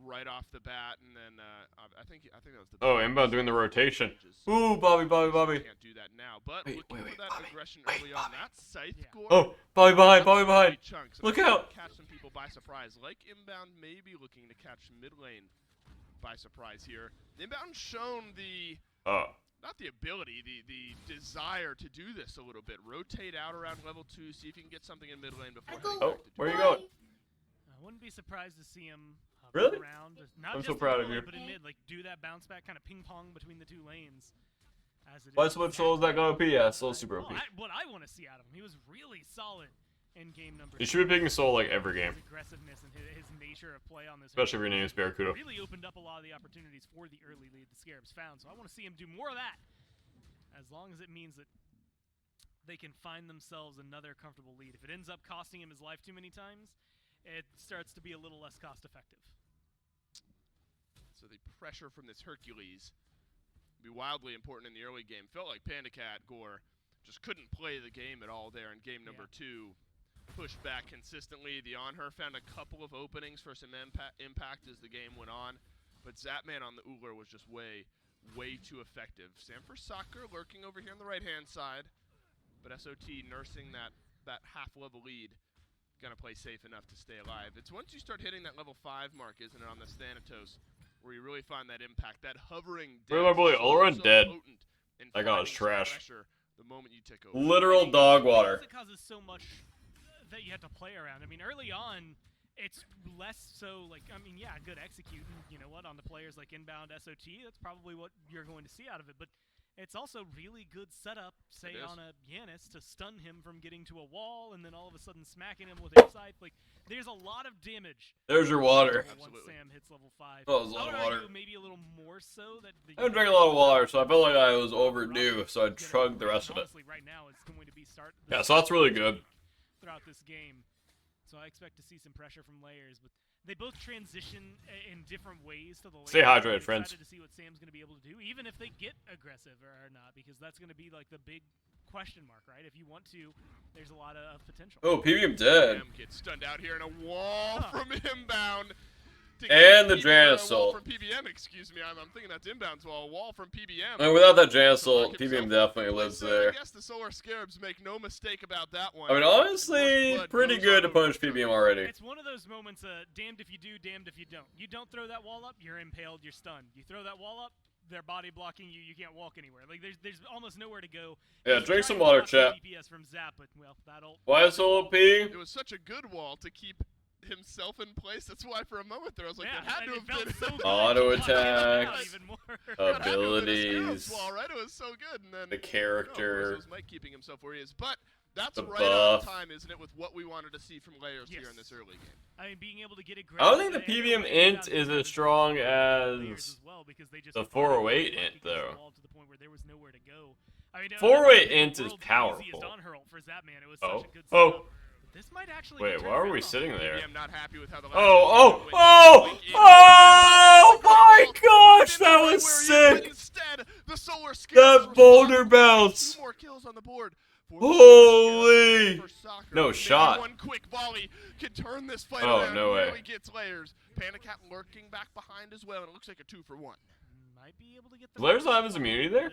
right off the bat, and then I think that was the...
Oh, inbound doing the rotation. Ooh, Bobby.
Can't do that now, but
Wait,
looking for that
Bobby,
aggression
wait,
early on.
Bobby.
That's Scythe Gore.
Oh, Bobby behind.
Big chunks, and
Look
I think
out.
it'll catch some people by surprise. Like inbound, maybe looking to catch mid lane by surprise here. Inbound shown the... Not the ability, the desire to do this a little bit. Rotate out around level 2, see if you can get something in mid lane before heading back to
Where are you
duel.
going?
I wouldn't be surprised to see him
Really?
around. Not
I'm
just
so
in
proud
middle
of
lane,
you.
but in mid, like do that bounce back kind of ping pong between the two lanes. As it
Why
is.
Swift Souls that go OP? Yeah, Soul super OP.
Well, what I want to see out of him, he was really solid in game number.
You should be picking Soul like every game,
His aggressiveness and his nature of play on this.
especially if your name is BaRRaCCuDDa.
Really opened up a lot of the opportunities for the early lead the SCARABS found. So I want to see him do more of that. As long as it means that they can find themselves another comfortable lead. If it ends up costing him his life too many times, it starts to be a little less cost effective.
So the pressure from this Hercules will be wildly important in the early game. Felt like PandaCat Gore just couldn't play the game at all there in game number 2. Pushed back consistently. The On-Her found a couple of openings for some impact as the game went on. But Zapman on the Uller was just way too effective. Sanford Soccer lurking over here on the right-hand side. But SOT nursing that half-level lead. Gonna play safe enough to stay alive. It's once you start hitting that level 5 mark, isn't it, on the Thanatos, where you really find that impact, that hovering
Where's my boy Olrun dead?
potent in
That guy was
finding some
trash.
pressure the moment you take over.
Literal dog water.
It causes so much that you have to play around. I mean, early on, it's less so like, I mean, yeah, good executing, you know what, on the players like inbound SOT, that's probably what you're going to see out of it, but it's also really good setup, say, on a Yanis to stun him from getting to a wall and then all of a sudden smacking him with a scythe. Like, there's a lot of damage.
There's your water.
Once Sam hits level 5.
That was a lot of
I would
water.
argue maybe a little more so that the
I haven't drank a lot of water, so I felt like I was overdue, so I chugged the rest of it.
Honestly, right now it's going to be
Yeah, so that's really good.
throughout this game. So I expect to see some pressure from layers, but they both transition in different ways to the lane.
Stay hydrated,
I'm
friends.
excited to see what Sam's going to be able to do, even if they get aggressive or not, because that's going to be like the big question mark, right? If you want to, there's a lot of potential.
Oh, PBM dead.
Gets stunned out here in a wall from inbound.
And the
Janus
Janusol.
from PBM, excuse me. I'm thinking that's inbound, so a wall from PBM.
I mean, without that Janusol, PBM definitely lives there.
I guess the Solar Scarabs make no mistake about that one.
I mean, honestly,
Blood
pretty
goes
good to
on
punish
over.
PBM already.
It's one of those moments, damned if you do, damned if you don't. You don't throw that wall up, you're impaled, you're stunned. You throw that wall up, they're body blocking you, you can't walk anywhere. Like, there's almost nowhere to go.
Yeah, drink some water, chat.
DPS from Zap, but, well, that'll...
Why is OP?
It was such a good wall to keep himself in place. That's why for a moment there I was like,
Yeah,
that had to
and
have
it
been
felt so good.
Auto
It brought it out
attacks.
even more.
that had to have been a
Abilities.
Scarabs wall, right? It was so good, and then
The
no, of course,
character.
it was Mike keeping himself where he is, but that's
The
right on
buff.
time, isn't it, with what we wanted to see from layers here
Yes.
in this early game.
I mean, being able to get
I don't think the PBM int is as strong as the 408 int, though. 408 int is powerful. Oh. Oh.
This might actually
Wait, why are we sitting there?
I'm not happy with how the last
Oh,
game
oh,
went.
oh! Oh my gosh, that was
Where
sick!
instead, the Solar Scarabs
That
were
boulder
responsible for
bounce!
2 more kills on the board.
Holy!
No
No shot.
One quick volley can turn this fight
Oh,
around.
no way.
Really gets layers. PandaCat lurking back behind as well, and it looks like a 2-for-1.
Might be able to get the
Does Layers not have his immunity there?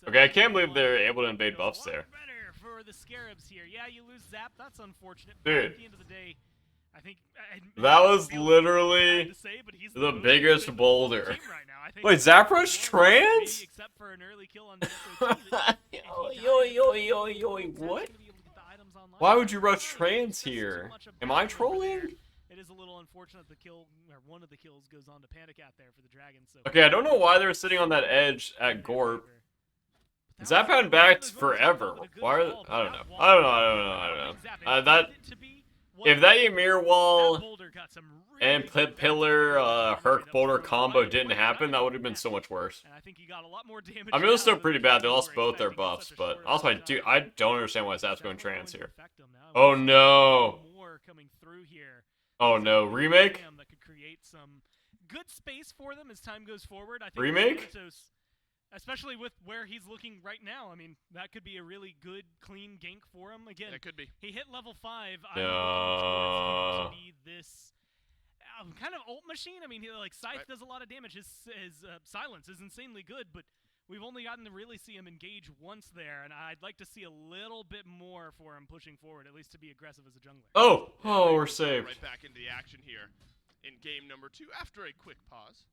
Okay, I can't believe they're able to invade buffs there.
Better for the SCARABs here. Yeah, you lose Zap. That's unfortunate.
Dude.
But at the end of the day, I think
That was literally
bad to say, but he's
the
most
biggest
expensive
boulder.
team right now. I think
Wait, Zaprush
maybe
trans?
Except for an early kill on the SOT, that if he dies,
what?
Zap's gonna be able to get the items online.
Why would you rush
It's
trans
just too
here?
much of
Am I
battle over there.
trolling?
It is a little unfortunate the kill, or one of the kills, goes on to PandaCat there for the Dragon. So
Okay, I don't know why they're sitting on that edge at Gorp. Zap had backed forever. Why are I don't know. I don't know. That if that Ymir wall and Pillar Herc Boulder combo didn't happen, that would have been so much worse.
And I think he got a lot more damage.
I mean, it was
out
still
of
pretty
the
bad. They
Dragon
lost
where
both their
expecting
buffs,
such a
but
short
also,
amount of
dude,
time.
I don't understand why Zap's going
Definitely
trans
going to
here.
affect him now.
Oh
There's
no!
more coming through here.
Oh no! Remake?
That could create some good space for them as time goes forward. I think
Remake?
Thanatos especially with where he's looking right now. I mean, that could be a really good, clean gank for him. Again,
It could be.
he hit level 5.
No.
I'm looking towards him to be this kind of ult machine. I mean, like Scythe does a lot of damage. His silence is insanely good, but we've only gotten to really see him engage once there, and I'd like to see a little bit more for him pushing forward, at least to be aggressive as a jungler.
Oh, we're saved.
Right back into the action here in game number 2 after a quick pause.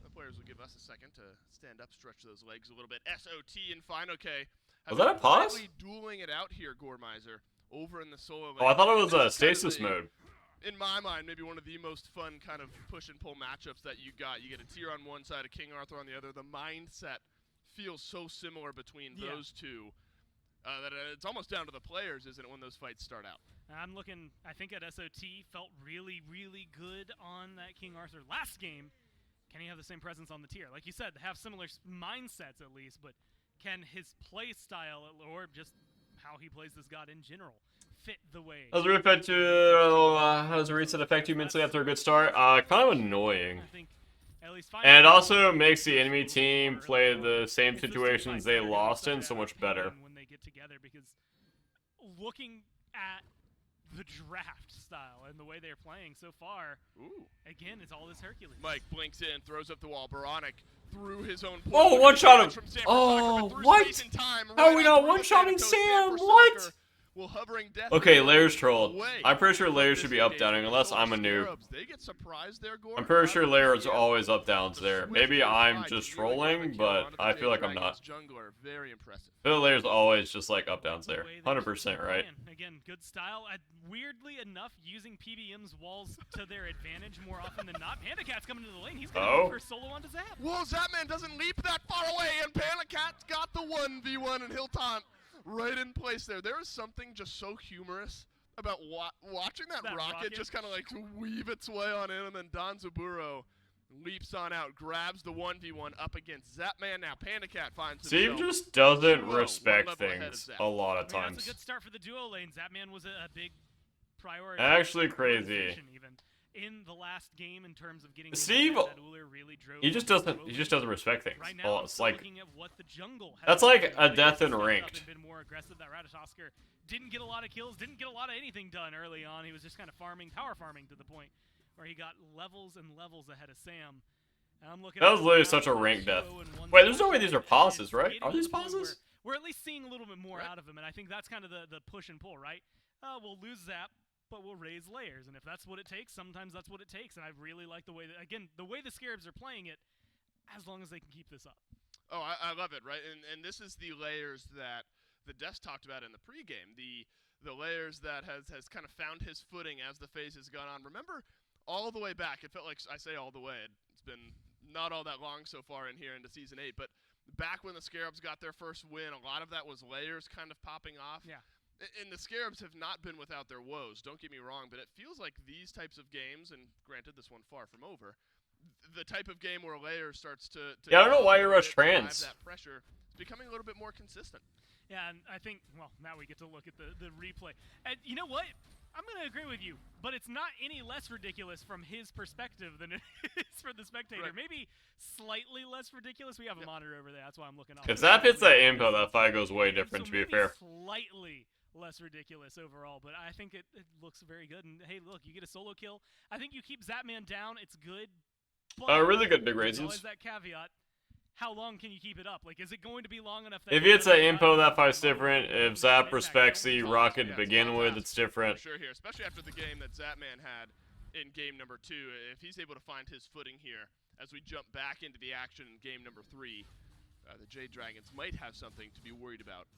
The players will give us a second to stand up, stretch those legs a little bit. SOT and Fine OK.
Was that a pause?
Dueling it out here, Goremizer, over in the solo lane.
Oh, I thought it was
This is kind of
stasis mode.
In my mind, maybe one of the most fun kind of push and pull matchups that you got. You get a tier on one side, a King Arthur on the other. The mindset feels so similar between those two that it's almost down to the players, isn't it, when those fights start out?
I'm looking, I think at SOT, felt really, really good on that King Arthur last game. Can he have the same presence on the tier? Like you said, have similar mindsets at least, but can his play style, or just how he plays this god in general, fit the way?
How does a reset affect you mentally after a good start? Kind of annoying.
I think at least
And it also makes the enemy team play the same situations they lost in so much better.
When they get together, because looking at the draft style and the way they're playing so far, again, it's all this Hercules.
Mike blinks in, throws up the wall. BaRRaCC through his own.
Oh, one-shot him! Oh, what? How are we not one-shotting Sam? What? Okay, Layers trolled. I'm pretty sure Layers should be up-downing, unless I'm a noob.
They get surprised there,
I'm pretty sure Layers are always up-downs there. Maybe I'm just trolling, but I feel like I'm not.
Very impressive.
I feel Layers always just like up-downs there. 100% right.
Again, good style. Weirdly enough, using PBM's walls to their advantage more often than not. PandaCat's coming into the lane. He's going to go for solo onto Zap.
Whoa, Zapman doesn't leap that far away, and PandaCat's got the 1v1, and he'll taunt right in place there. There is something just so humorous about watching that rocket just kind of like weave its way on in, and then Don Zaburo leaps on out, grabs the 1v1 up against Zapman. Now PandaCat finds
Steve
himself
just doesn't
duo,
respect
one level ahead of
things
Zap.
a lot of
I mean,
times.
that's a good start for the duo lane. Zapman was a big priority.
Actually crazy.
Even in the last game in terms of getting
Steve,
really drove
he just doesn't respect things.
Right
Oh,
now,
it's like
looking at what the jungle has
that's
done,
like a
they
death in
stepped up
ranked.
and been more aggressive. That WTF didn't get a lot of kills, didn't get a lot of anything done early on. He was just kind of power farming to the point where he got levels and levels ahead of Sam. And I'm looking
That was literally such a ranked death. Wait, there's no way these are pauses, right? Are these pauses?
We're at least seeing a little bit more out of him, and I think that's kind of the push and pull, right? We'll lose Zap, but we'll raise Layers, and if that's what it takes, sometimes that's what it takes. And I really like the way that, again, the way the SCARABS are playing it, as long as they can keep this up.
Oh, I love it, right? And this is the Layers that the Desk talked about in the pregame. The Layers that has kind of found his footing as the phase has gone on. Remember, all the way back, it felt like, I say all the way, it's been not all that long so far in here into Season 8, but back when the SCARABS got their first win, a lot of that was Layers kind of popping off.
Yeah.
And the SCARABS have not been without their woes, don't get me wrong, but it feels like these types of games, and granted this one far from over, the type of game where Layers starts to
yeah, I don't know why you rush trans.
That pressure is becoming a little bit more consistent.
Yeah, and I think, well, now we get to look at the replay. And you know what? I'm going to agree with you, but it's not any less ridiculous from his perspective than it is for the spectator.
Right.
Maybe slightly less ridiculous. We have a monitor over there. That's why I'm looking off.
If Zap hits that info, that fight goes way different, to be
maybe
fair.
Slightly less ridiculous overall, but I think it looks very good. And hey, look, you get a solo kill. I think you keep Zapman down. It's good. But
Really good big
there's
raisins.
always that caveat. How long can you keep it up? Like, is it going to be long enough that
If he hits that info, that fight's different. If Zap respects the rocket to begin with, it's different.
For sure here, especially after the game that Zapman had in game number 2. If he's able to find his footing here as we jump back into the action in game number 3, the Jade Dragons might have something to be worried about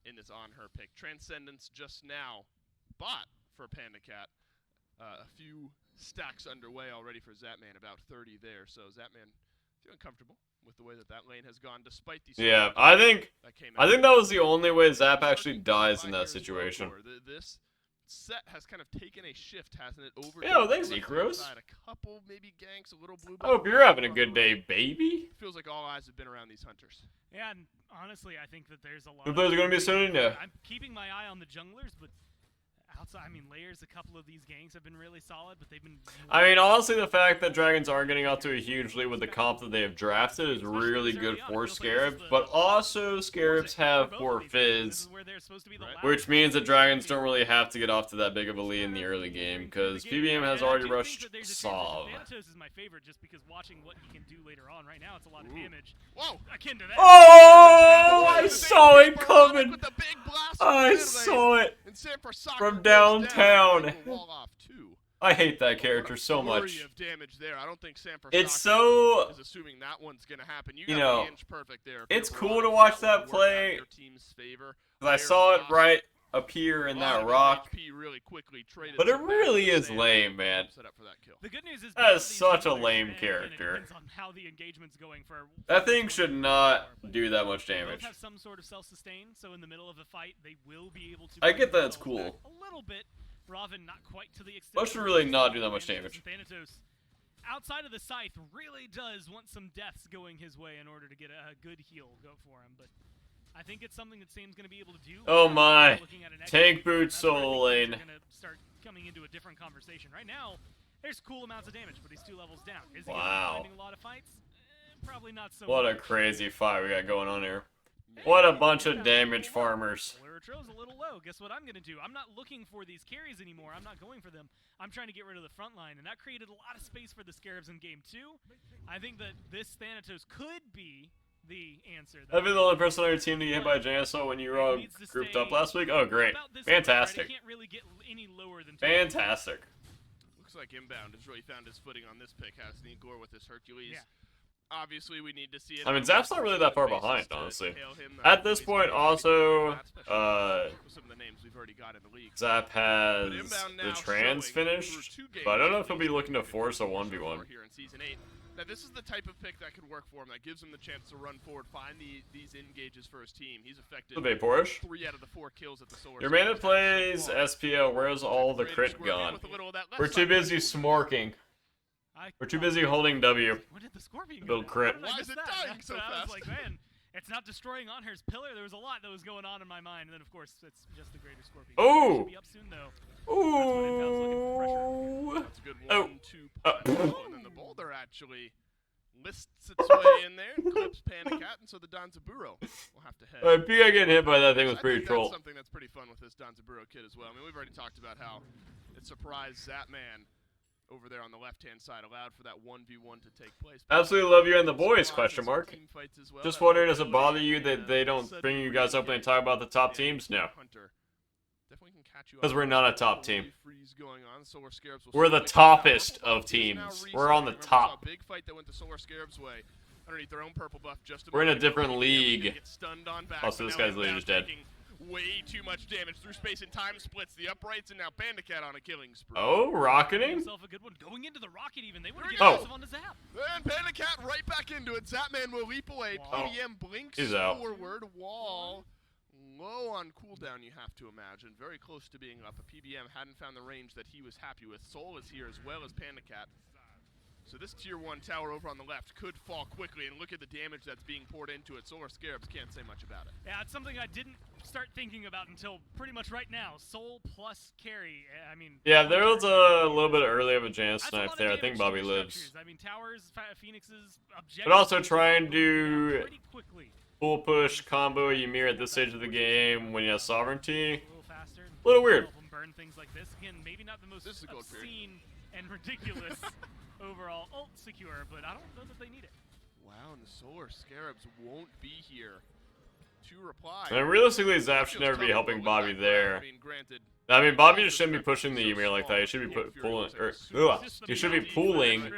in this on-her pick. Transcendence just now bought for PandaCat. A few stacks underway already for Zapman, about 30 there. So Zapman feeling comfortable with the way that lane has gone, despite the
Yeah, I think that was the only way Zap actually dies in that situation.
This set has kind of taken a shift, hasn't it? Over.
Yo, thanks, Icaros.
A couple maybe ganks, a little blue.
I hope you're having a good day, baby.
Feels like all eyes have been around these hunters.
Yeah, and honestly, I think that there's a lot.
The players are going to be soon, yeah.
I'm keeping my eye on the junglers, but outside, I mean, layers, a couple of these ganks have been really solid, but they've been...
I mean, honestly, the fact that Dragons aren't getting out to a huge lead with the comp that they have drafted is really good for SCARABS, but also SCARABS have poor Fizz, which means that Dragons don't really have to get off to that big of a lead in the early game, because PBM has already rushed Sov.
Thanatos is my favorite just because watching what he can do later on. Right now, it's a lot of damage.
Whoa!
Akin to that.
Oh! I saw it coming!
With the big blast
I saw it!
and San Francisco
From
goes
downtown.
down. Wall off too.
I hate that character so
Flurry
much.
of damage there. I don't think San
It's
Francisco
so...
is assuming that one's gonna happen.
You
got
know,
the inch perfect there.
it's
If
cool
you're
to
Veronica,
watch
that
that
would work out
play,
in your team's favor.
because I
Player
saw it
lost.
right appear in
A lot
that
of
rock,
HP really quickly traded
but it
some back
really
to
is
Sam.
lame, man.
Set up for that kill.
The good news is
That
both
is
of these
such a
players
lame
and
character.
It depends on how the engagement's going for
That thing should not
but
do that much
they both
damage.
have some sort of self-sustain, so in the middle of a fight, they will be able to.
I
bring
get that it's
themselves
cool.
back a little bit. Raven not quite to the extent.
But should really not do that much damage.
Thanatos, outside of the scythe, really does want some deaths going his way in order to get a good heal go for him, but I think it's something that Sam's going to be able to do.
Oh my.
Looking at an
Tank
extra
boot
that's where I think
solo
things
lane.
are gonna start coming into a different conversation. Right now, there's cool amounts of damage, but he's 2 levels down. Is he gonna
Wow.
be finding a lot of fights? Probably not so
What a
much.
crazy fight we got going on here. What a bunch of damage farmers.
Tro's a little low. Guess what I'm going to do? I'm not looking for these carries anymore. I'm not going for them. I'm trying to get rid of the front line, and that created a lot of space for the SCARABS in Game 2. I think that this Thanatos could be the answer.
I've been the only person on your team to get hit by JSO when you were all grouped up last week. Oh, great. Fantastic.
Can't really get any lower than
Fantastic.
Looks like Inbound has really found his footing on this pick, has Igor with his Hercules.
Yeah.
Obviously, we need to see it.
I mean, Zap's not really that far behind, honestly. At this point, also,
some of the names we've already got in the league.
Zap has the trans finished, but I don't know if he'll be looking to force a 1v1.
Here in Season 8. Now, this is the type of pick that could work for him, that gives him the chance to run forward, find these engages for his team. He's affected
The Vaporish.
3 out of the 4 kills at the source.
Your man that plays SPL, where's all the crit gone? We're too busy smorking. We're too busy holding W.
Where did the Scorpion
Build
go?
crit.
How did I
Why
miss
is it
that?
dying
That's
so
what I was
fast?
like, man, it's not destroying Anher's pillar. There was a lot that was going on in my mind, and then of course it's just the greater Scorpion.
Ooh.
Should be up soon though.
Ooh.
That's a good
Oh.
1-2 punch. And then the boulder actually lists its way in there and clips Panicat, and so the Danzaburo will have to head.
Pika getting hit by that thing was
I
pretty
think
troll.
That's something that's pretty fun with this Danzaburo kid as well. I mean, we've already talked about how it surprised Zapman over there on the left-hand side, allowed for that 1v1 to take place.
Absolutely love you and the boys,
Surprised
question
some
mark.
team fights as well.
Just
That
wondering, does it
mobility
bother you that
and,
they don't
sudden
bring you guys up and
re-engage
talk about the top
and
teams? No.
Hunter definitely can catch you
'Cause
off
we're
guard.
not a top
Totally
team.
freeze going on. Solar Scarabs will
We're the
certainly come out.
toppest
Purple
of
buff is now
teams. We're on the
reset. Remember, we saw a
top.
big fight that went to Solar Scarabs' way underneath their own purple buff. Just
We're in a
moment ago.
different
PBM
league.
gonna get stunned on back,
Also,
but
this
now
guy's lead
Inbound
is dead.
taking way too much damage through space and time, splits the uprights, and now Bandicat on a killing spree.
Oh, rocketing?
Himself a good one going into the rocket. Even they would
There
get
he
aggressive
goes.
on the Zap.
And Bandicat right back into it. Zapman will leap away.
Wow.
PDM blinks
He's out.
forward. Wall low on cooldown, you have to imagine. Very close to being up. A PBM hadn't found the range that he was happy with. Soul is here as well as Pandacat. So this tier 1 tower over on the left could fall quickly, and look at the damage that's being poured into it. Solar Scarabs can't say much about it.
Yeah, it's something I didn't start thinking about until pretty much right now. Soul plus carry. I mean.
Yeah, there was a little bit early of a Janus
That's a
snipe
lot of
there. I
damage
think
to
Bobby
the
lives.
structures. I mean, towers, Phoenixes, objectives.
But also try and do
pretty quickly.
full push combo Ymir at this stage of the game when you have sovereignty.
A little faster.
A little weird.
Help 'em burn things like this. Again, maybe not the most
This is a gold period.
obscene and ridiculous overall ult secure, but I don't know that they need it.
Wow, and the Solar Scarabs won't be here to reply.
And realistically, Zap should never be helping Bobby there. I mean, Bobby just shouldn't be pushing the Ymir like that. He should be pulling, or he should be pooling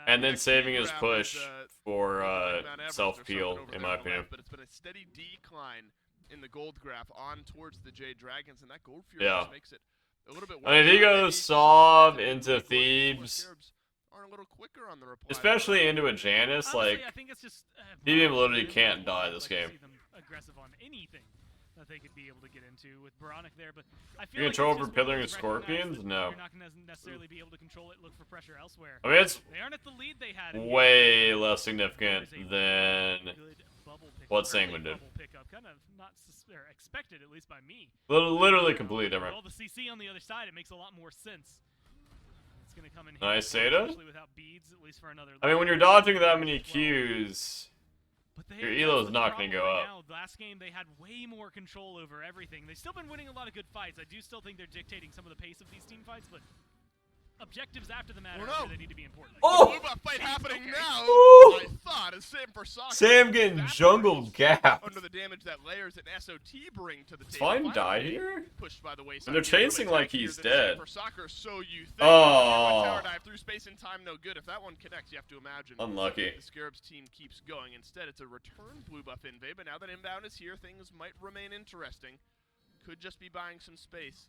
and then saving his push for self-peel, in my opinion.
But it's been a steady decline in the gold graph on towards the Jade Dragons, and that gold fury
Yeah.
just makes it a little bit.
I mean, if he goes Sov into Thebes,
are a little quicker on the reply.
especially into a Janus,
Honestly,
like,
I think it's just
BBM literally can't die this
I'd like to
game.
see them aggressive on anything. that they could be able to get into with BaRRaCC there, but I feel
You
like
control
it's
over
just one of
Pillaring
those
Scorpions?
recognize that
No.
You're not going to necessarily be able to control it, look for pressure elsewhere.
I mean, it's
They aren't at the lead they had. in
way
here.
less significant
There's a
than
good bubble pickup,
what
early
Sanguine did.
bubble pickup, kind of not or expected, at least by me.
Literally completely different.
Well, the CC on the other side, it makes a lot more sense. It's going to come in
Nice
handy,
Seda.
especially without beads, at least for another.
I mean, when you're dodging that many Qs, your elo is not going to go up.
Now, last game, they had way more control over everything. They've still been winning a lot of good fights. I do still think they're dictating some of the pace of these team fights, but objectives after the matter are where they need to be important.
Oh!
Blue buff fight happening now.
Ooh!
I thought as Sam for soccer.
Sam getting jungle gap.
Under the damage that Layers and SOT bring to the table.
Fine die here?
Pushed by the wayside.
And they're chasing like he's dead.
For soccer, so you think.
Oh.
Tower dive through space and time, no good. If that one connects, you have to imagine.
Unlucky.
The Scarabs team keeps going. Instead, it's a return blue buff invade, but now that inbound is here, things might remain interesting. Could just be buying some space.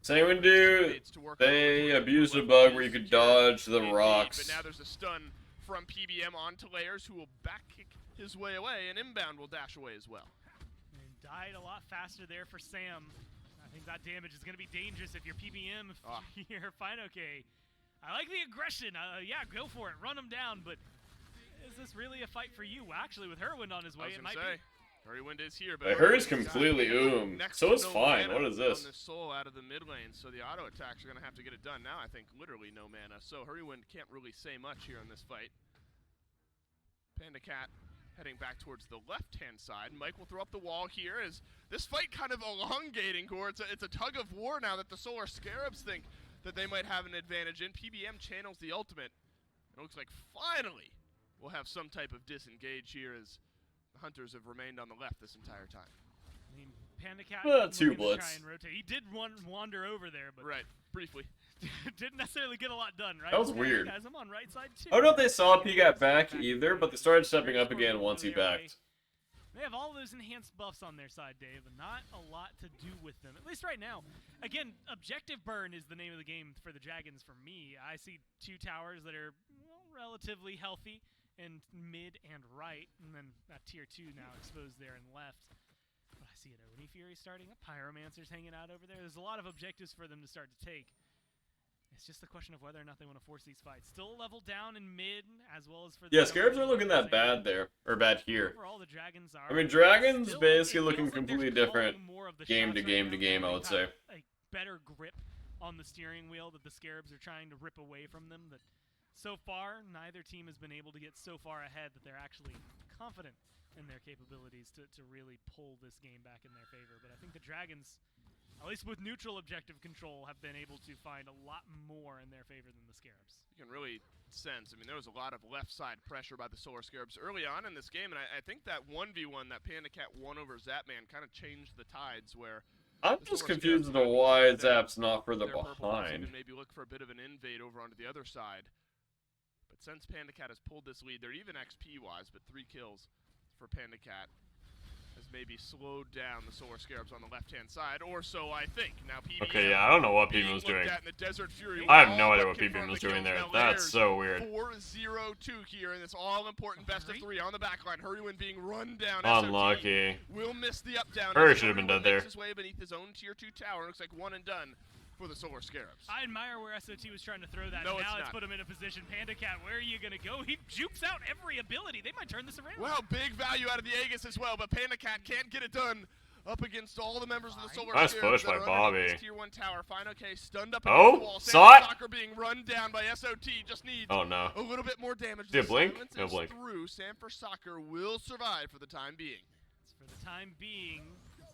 Sanguine dude, they abused a bug where you could dodge the rocks.
But now there's a stun from PBM onto Layers, who will back kick his way away, and inbound will dash away as well.
And died a lot faster there for Sam. I think that damage is going to be dangerous if you're PBM, if you're fine, okay. I like the aggression. Yeah, go for it. Run him down, but is this really a fight for you? Well, actually, with Herwind on his way, it might be.
Herwind is here, but
Hers completely So is fine. What is this?
On this soul out of the mid lane, so the auto attacks are going to have to get it done now. I think literally no mana, so Herwind can't really say much here in this fight. Panda Cat heading back towards the left-hand side. Mike will throw up the wall here. Is this fight kind of elongating, Gore? It's a tug of war now that the Solar Scarabs think that they might have an advantage in. PBM channels the ultimate. It looks like finally we'll have some type of disengage here as the Hunters have remained on the left this entire time.
I mean, Panda Cat
two
try
blitz.
and rotate. He did wander over there, but
Right, briefly.
didn't necessarily get a lot done, right?
That was weird.
Has him on right side too.
I don't know if they saw if he got back either, but they started stepping up again once he backed.
They have all those enhanced buffs on their side, Dave, and not a lot to do with them, at least right now. Again, objective burn is the name of the game for the Dragons for me. I see two towers that are relatively healthy in mid and right, and then that tier 2 now exposed there and left. But I see an Oni Fury starting up, Pyromancer's hanging out over there. There's a lot of objectives for them to start to take. It's just the question of whether or not they want to force these fights. Still level down in mid, as well as for the
Scarabs aren't looking that bad there, or bad here.
Overall, the Dragons are.
I mean, Dragons
still,
basically
it
looking
feels like they're
completely different
calling more of the
game
shots
to
right
game
now.
to game, I would say.
A better grip on the steering wheel that the Scarabs are trying to rip away from them. That so far, neither team has been able to get so far ahead that they're actually confident in their capabilities to really pull this game back in their favor. But I think the Dragons, at least with neutral objective control, have been able to find a lot more in their favor than the Scarabs.
You can really sense, I mean, there was a lot of left side pressure by the Solar Scarabs early on in this game, and I think that 1v1 that Panda Cat won over Zapman kind of changed the tides where
I'm just confused as to why Zap's not further behind.
Maybe look for a bit of an invade over onto the other side. But since Panda Cat has pulled this lead, they're even XP-wise, but 3 kills for Panda Cat has maybe slowed down the Solar Scarabs on the left-hand side, or so I think. Now PBM
Okay, yeah, I don't know what PBM was doing.
In the Desert Fury
I have no idea what PBM was doing there. That's so weird.
4-0-2 here in this all-important best of 3 on the backline. Herwind being run down.
Unlucky.
Will miss the up-down.
Hurry should have been dead there.
His way beneath his own tier 2 tower. Looks like one and done for the Solar Scarabs.
I admire where SOT was trying to throw that.
No,
now
it's
put him in a position. Panda Cat, where are you going to go? He jukes out every ability. They might turn this around.
Well, big value out of the Aegis as well, but Panda Cat can't get it done up against all the members of the Solar
Nice
Scarabs.
push by Bobby.
Tier 1 tower. Fine, okay, stunned up
Oh,
against the wall.
saw it.
Soccer being run down by SOT. Just needs
Oh no.
a little bit more damage.
Did it blink?
Silence
No
is
blink.
Through. Sam for Soccer will survive for the time being.
For the time being,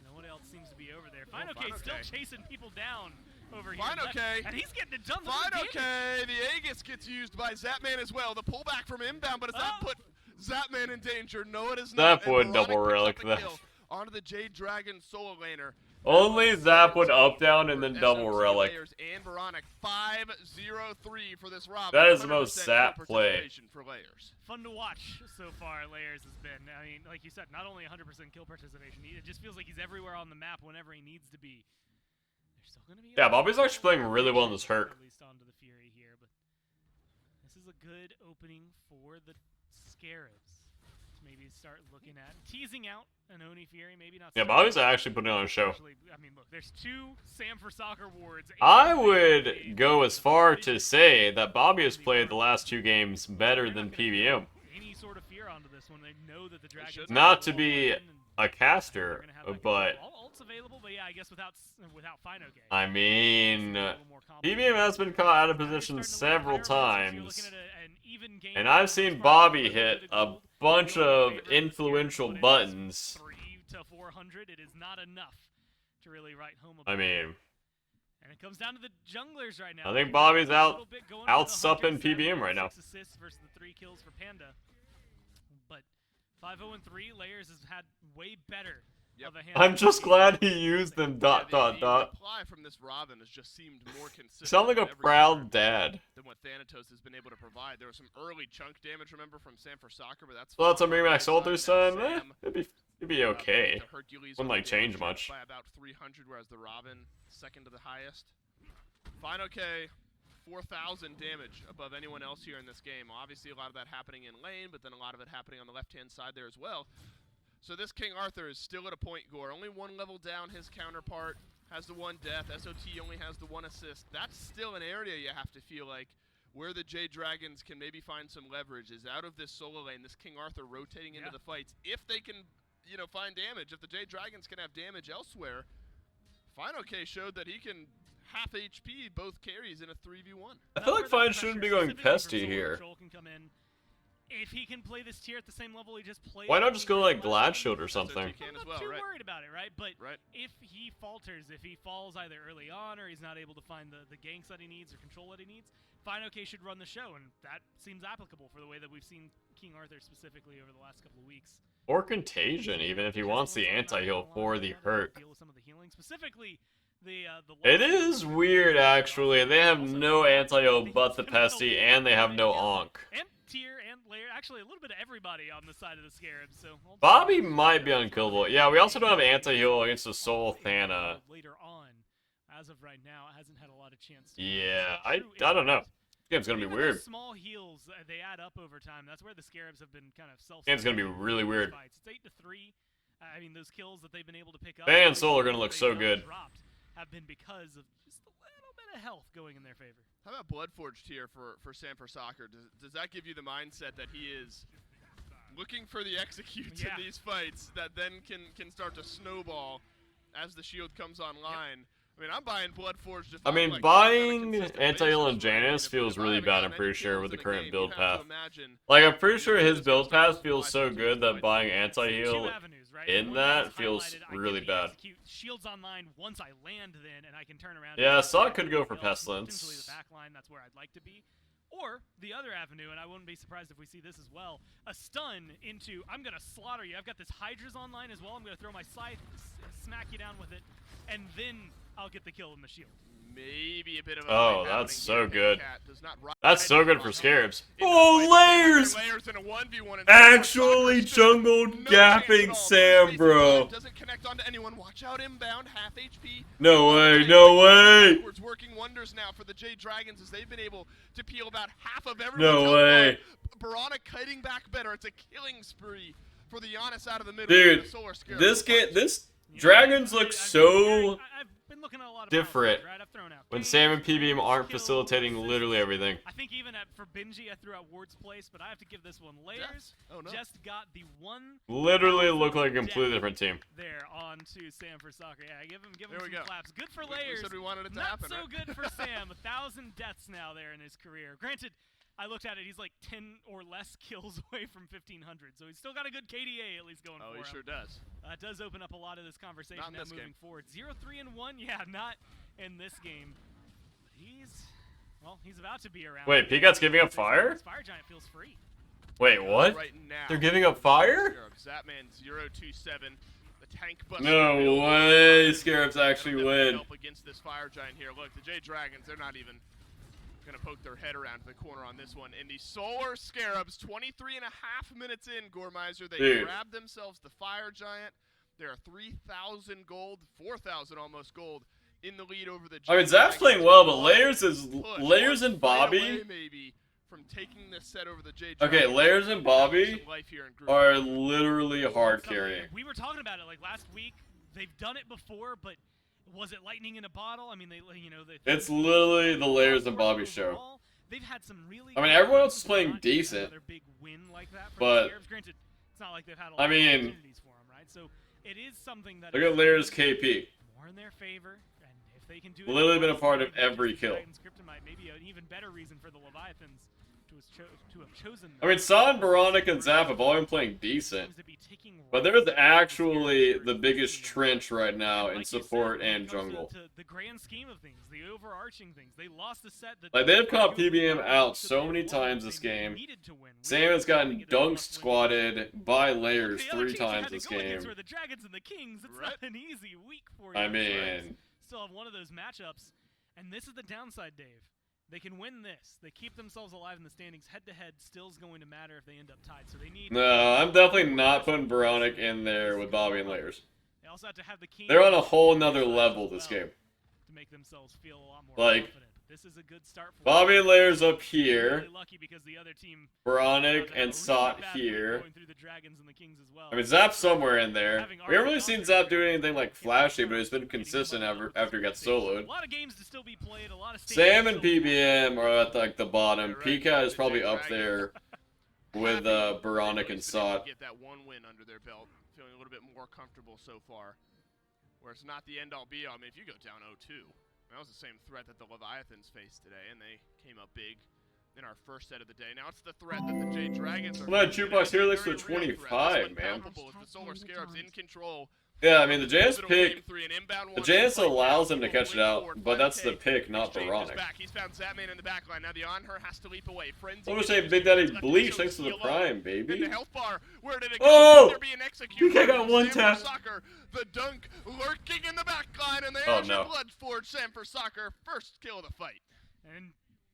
no one else seems to be over there. Fine,
Fine,
okay, still
okay.
chasing people down over here.
Fine, okay.
And he's getting it done.
Fine, okay. The Aegis gets used by Zapman as well. The pullback from inbound, but does that put Zapman in danger? No, it is not.
Zap would
And
double
BaRRaCC picks
relic
up the
that.
kill onto the Jade Dragon solo laner.
Only Zap would up down and then double relic.
And BaRRaCC 5-0-3 for this rob.
That is the most
100%
Zap
kill
play.
participation for Layers.
Fun to watch so far, Layers has been. I mean, like you said, not only 100% kill participation, it just feels like he's everywhere on the map whenever he needs to be. There's still gonna be
Yeah, Bobby's actually playing really well in this Herc.
Released onto the Fury here, but this is a good opening for the Scarabs. maybe start looking at teasing out an Oni Fury, maybe not.
Yeah, Bobby's actually putting on a show.
I mean, look, there's 2 Sam for Soccer wards.
I would go as far to say that Bobby has played the last 2 games better than PBM.
Any sort of fear onto this one. They know that the Dragons
Not to be a caster, but
available, but yeah, I guess without Fino game.
I mean, PBM has been caught out of position several times, and I've seen Bobby hit a bunch of influential buttons.
3 to 400, it is not enough to really write home about.
I mean,
and it comes down to the junglers right now.
I think Bobby's out supping PBM right now.
6 assists versus the 3 kills for Panda, but 5-0-3 Layers has had way better.
Yep.
I'm just glad he used them.
The reply from this Robin has just seemed more consistent.
Sound like a proud dad.
Than what Thanatos has been able to provide. There was some early chunk damage, remember, from Sam for Soccer, but that's.
Well, that's a Remax Ultra son. It'd be okay. Wouldn't like change much.
By about 300, whereas the Robin second to the highest. Fine, okay. 4,000 damage above anyone else here in this game. Obviously, a lot of that happening in lane, but then a lot of it happening on the left-hand side there as well. So this King Arthur is still at a point, Gore. Only 1 level down. His counterpart has the 1 death. SOT only has the 1 assist. That's still an area you have to feel like where the Jade Dragons can maybe find some leverage is out of this solo lane, this King Arthur rotating into the fights. If they can, you know, find damage, if the Jade Dragons can have damage elsewhere, FineOK showed that he can half HP both carries in a 3v1.
I feel like Fine shouldn't be going pesty here.
If he can play this tier at the same level he just played.
Why not just go like Glad Shield or something?
I'm not too worried about it, right? But if he falters, if he falls either early on or he's not able to find the ganks that he needs or control that he needs, FineOK should run the show, and that seems applicable for the way that we've seen King Arthur specifically over the last couple of weeks.
Or Contagion, even if he wants the anti-heal for the hurt.
Deal with some of the healing, specifically
it is weird, actually. They have no anti-heal but the Pesty, and they have no Onk.
And tier and layer, actually a little bit of everybody on the side of the Scarabs. So
Bobby might be unkillable. Yeah, we also don't have anti-heal against the Soul Thana.
Later on, as of right now, it hasn't had a lot of chance to.
Yeah, I don't know. This game's gonna be weird.
Small heals, they add up over time. That's where the Scarabs have been kind of self.
Game's gonna be really weird.
It's 8-3. I mean, those kills that they've been able to pick up.
Ban and Soul are gonna look so good.
Have been because of just a little bit of health going in their favor.
How about Bloodforged here for Sam for Soccer? Does that give you the mindset that he is looking for the executes in these fights that then can start to snowball as the shield comes online? I mean, I'm buying Bloodforged.
I mean, buying anti-heal on Janus feels really bad, I'm pretty sure, with the current build path. Like, I'm pretty sure his build path feels so good that buying anti-heal in that feels really bad.
Shields online once I land then, and I can turn around.
Yeah, Saw could go for Pestilence.
Potentially the back line, that's where I'd like to be. Or the other avenue, and I wouldn't be surprised if we see this as well, a stun into, I'm going to slaughter you. I've got this Hydra's online as well. I'm going to throw my scythe, smack you down with it, and then I'll get the kill in the shield.
Maybe a bit of a
that's so good. That's so good for Scarabs. Oh, Layers! Actually jungled gapping Sam, bro.
Doesn't connect onto anyone. Watch out inbound, half HP.
No way, no way.
It's working wonders now for the Jade Dragons as they've been able to peel about half of everyone.
No way.
BaRRaCCuDDa kiting back better. It's a killing spree for the Giannis out of the middle.
Dude, this Dragons look so different when Sam and PBM aren't facilitating literally everything.
I think even for Benji, I threw out Ward's Place, but I have to give this one Layers. Just got the one.
Literally look like a completely different team.
There on to Sam for Soccer. Yeah, give him some claps. Good for
We
Layers.
said we wanted it to
Not
happen,
so good for Sam. 1,000 deaths now there in his career. Granted, I looked at it, he's like 10 or less kills away from 1,500, so he's still got a good KDA at least going for him.
Oh, he sure does.
It does open up a lot of this conversation now moving forward. 0-3-1, yeah, not in this game. He's about to be around.
Wait, Picat's giving up fire?
Fire Giant feels free.
Wait, what?
Right now,
they're giving up fire?
Zapman 027. The tank buster.
No way, Scarabs actually win.
Help against this Fire Giant here. Look, the Jade Dragons, they're not even gonna poke their head around the corner on this one. And the Solar Scarabs, 23.5 minutes in, Gormizer, they grab themselves the Fire Giant. There are 3,000 gold, 4,000 almost gold in the lead over the Jade
I mean, Zap's playing well, but Layers and Bobby
maybe from taking this set over the Jade
Okay,
Dragons.
Layers and Bobby
Some life here in group.
are literally hard
Something-
carrying.
We were talking about it like last week. They've done it before, but was it lightning in a bottle? I mean, they
It's literally the Layers and Bobby show.
overall, they've had some really.
I mean,
good
everyone else
wins,
is playing
not yet
decent,
another big win like that for
but-
the Scarabs. Granted, it's not like they've had a lot
I
of
mean,
opportunities for them, right? So it is something that
Look
is
at Layers KP.
more in their favor, and if they can do it,
Literally been a part of
maybe
every
just the
kill.
Dragons Kryptonite, maybe an even better reason for the Leviathans to have chosen.
I mean, Son, Baronic, and Zap have all been playing decent. But there's actually the biggest trench right now in support and jungle.
To the grand scheme of things, the overarching things, they lost the set.
Like, they've caught PBM out so many times this game. Sam has gotten dunk squatted by Layers 3 times this game.
The Dragons and the Kings, it's
Right.
not an easy week for you.
I mean,
Still have one of those matchups, and this is the downside, Dave. They can win this. They keep themselves alive in the standings. Head-to-head still's going to matter if they end up tied. So they need.
no, I'm definitely not putting Baronic in there with Bobby and Layers.
They also have to have the Kings.
They're on a whole nother level this game.
To make themselves feel a lot more
Like,
confident. This is a good start for
Bobby
them.
and Layers up
Really
here,
lucky because the other team
Baronic
had a
and
really
Sot
bad week
here.
going through the Dragons and the Kings as well.
I mean, Zap's somewhere in there. We haven't really seen Zap do anything like flashy, but he's been consistent after he got
A
soloed.
lot of games to still be played. A lot of
Sam and
stages to still-
PBM are at like the bottom.
You're right,
PCAT is
the
probably
Jade
up there
Dragons.
with
Happy
Baronic
they've
and
been able to
Sot.
Get that one win under their belt, feeling a little bit more comfortable so far. Where it's not the end all be all. I mean, if you go down 0-2, that was the same threat that the Leviathans faced today, and they came up big in our first set of the day. Now it's the threat that the Jade Dragons are.
Well, that
facing,
jukebox
and
here
it's
looks
a
to
very real threat.
25,
This one
man.
palpable as the Solar Scarabs in control.
Yeah, I mean, the JS
Little
pick,
game three, an inbound
the
one,
JS
fight
allows
down,
him to
people
catch it
lean
out,
forward,
but that's the
5K.
pick, not
Exchange is
Baronic.
back. He's found Zapman in the back line. Now the on her has to leap away. Frenzy.
I'm gonna
is
say
used.
Big Daddy
Left to
Bleach,
show
thanks to the
skill up.
Prime,
In
baby.
the health bar, where did it go?
Oh!
They're being executed.
PK got one
Sam
tap.
for Soccer, the dunk lurking in the back line, and
Oh,
there's your
no.
blood forge. Sam for Soccer, first kill of the fight.
And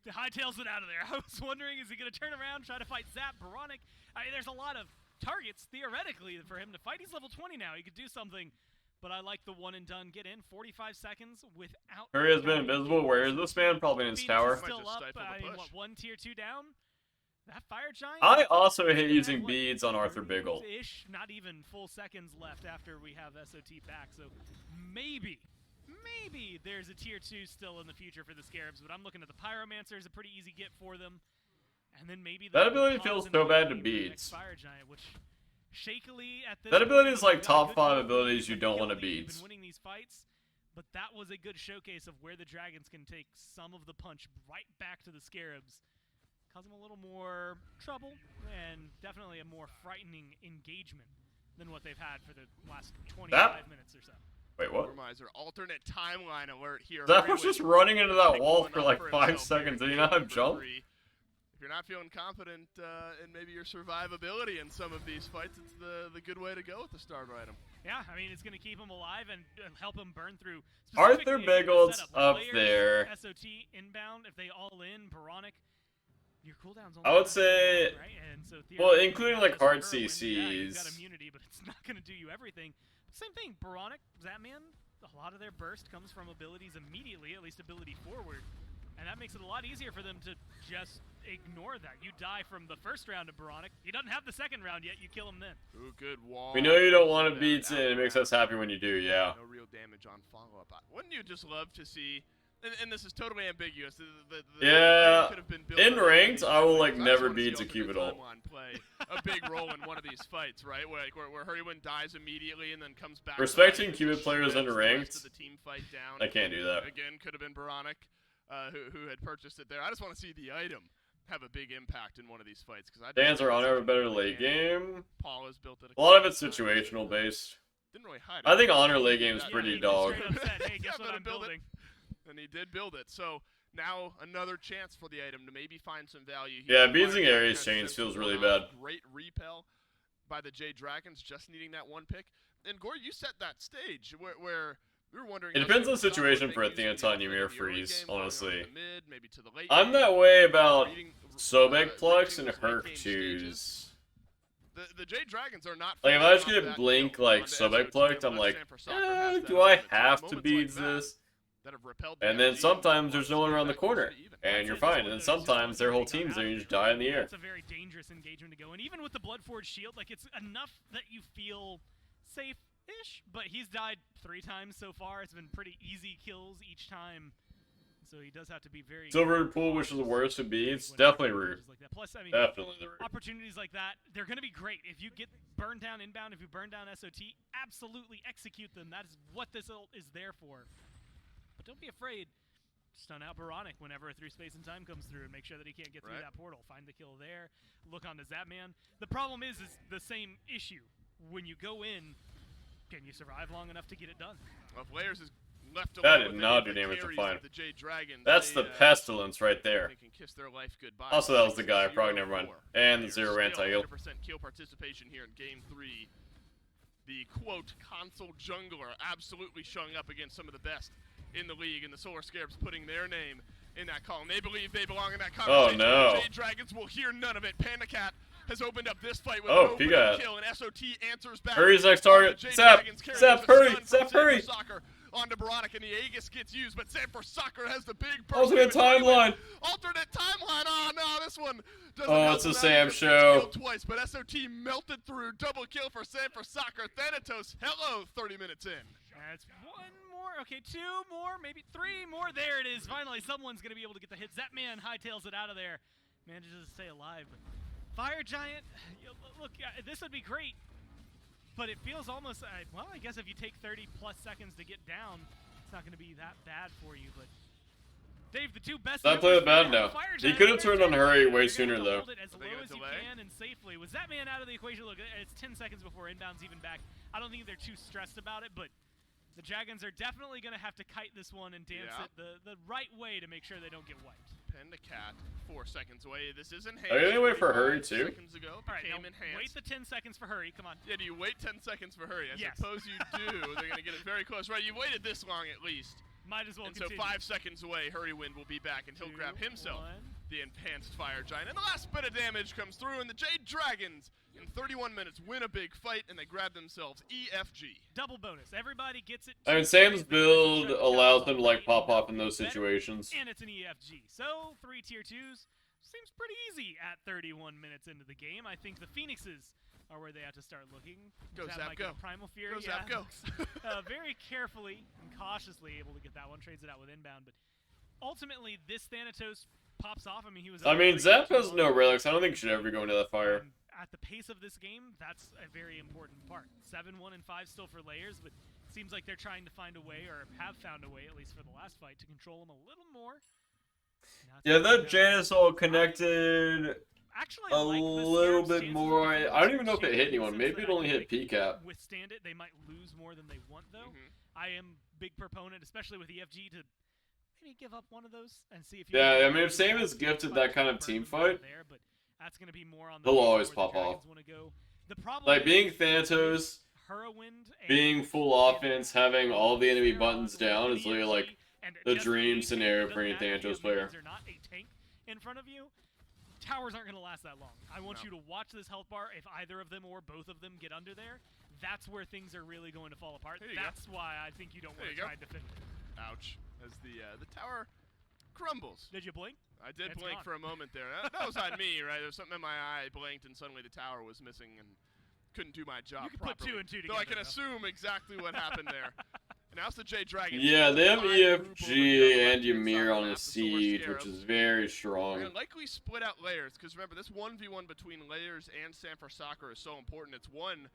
hightails it out of there. I was wondering, is he going to turn around, try to fight Zap, Baronic? I mean, there's a lot of targets, theoretically, for him to fight. He's level 20 now. He could do something, but I like the one and done. Get in, 45 seconds without...
Curry has been invisible. Where is this man? Probably in his
Phoenix
tower.
is still
Might just
up.
stifle the
I mean,
push.
what, one tier 2 down? That Fire Giant?
I also hate
They
using
have, what,
beads on Arthur Biggle.
30-ish, not even full seconds left after we have SOT back, so maybe there's a tier 2 still in the future for the Scarabs, but I'm looking at the Pyromancer, a pretty easy get for them. And then maybe
That
the
ability
Cons
feels
in
so
the
bad to
game for the
beads.
next Fire Giant, which shakily at this
That ability
point,
is like
we've got a
top
good
5
team,
abilities you
we've
don't
been
want to
killing, we've
beads.
been winning these fights, but that was a good showcase of where the Dragons can take some of the punch right back to the Scarabs. Cause them a little more trouble and definitely a more frightening engagement than what they've had for the last 25 minutes or so.
Wait, what?
Miser, alternate timeline alert here.
Zap
Hurry
was
with
just running into that
pick
wall
one
for
up
like
for
5
himself here
seconds.
in
Did he not have
number
jump?
3. If you're not feeling confident in maybe your survivability in some of these fights, it's the good way to go with the starter item.
Yeah, I mean, it's going to keep him alive and help him burn through.
Arthur
specifically the
Biggles
setup,
up
Layers,
there.
SOT inbound, if they all in, Baronic, your cooldown's only
I would
last
say-
one, right? And so
well,
theoretically,
including,
you
like,
got this
hard
Whirlwind, yeah, you've got
CCs.
immunity, but it's not going to do you everything. Same thing, Baronic, Zapman, a lot of their burst comes from abilities immediately, at least ability forward. And that makes it a lot easier for them to just ignore that. You die from the first round of Baronic. He doesn't have the second round yet. You kill him then.
Ooh, good wall.
We know you don't want to
Down,
beats
out
it. It
and
makes
out.
us happy when you do, yeah.
No real damage on follow-up. Wouldn't you just love to see, and this is totally ambiguous. The
Yeah,
item could have been built
in
on one of
ranked,
these
I will,
fights.
like,
I just
never
wanna see
beats a
alternate
Cubital.
timeline play a big role in one of these fights, right? Where Hurrywin dies immediately and then comes back.
Respecting
to life,
Cubit
just
players
shreds the
unranked,
rest of the team fight down.
I can't do that.
Again, could have been Baronic, who had purchased it there. I just want to see the item have a big impact in one of these fights because I.
Dan's are on have a better late game.
Paul has built it.
A lot of it's situational based.
Didn't really hide it.
I think honor late game is
Yeah,
pretty
he
dog.
straight up said, hey, guess
Yeah,
what
better
I'm
build it.
building?
And he did build it. So now another chance for the item to maybe find some value here.
Yeah,
The
beadsing
Fire
Ares
Giant
chains
has
feels
been
really
one off.
bad.
Great repel by the Jade Dragons, just needing that one pick. And Gore, you set that stage where we were wondering.
It
how
dympands on the
Sam would
situation
make
for
use of
Athena
the
Time
ultimate
Ymir
in the early
freeze,
game, going on
honestly.
to the mid, maybe to the late
I'm
game,
that way about
reading,
Sobek Plex
reaching
and
those late game
Herc
stages.
2s.
The Jade Dragons are not.
Like, if I
flying
just
off
get
that
Blink,
hill
like,
onto
Sobek
SOT,
Plex, I'm
unless
like,
Sam for Soccer has that
do I
option. So
have to
moments like
beads
that,
this?
that have repelled the
And then
FG
sometimes there's no one around the
back closer
corner,
to even.
and you're fine. And then sometimes their whole team's there and you just die in the air.
It's a very dangerous engagement to go. And even with the Bloodforged shield, like, it's enough that you feel safe-ish, but he's died 3 times so far. It's been pretty easy kills each time. So he does have to be very...
Silver pool, which is the worst to be. It's definitely rude.
Like that. Plus, I mean,
Definitely the root.
opportunities like that, they're going to be great. If you get burned down inbound, if you burn down SOT, absolutely execute them. That is what this ult is there for. But don't be afraid. Stun out BaRRaCCuDDa whenever a through space and time comes through and make sure that he can't get through that portal. Find the kill there. Look onto Zapman. The problem is the same issue. When you go in, can you survive long enough to get it done?
Well, if Layers is left
That
alone
did
with
not
any
do
of the
damage to
carries
Fine.
of the Jade Dragons,
That's
they,
the pestilence right there.
They can kiss their life goodbye.
Also, that was the guy.
6-0-4.
Probably never mind. And the
Layers
0 anti-heal.
still 100% kill participation here in Game 3. The, quote, console jungler absolutely showing up against some of the best in the league, and the Solar Scarabs putting their name in that column. They believe they belong in that conversation.
Oh, no.
The Jade Dragons will hear none of it. PandaCat has opened up this fight with
Oh,
an opening
Pika.
kill, and SOT answers back.
Hurry's next target. Zap! Zap, hurry! Zap, hurry!
Onto BaRRaCCuDDa, and the Aegis gets used, but SCARABS has the big burst.
Alternate timeline!
Alternate timeline! Oh no, this one doesn't
Oh,
help
it's a
him out.
Sam
He gets
show.
killed twice, but SOT melted through. Double kill for SCARABS. Thanatos, hello, 30 minutes in.
That's 1 more. Okay, 2 more, maybe 3 more. There it is. Finally, someone's going to be able to get the hit. Zapman hightails it out of there. Manages to stay alive. But Fire Giant, look, this would be great. But it feels almost, well, I guess if you take 30 plus seconds to get down, it's not going to be that bad for you. But Dave, the 2 best.
That played bad now. He could have turned on Hurry way sooner though.
Hold it as low as you can and safely. Was that man out of the equation? Look, it's 10 seconds before inbound's even back. I don't think they're too stressed about it, but the Dragons are definitely going to have to kite this one and dance it the right way to make sure they don't get wiped.
PandaCat, 4 seconds away. This isn't
Are you gonna wait for Hurry too?
Seconds ago,
All right, now
became enhanced.
wait the 10 seconds for Hurry. Come on.
Yeah, do you wait 10 seconds for Hurry? I
Yes.
suppose you do. They're going to get it very close. Right, you waited this long at least.
Might as well
And so
continue.
5 seconds away, Hurrywind will be back, and he'll
2,
grab himself
1.
the enhanced Fire Giant. And the last bit of damage comes through, and the Jade Dragons, in 31 minutes, win a big fight, and they grab themselves EFG.
Double bonus. Everybody gets it.
I mean, Sam's build allows them to like pop off in those situations.
And it's an EFG. So 3 tier 2s seems pretty easy at 31 minutes into the game. I think the Phoenixes are where they have to start looking.
Go,
Zap
Zap,
might
go.
get a Primal Fury.
Go, Zap, go.
Very carefully and cautiously able to get that one. Trades it out with inbound. But ultimately, this Thanatos pops off. I mean, he was...
I mean, Zap has no relics. I don't think he should ever go into that fire.
And at the pace of this game, that's a very important part. 7, 1, and 5 still for Layers, but it seems like they're trying to find a way, or have found a way, at least for the last fight, to control him a little more.
Yeah, that Jade is all connected
Actually,
a
I like the
little
Scarabs'
bit
chances
more.
of
I don't even know if it
defending
hit anyone.
since
Maybe
that
it only
I
hit
think
PCAP.
withstand it. They might lose more than they want, though. I am big proponent, especially with EFG, to maybe give up one of those and see if you
Yeah,
can
I mean, if Sam is gifted that kind of team fight,
there, but that's going to be more on the
he'll
base
always
where the
pop off.
Dragons wanna go. The problem
Like
is
being Thanatos,
Hurrowwind and
being full offense, having all the enemy buttons down is literally like the dream scenario for any Thanatos player.
They're not a tank in front of you. Towers aren't going to last that long. I want you to watch this health bar. If either of them or both of them get under there, that's where things are really going to fall apart. That's why I think you don't want to try and defend it.
Ouch. As the tower crumbles.
Did you blink?
I did
It's
blink
gone.
for a moment there. That was on me, right? There was something in my eye. I blinked, and suddenly the tower was missing and couldn't do my job
You can put
properly.
2 and 2
Though I
together,
can
though.
assume exactly what happened there. And now it's the Jade Dragons.
Yeah, they have
5 group
EFG
over
and
the
Ymir
left-hand
on
side
a
of the Solar
siege,
Scarabs.
which is very
We're
strong.
going to likely split out Layers, because remember, this 1v1 between Layers and SCARABS is so important. It's one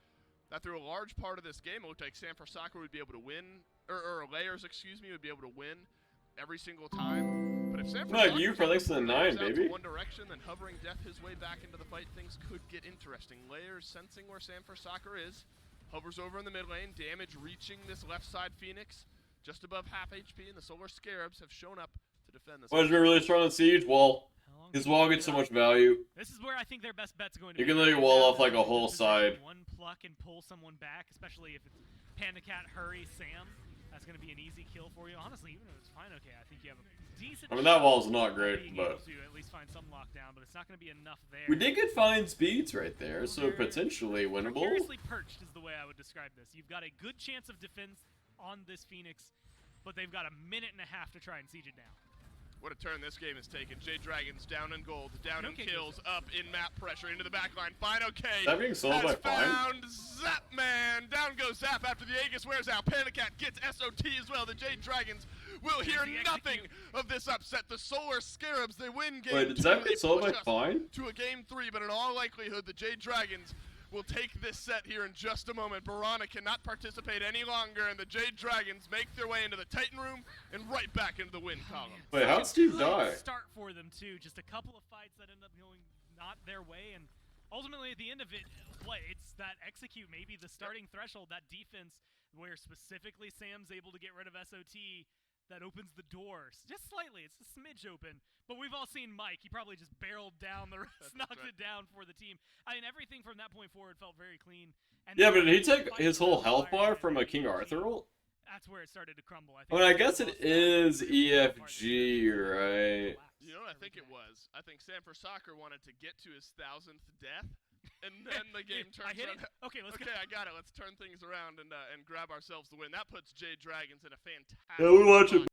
that through a large part of this game, it looked like SCARABS would be able to win, or Layers, excuse me, would be able to win every single time. But if SCARABS
Like you for thanks to the 9, baby.
one direction, then hovering death his way back into the fight, things could get interesting. Layers sensing where SCARABS is, hovers over in the mid lane, damage reaching this left side Phoenix, just above half HP, and the Solar Scarabs have shown up to defend this.
Why is it really strong on siege? Wall.
How long
His
can
wall
you
gets so
do
much
that?
value.
This is where I think their best bet's going to
You
be.
can literally wall off like a whole side.
One pluck and pull someone back, especially if it's PandaCat, Hurry, Sam. That's going to be an easy kill for you. Honestly, even if it's fine, okay, I think you have a decent
I mean, that
shot
wall's not
of
great,
being
but
able to at least find some lockdown, but it's not going to be enough there.
we did get fine speeds right there, so potentially winnable.
Precariously perched is the way I would describe this. You've got a good chance of defense on this Phoenix. but they've got a minute and a half to try and siege it down.
What a turn this game has taken. Jade Dragons down in gold, down in kills, up in map pressure, into the backline. Fine, okay.
That being sold by Fine?
Found Zap Man. Down goes Zap after the Aegis wears out. Panicat gets SOT as well. The Jade Dragons will hear nothing of this upset. The Solar Scarabs, they win game 2.
Wait, did Zap get sold by Fine?
To a game 3, but in all likelihood, the Jade Dragons will take this set here in just a moment. BaRRaCCuDDa cannot participate any longer, and the Jade Dragons make their way into the Titan room and right back into the win column.
Wait, how'd Steve die?
Start for them too. Just a couple of fights that end up going not their way, and ultimately at the end of it, it's that execute, maybe the starting threshold, that defense where specifically Sam's able to get rid of SOT. That opens the doors just slightly. It's a smidge open, but we've all seen Mike. He probably just barreled down the rest, knocked it down for the team. I mean, everything from that point forward felt very clean. And
Yeah, but did he take his whole health bar from a King Arthur ult?
That's where it started to crumble. I think.
Well, I guess it is EFG, right?
You know what I think it was? I think Sanford Soccer wanted to get to his 1000th death, and then the game turns around.
Okay, let's go.
Okay, I got it. Let's turn things around and grab ourselves the win. That puts Jade Dragons in a fantastic.
Yeah, we watch it.